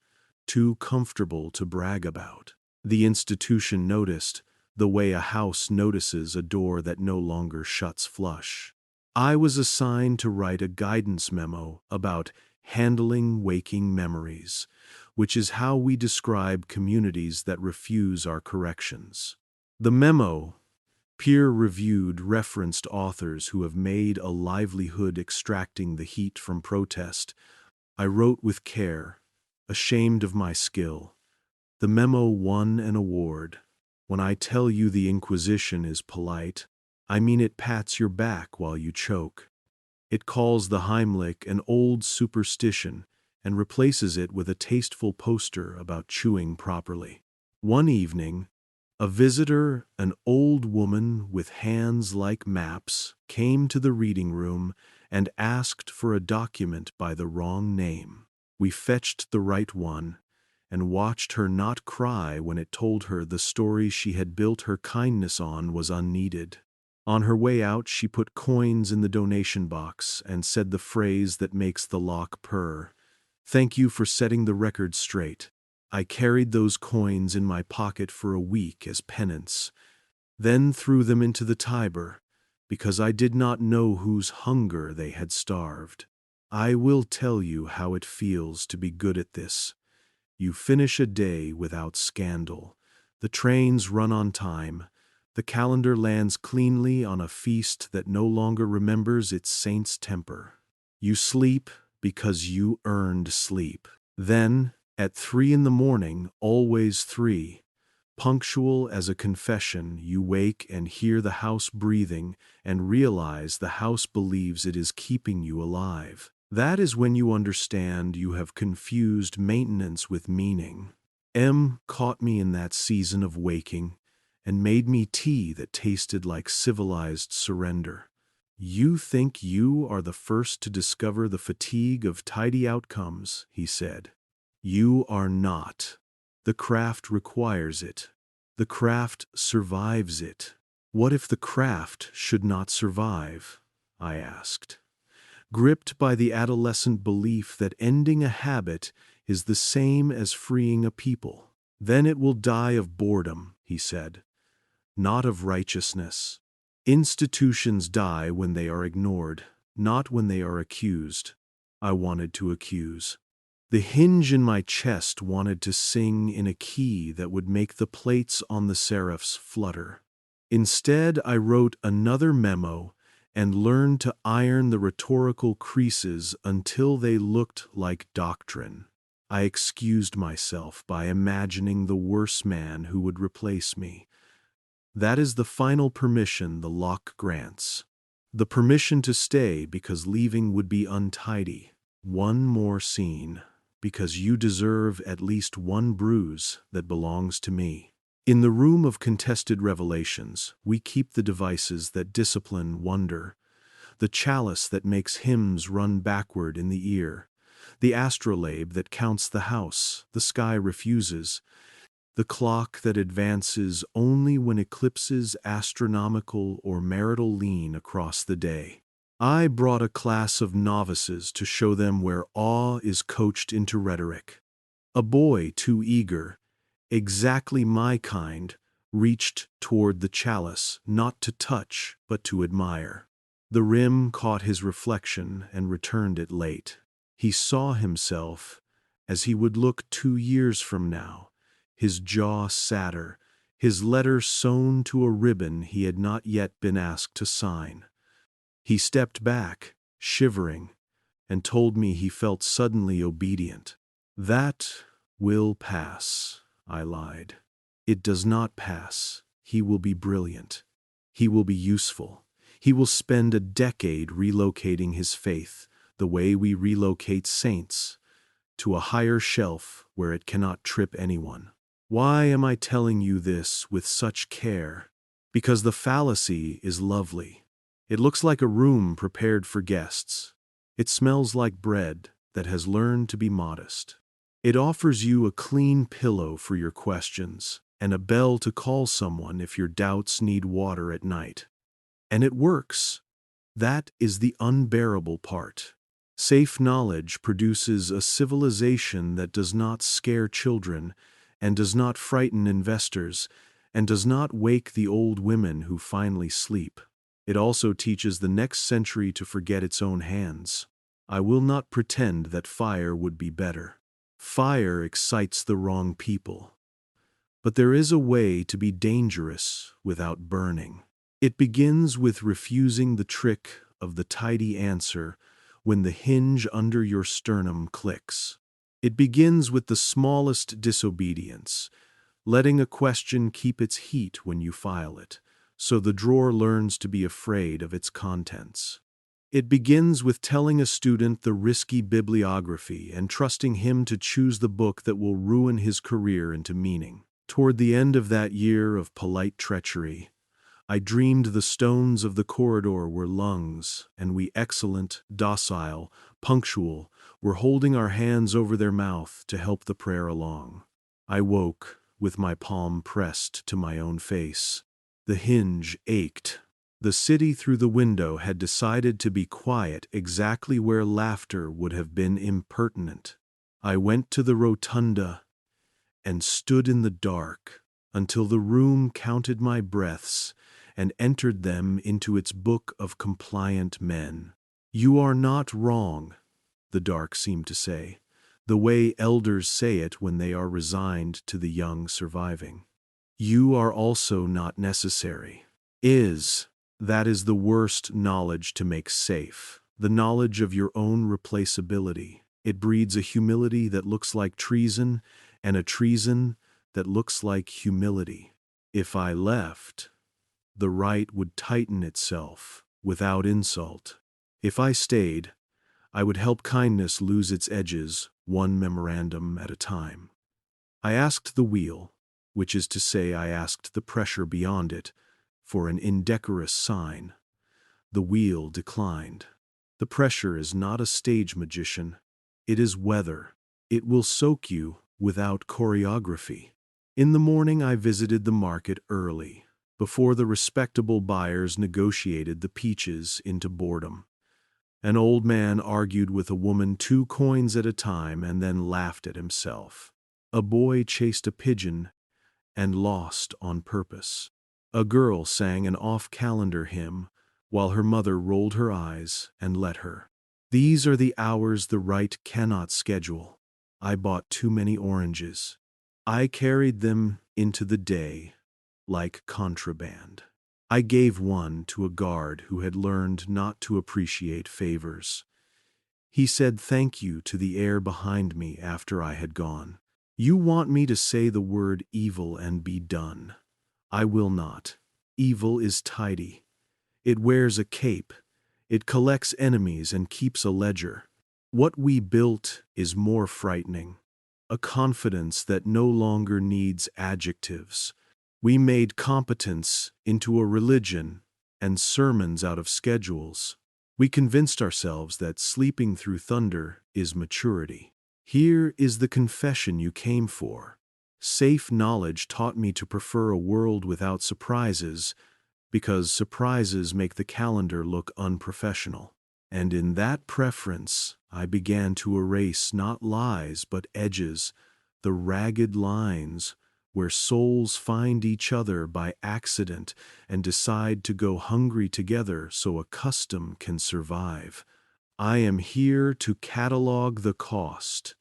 too comfortable to brag about. The institution noticed, the way a house notices a door that no longer shuts flush. I was assigned to write a guidance memo about handling waking memories, which is how we describe communities that refuse our corrections. The memo, peer-reviewed, referenced authors who have made a livelihood extracting the heat from protest. I wrote with care, ashamed of my skill. The memo won an award. When I tell you the Inquisition is polite, I mean it pats your back while you choke. It calls the Heimlich an old superstition and replaces it with a tasteful poster about chewing properly. One evening, a visitor, an old woman with hands like maps, came to the reading room and asked for a document by the wrong name. We fetched the right one and watched her not cry when it told her the story she had built her kindness on was unneeded. On her way out, she put coins in the donation box and said the phrase that makes the lock purr. "Thank you for setting the record straight. I carried those coins in my pocket for a week as penance, then threw them into the Tiber, because I did not know whose hunger they had starved. I will tell you how it feels to be good at this. You finish a day without scandal. The trains run on time. The calendar lands cleanly on a feast that no longer remembers its saint's temper. You sleep because you earned sleep. Then, at 3 a.m, always 3, punctual as a confession, you wake and hear the house breathing and realize the house believes it is keeping you alive. That is when you understand you have confused maintenance with meaning. M caught me in that season of waking and made me tea that tasted like civilized surrender. You think you are the first to discover the fatigue of tidy outcomes, he said. You are not. The craft requires it. The craft survives it. What if the craft should not survive? I asked, gripped by the adolescent belief that ending a habit is the same as freeing a people. Then it will die of boredom, he said, not of righteousness. Institutions die when they are ignored, not when they are accused. I wanted to accuse. The hinge in my chest wanted to sing in a key that would make the plates on the seraphs flutter. Instead, I wrote another memo and learned to iron the rhetorical creases until they looked like doctrine. I excused myself by imagining the worse man who would replace me. That is the final permission the lock grants. The permission to stay because leaving would be untidy. One more scene, because you deserve at least one bruise that belongs to me. In the room of contested revelations, we keep the devices that discipline wonder, the chalice that makes hymns run backward in the ear, the astrolabe that counts the house the sky refuses, the clock that advances only when eclipses astronomical or marital lean across the day. I brought a class of novices to show them where awe is coached into rhetoric. A boy too eager, exactly my kind, reached toward the chalice, not to touch, but to admire. The rim caught his reflection and returned it late. He saw himself as he would look 2 years from now, his jaw sadder, his letter sewn to a ribbon he had not yet been asked to sign. He stepped back, shivering, and told me he felt suddenly obedient. That will pass, I lied. It does not pass. He will be brilliant. He will be useful. He will spend a decade relocating his faith, the way we relocate saints, to a higher shelf where it cannot trip anyone. Why am I telling you this with such care? Because the fallacy is lovely. It looks like a room prepared for guests. It smells like bread that has learned to be modest. It offers you a clean pillow for your questions and a bell to call someone if your doubts need water at night. And it works. That is the unbearable part. Safe knowledge produces a civilization that does not scare children and does not frighten investors and does not wake the old women who finally sleep. It also teaches the next century to forget its own hands. I will not pretend that fire would be better. Fire excites the wrong people. But there is a way to be dangerous without burning. It begins with refusing the trick of the tidy answer when the hinge under your sternum clicks. It begins with the smallest disobedience, letting a question keep its heat when you file it, so the drawer learns to be afraid of its contents. It begins with telling a student the risky bibliography and trusting him to choose the book that will ruin his career into meaning. Toward the end of that year of polite treachery, I dreamed the stones of the corridor were lungs, and we excellent, docile, punctual, were holding our hands over their mouth to help the prayer along. I woke, with my palm pressed to my own face. The hinge ached. The city through the window had decided to be quiet exactly where laughter would have been impertinent. I went to the rotunda and stood in the dark until the room counted my breaths and entered them into its book of compliant men. You are not wrong, the dark seemed to say, the way elders say it when they are resigned to the young surviving. You are also not necessary. That is the worst knowledge to make safe, the knowledge of your own replaceability. It breeds a humility that looks like treason and a treason that looks like humility. If I left, the right would tighten itself without insult. If I stayed, I would help kindness lose its edges, one memorandum at a time. I asked the wheel, which is to say I asked the pressure beyond it, for an indecorous sign. The wheel declined. The pressure is not a stage magician. It is weather. It will soak you without choreography. In the morning I visited the market early, before the respectable buyers negotiated the peaches into boredom. An old man argued with a woman 2 coins at a time and then laughed at himself. A boy chased a pigeon and lost on purpose. A girl sang an off-calendar hymn while her mother rolled her eyes and let her. These are the hours the right cannot schedule. I bought too many oranges. I carried them into the day like contraband. I gave one to a guard who had learned not to appreciate favors. He said thank you to the air behind me after I had gone. You want me to say the word evil and be done. I will not. Evil is tidy. It wears a cape. It collects enemies and keeps a ledger. What we built is more frightening. A confidence that no longer needs adjectives. We made competence into a religion and sermons out of schedules. We convinced ourselves that sleeping through thunder is maturity. Here is the confession you came for. Safe knowledge taught me to prefer a world without surprises, because surprises make the calendar look unprofessional. And in that preference, I began to erase not lies but edges, the ragged lines where souls find each other by accident and decide to go hungry together so a custom can survive. I am here to catalog the cost,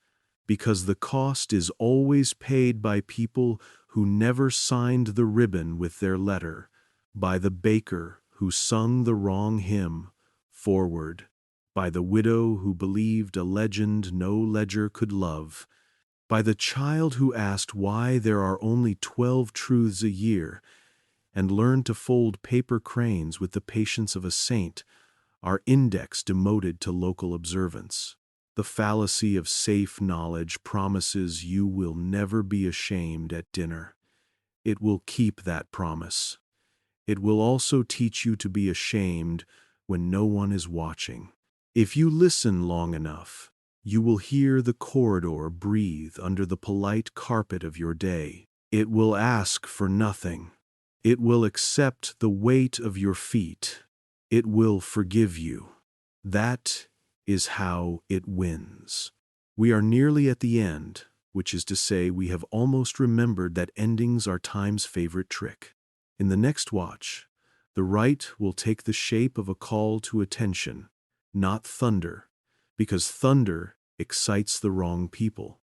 because the cost is always paid by people who never signed the ribbon with their letter, by the baker who sung the wrong hymn, forward, by the widow who believed a legend no ledger could love, by the child who asked why there are only 12 truths a year, and learned to fold paper cranes with the patience of a saint, our index demoted to local observance. The fallacy of safe knowledge promises you will never be ashamed at dinner. It will keep that promise. It will also teach you to be ashamed when no one is watching. If you listen long enough, you will hear the corridor breathe under the polite carpet of your day. It will ask for nothing. It will accept the weight of your feet. It will forgive you. That is how it wins. We are nearly at the end, which is to say we have almost remembered that endings are time's favorite trick. In the next watch, the right will take the shape of a call to attention, not thunder, because thunder excites the wrong people.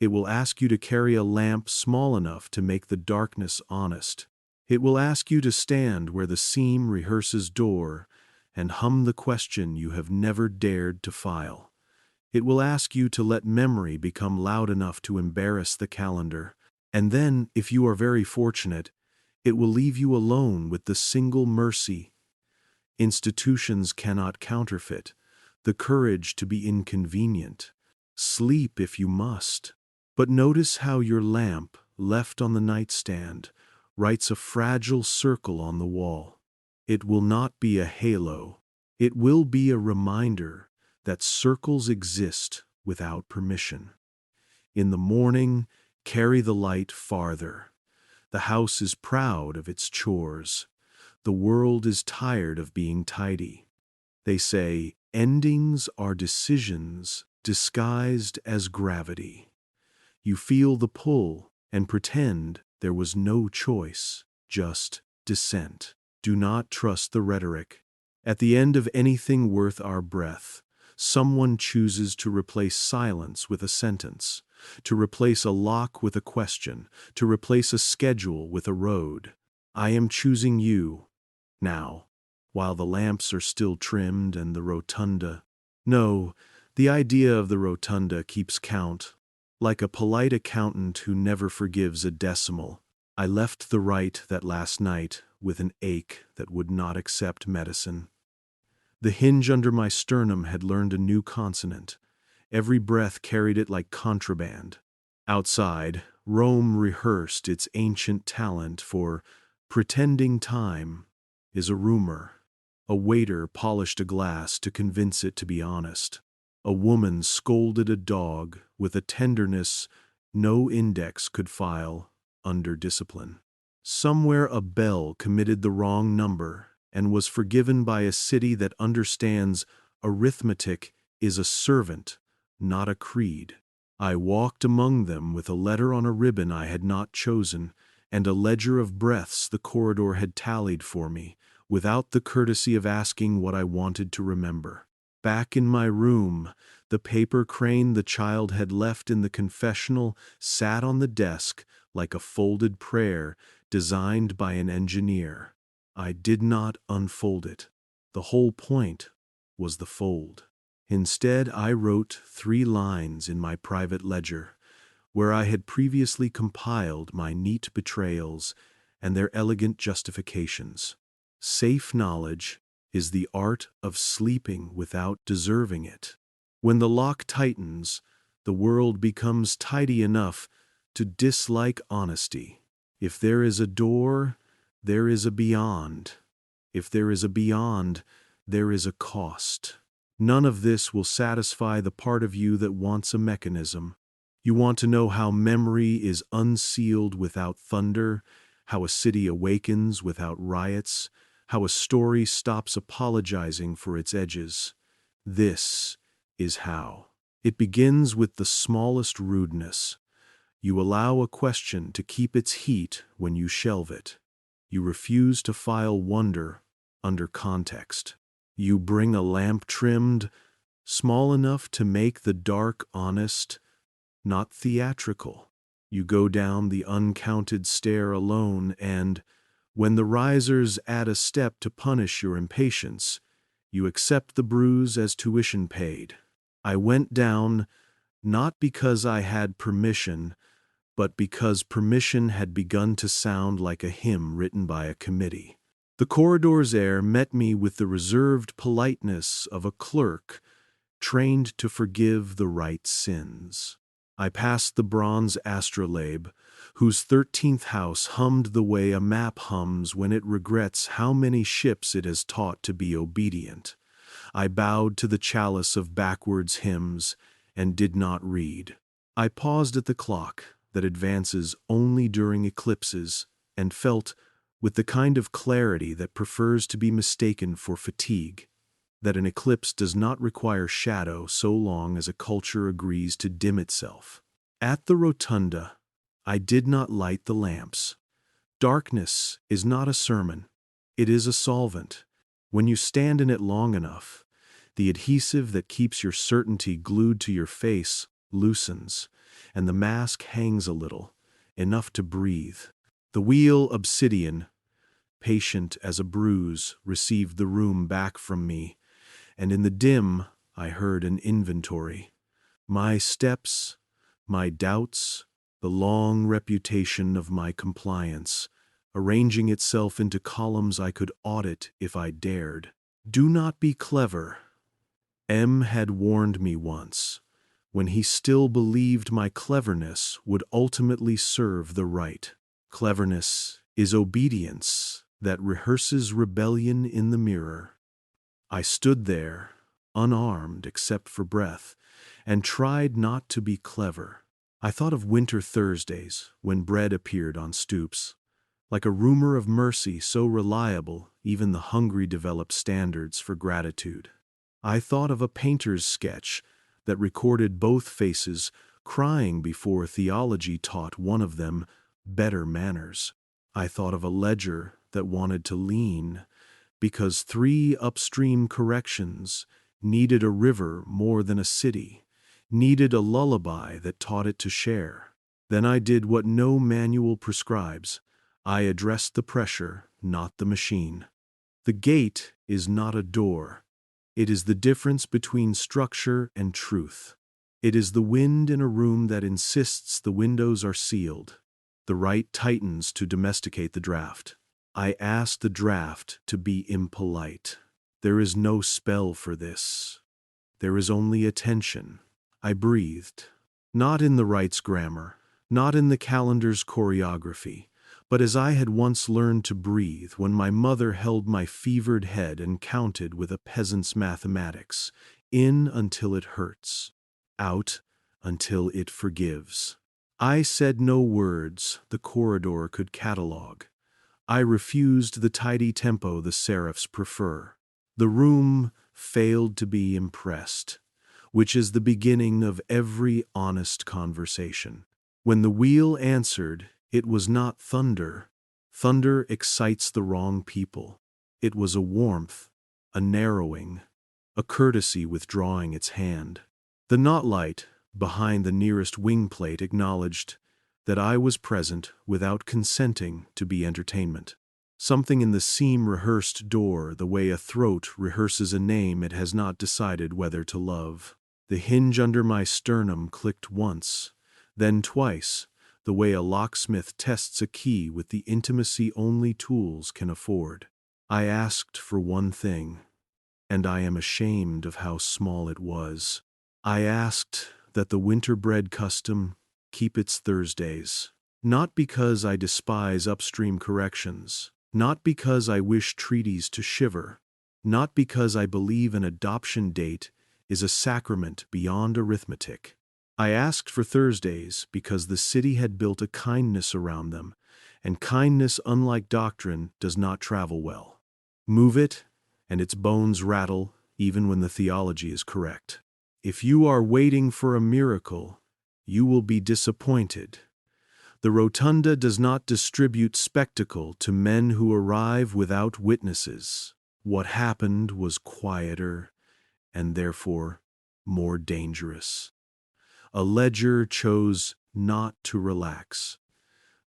It will ask you to carry a lamp small enough to make the darkness honest. It will ask you to stand where the seam rehearses door and hum the question you have never dared to file. It will ask you to let memory become loud enough to embarrass the calendar. And then, if you are very fortunate, it will leave you alone with the single mercy institutions cannot counterfeit, the courage to be inconvenient. Sleep if you must. But notice how your lamp, left on the nightstand, writes a fragile circle on the wall. It will not be a halo. It will be a reminder that circles exist without permission. In the morning, carry the light farther. The house is proud of its chores. The world is tired of being tidy. They say, endings are decisions disguised as gravity. You feel the pull and pretend there was no choice, just descent. Do not trust the rhetoric. At the end of anything worth our breath, someone chooses to replace silence with a sentence, to replace a lock with a question, to replace a schedule with a road. I am choosing you, now, while the lamps are still trimmed and the rotunda. No, the idea of the rotunda keeps count. Like a polite accountant who never forgives a decimal, I left the right that last night with an ache that would not accept medicine. The hinge under my sternum had learned a new consonant. Every breath carried it like contraband. Outside, Rome rehearsed its ancient talent for pretending time is a rumor. A waiter polished a glass to convince it to be honest. A woman scolded a dog with a tenderness no index could file under discipline. Somewhere a bell committed the wrong number and was forgiven by a city that understands arithmetic is a servant, not a creed. I walked among them with a letter on a ribbon I had not chosen, and a ledger of breaths the corridor had tallied for me, without the courtesy of asking what I wanted to remember. Back in my room, the paper crane the child had left in the confessional sat on the desk like a folded prayer designed by an engineer. I did not unfold it. The whole point was the fold. Instead, I wrote 3 lines in my private ledger, where I had previously compiled my neat betrayals and their elegant justifications. Safe knowledge is the art of sleeping without deserving it. When the lock tightens, the world becomes tidy enough to dislike honesty. If there is a door, there is a beyond. If there is a beyond, there is a cost. None of this will satisfy the part of you that wants a mechanism. You want to know how memory is unsealed without thunder, how a city awakens without riots, how a story stops apologizing for its edges. This is how. It begins with the smallest rudeness. You allow a question to keep its heat when you shelve it. You refuse to file wonder under context. You bring a lamp trimmed, small enough to make the dark honest, not theatrical. You go down the uncounted stair alone, and, when the risers add a step to punish your impatience, you accept the bruise as tuition paid. I went down, not because I had permission, but because permission had begun to sound like a hymn written by a committee. The corridor's air met me with the reserved politeness of a clerk trained to forgive the right sins. I passed the bronze astrolabe, whose 13th house hummed the way a map hums when it regrets how many ships it has taught to be obedient. I bowed to the chalice of backwards hymns and did not read. I paused at the clock that advances only during eclipses and felt, with the kind of clarity that prefers to be mistaken for fatigue, that an eclipse does not require shadow so long as a culture agrees to dim itself. At the rotunda, I did not light the lamps. Darkness is not a sermon. It is a solvent. When you stand in it long enough, the adhesive that keeps your certainty glued to your face loosens, and the mask hangs a little, enough to breathe. The wheel Obsidian, patient as a bruise, received the room back from me, and in the dim I heard an inventory. My steps, my doubts, the long reputation of my compliance, arranging itself into columns I could audit if I dared. Do not be clever. M had warned me once, when he still believed my cleverness would ultimately serve the right. Cleverness is obedience that rehearses rebellion in the mirror. I stood there, unarmed except for breath, and tried not to be clever. I thought of winter Thursdays when bread appeared on stoops. Like a rumor of mercy so reliable, even the hungry develop standards for gratitude. I thought of a painter's sketch that recorded both faces crying before theology taught one of them better manners. I thought of a ledger that wanted to lean because 3 upstream corrections needed a river more than a city, needed a lullaby that taught it to share. Then I did what no manual prescribes. I addressed the pressure, not the machine. The gate is not a door. It is the difference between structure and truth. It is the wind in a room that insists the windows are sealed. The right tightens to domesticate the draft. I asked the draft to be impolite. There is no spell for this. There is only attention. I breathed. Not in the right's grammar, not in the calendar's choreography, but as I had once learned to breathe when my mother held my fevered head and counted with a peasant's mathematics, in until it hurts, out until it forgives. I said no words the corridor could catalogue. I refused the tidy tempo the Seraphs prefer. The room failed to be impressed, which is the beginning of every honest conversation. When the wheel answered, it was not thunder. Thunder excites the wrong people. It was a warmth, a narrowing, a courtesy withdrawing its hand. The knotlight behind the nearest wing plate acknowledged that I was present without consenting to be entertainment. Something in the seam-rehearsed door, the way a throat rehearses a name it has not decided whether to love. The hinge under my sternum clicked once, then twice, the way a locksmith tests a key with the intimacy only tools can afford. I asked for one thing, and I am ashamed of how small it was. I asked that the winter-bred custom keep its Thursdays. Not because I despise upstream corrections, not because I wish treaties to shiver, not because I believe an adoption date is a sacrament beyond arithmetic. I asked for Thursdays because the city had built a kindness around them, and kindness, unlike doctrine, does not travel well. Move it, and its bones rattle, even when the theology is correct. If you are waiting for a miracle, you will be disappointed. The rotunda does not distribute spectacle to men who arrive without witnesses. What happened was quieter, and therefore more dangerous. A ledger chose not to relax.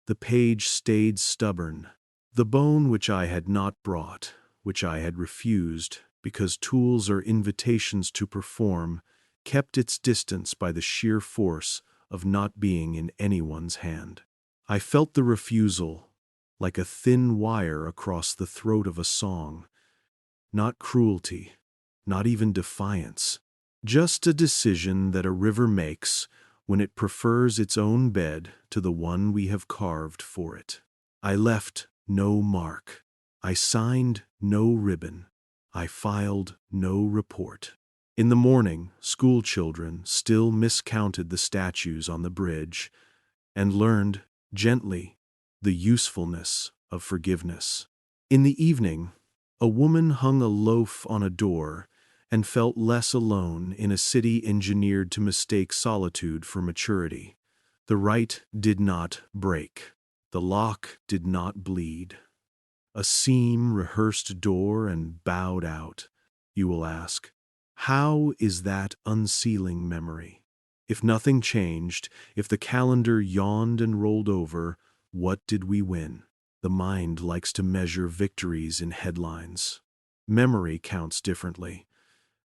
The page stayed stubborn. The bone which I had not brought, which I had refused, because tools are invitations to perform, kept its distance by the sheer force of not being in anyone's hand. I felt the refusal like a thin wire across the throat of a song. Not cruelty, not even defiance, just a decision that a river makes when it prefers its own bed to the one we have carved for it. I left no mark. I signed no ribbon. I filed no report. In the morning, school children still miscounted the statues on the bridge and learned, gently, the usefulness of forgiveness. In the evening, a woman hung a loaf on a door and felt less alone in a city engineered to mistake solitude for maturity. The rite did not break. The lock did not bleed. A seam-rehearsed door and bowed out. You will ask, how is that unsealing memory? If nothing changed, if the calendar yawned and rolled over, what did we win? The mind likes to measure victories in headlines. Memory counts differently.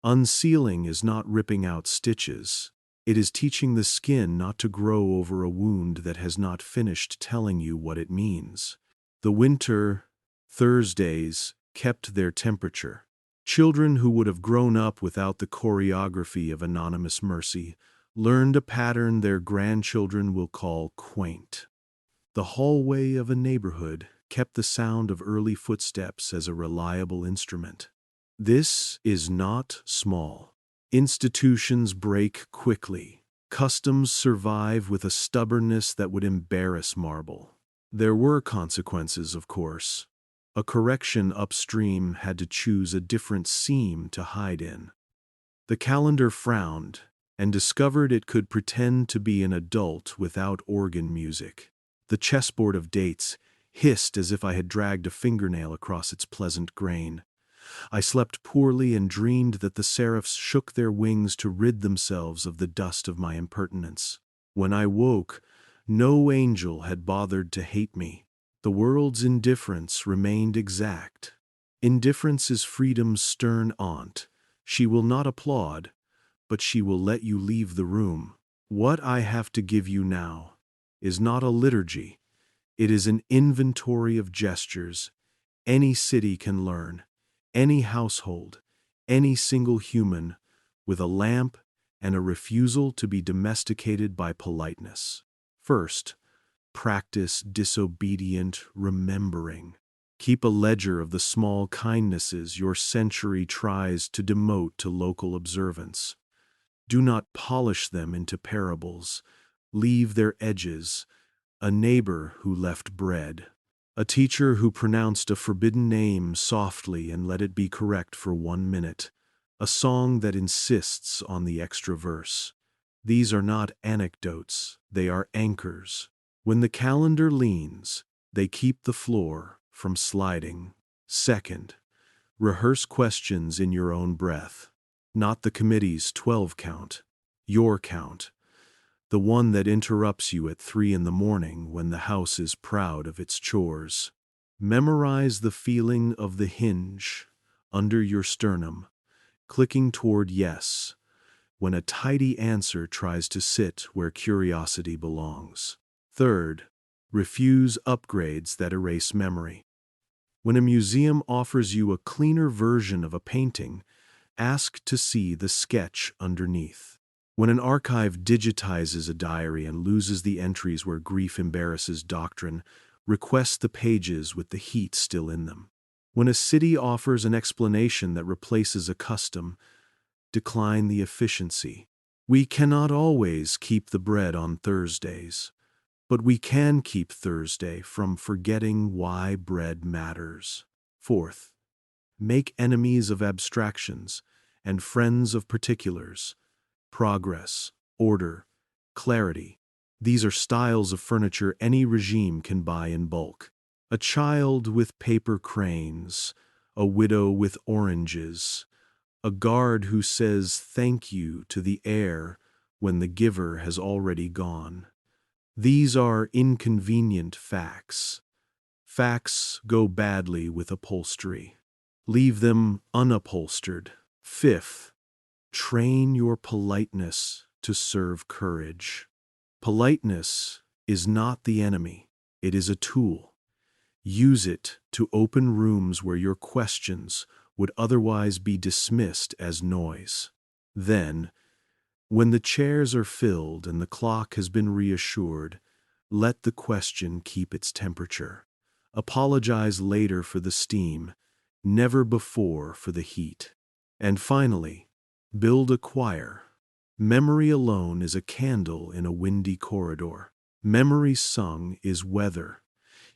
Unsealing is not ripping out stitches. It is teaching the skin not to grow over a wound that has not finished telling you what it means. The winter Thursdays kept their temperature. Children who would have grown up without the choreography of anonymous mercy learned a pattern their grandchildren will call quaint. The hallway of a neighborhood kept the sound of early footsteps as a reliable instrument. This is not small. Institutions break quickly. Customs survive with a stubbornness that would embarrass marble. There were consequences, of course. A correction upstream had to choose a different seam to hide in. The calendar frowned and discovered it could pretend to be an adult without organ music. The chessboard of dates hissed as if I had dragged a fingernail across its pleasant grain. I slept poorly and dreamed that the seraphs shook their wings to rid themselves of the dust of my impertinence. When I woke, no angel had bothered to hate me. The world's indifference remained exact. Indifference is freedom's stern aunt. She will not applaud, but she will let you leave the room. What I have to give you now is not a liturgy. It is an inventory of gestures any city can learn, any household, any single human, with a lamp and a refusal to be domesticated by politeness. First, practice disobedient remembering. Keep a ledger of the small kindnesses your century tries to demote to local observance. Do not polish them into parables. Leave their edges. A neighbor who left bread. A teacher who pronounced a forbidden name softly and let it be correct for 1 minute. A song that insists on the extra verse. These are not anecdotes, they are anchors. When the calendar leans, they keep the floor from sliding. Second, rehearse questions in your own breath. Not the committee's 12 count, your count. The one that interrupts you at 3 in the morning when the house is proud of its chores. Memorize the feeling of the hinge under your sternum, clicking toward yes, when a tidy answer tries to sit where curiosity belongs. Third, refuse upgrades that erase memory. When a museum offers you a cleaner version of a painting, ask to see the sketch underneath. When an archive digitizes a diary and loses the entries where grief embarrasses doctrine, request the pages with the heat still in them. When a city offers an explanation that replaces a custom, decline the efficiency. We cannot always keep the bread on Thursdays, but we can keep Thursday from forgetting why bread matters. Fourth, make enemies of abstractions and friends of particulars. Progress, order, clarity. These are styles of furniture any regime can buy in bulk. A child with paper cranes, a widow with oranges, a guard who says thank you to the heir when the giver has already gone. These are inconvenient facts. Facts go badly with upholstery. Leave them unupholstered. Fifth, train your politeness to serve courage. Politeness is not the enemy, it is a tool. Use it to open rooms where your questions would otherwise be dismissed as noise. Then, when the chairs are filled and the clock has been reassured, let the question keep its temperature. Apologize later for the steam, never before for the heat. And finally, build a choir. Memory alone is a candle in a windy corridor. Memory sung is weather.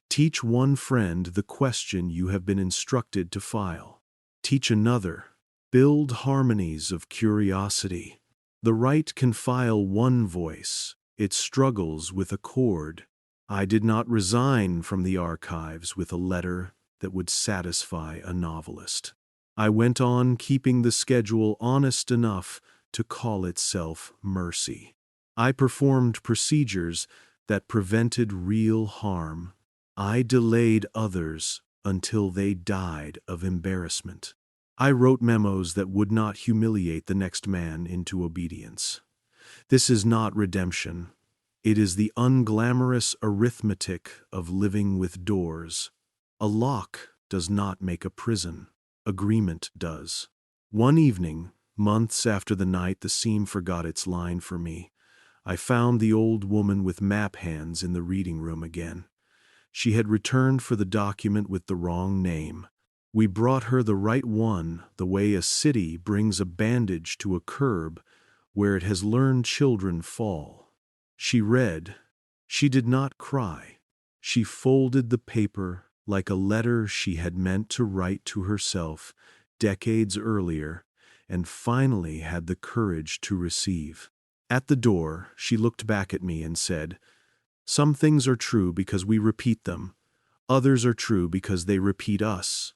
Teach one friend the question you have been instructed to file. Teach another. Build harmonies of curiosity. The right can file one voice. It struggles with a chord. I did not resign from the archives with a letter that would satisfy a novelist. I went on keeping the schedule honest enough to call itself mercy. I performed procedures that prevented real harm. I delayed others until they died of embarrassment. I wrote memos that would not humiliate the next man into obedience. This is not redemption. It is the unglamorous arithmetic of living with doors. A lock does not make a prison. Agreement does. One evening, months after the night the seam forgot its line for me, I found the old woman with map hands in the reading room again. She had returned for the document with the wrong name. We brought her the right one, the way a city brings a bandage to a curb where it has learned children fall. She read. She did not cry. She folded the paper like a letter she had meant to write to herself decades earlier, and finally had the courage to receive. At the door, she looked back at me and said, "Some things are true because we repeat them. Others are true because they repeat us."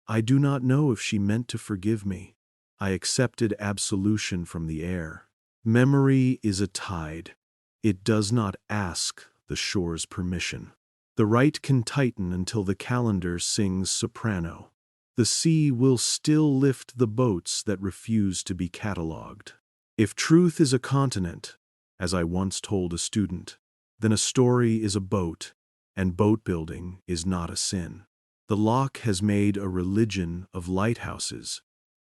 I do not know if she meant to forgive me. I accepted absolution from the air. Memory is a tide. It does not ask the shore's permission. The right can tighten until the calendar sings soprano. The sea will still lift the boats that refuse to be catalogued. If truth is a continent, as I once told a student, then a story is a boat, and boat building is not a sin. The lock has made a religion of lighthouses.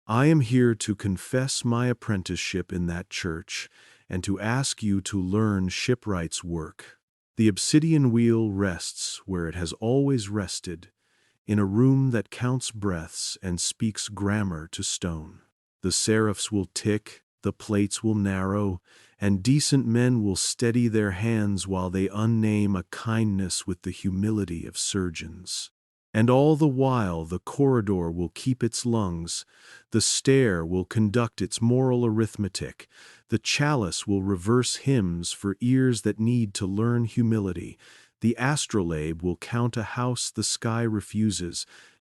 I am here to confess my apprenticeship in that church and to ask you to learn shipwright's work. The obsidian wheel rests where it has always rested, in a room that counts breaths and speaks grammar to stone. The seraphs will tick the plates will narrow, and decent men will steady their hands while they unname a kindness with the humility of surgeons. And all the while the corridor will keep its lungs, the stair will conduct its moral arithmetic, the chalice will reverse hymns for ears that need to learn humility, the astrolabe will count a house the sky refuses,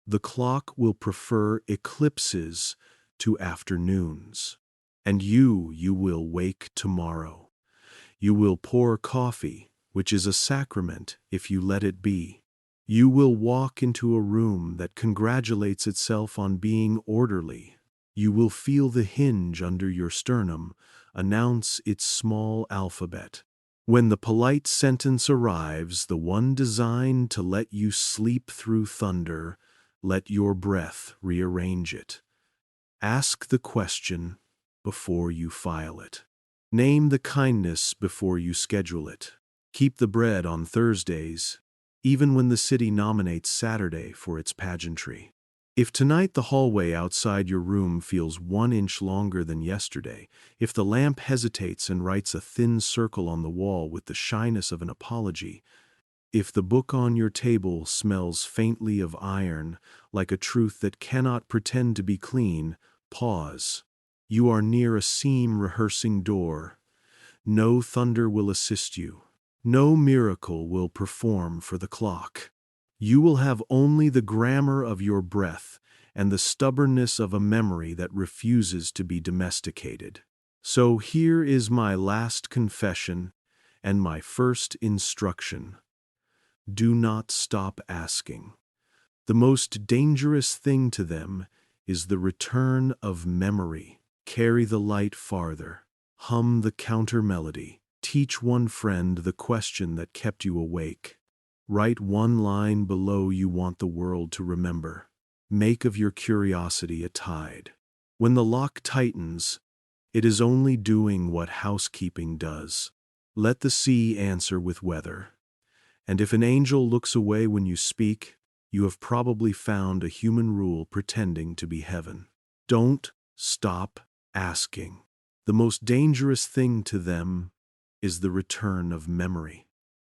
the clock will prefer eclipses to afternoons. And you will wake tomorrow. You will pour coffee, which is a sacrament if you let it be. You will walk into a room that congratulates itself on being orderly. You will feel the hinge under your sternum announce its small alphabet. When the polite sentence arrives, the one designed to let you sleep through thunder, let your breath rearrange it. Ask the question before you file it. Name the kindness before you schedule it. Keep the bread on Thursdays, even when the city nominates Saturday for its pageantry. If tonight the hallway outside your room feels 1 inch longer than yesterday, if the lamp hesitates and writes a thin circle on the wall with the shyness of an apology, if the book on your table smells faintly of iron, like a truth that cannot pretend to be clean, pause. You are near a seam rehearsing door. No thunder will assist you. No miracle will perform for the clock. You will have only the grammar of your breath and the stubbornness of a memory that refuses to be domesticated. So here is my last confession and my first instruction. Do not stop asking. The most dangerous thing to them is the return of memory. Carry the light farther. Hum the counter melody. Teach one friend the question that kept you awake. Write one line below you want the world to remember. Make of your curiosity a tide. When the lock tightens, it is only doing what housekeeping does. Let the sea answer with weather. And if an angel looks away when you speak, you have probably found a human rule pretending to be heaven. Don't stop asking. The most dangerous thing to them is the return of memory.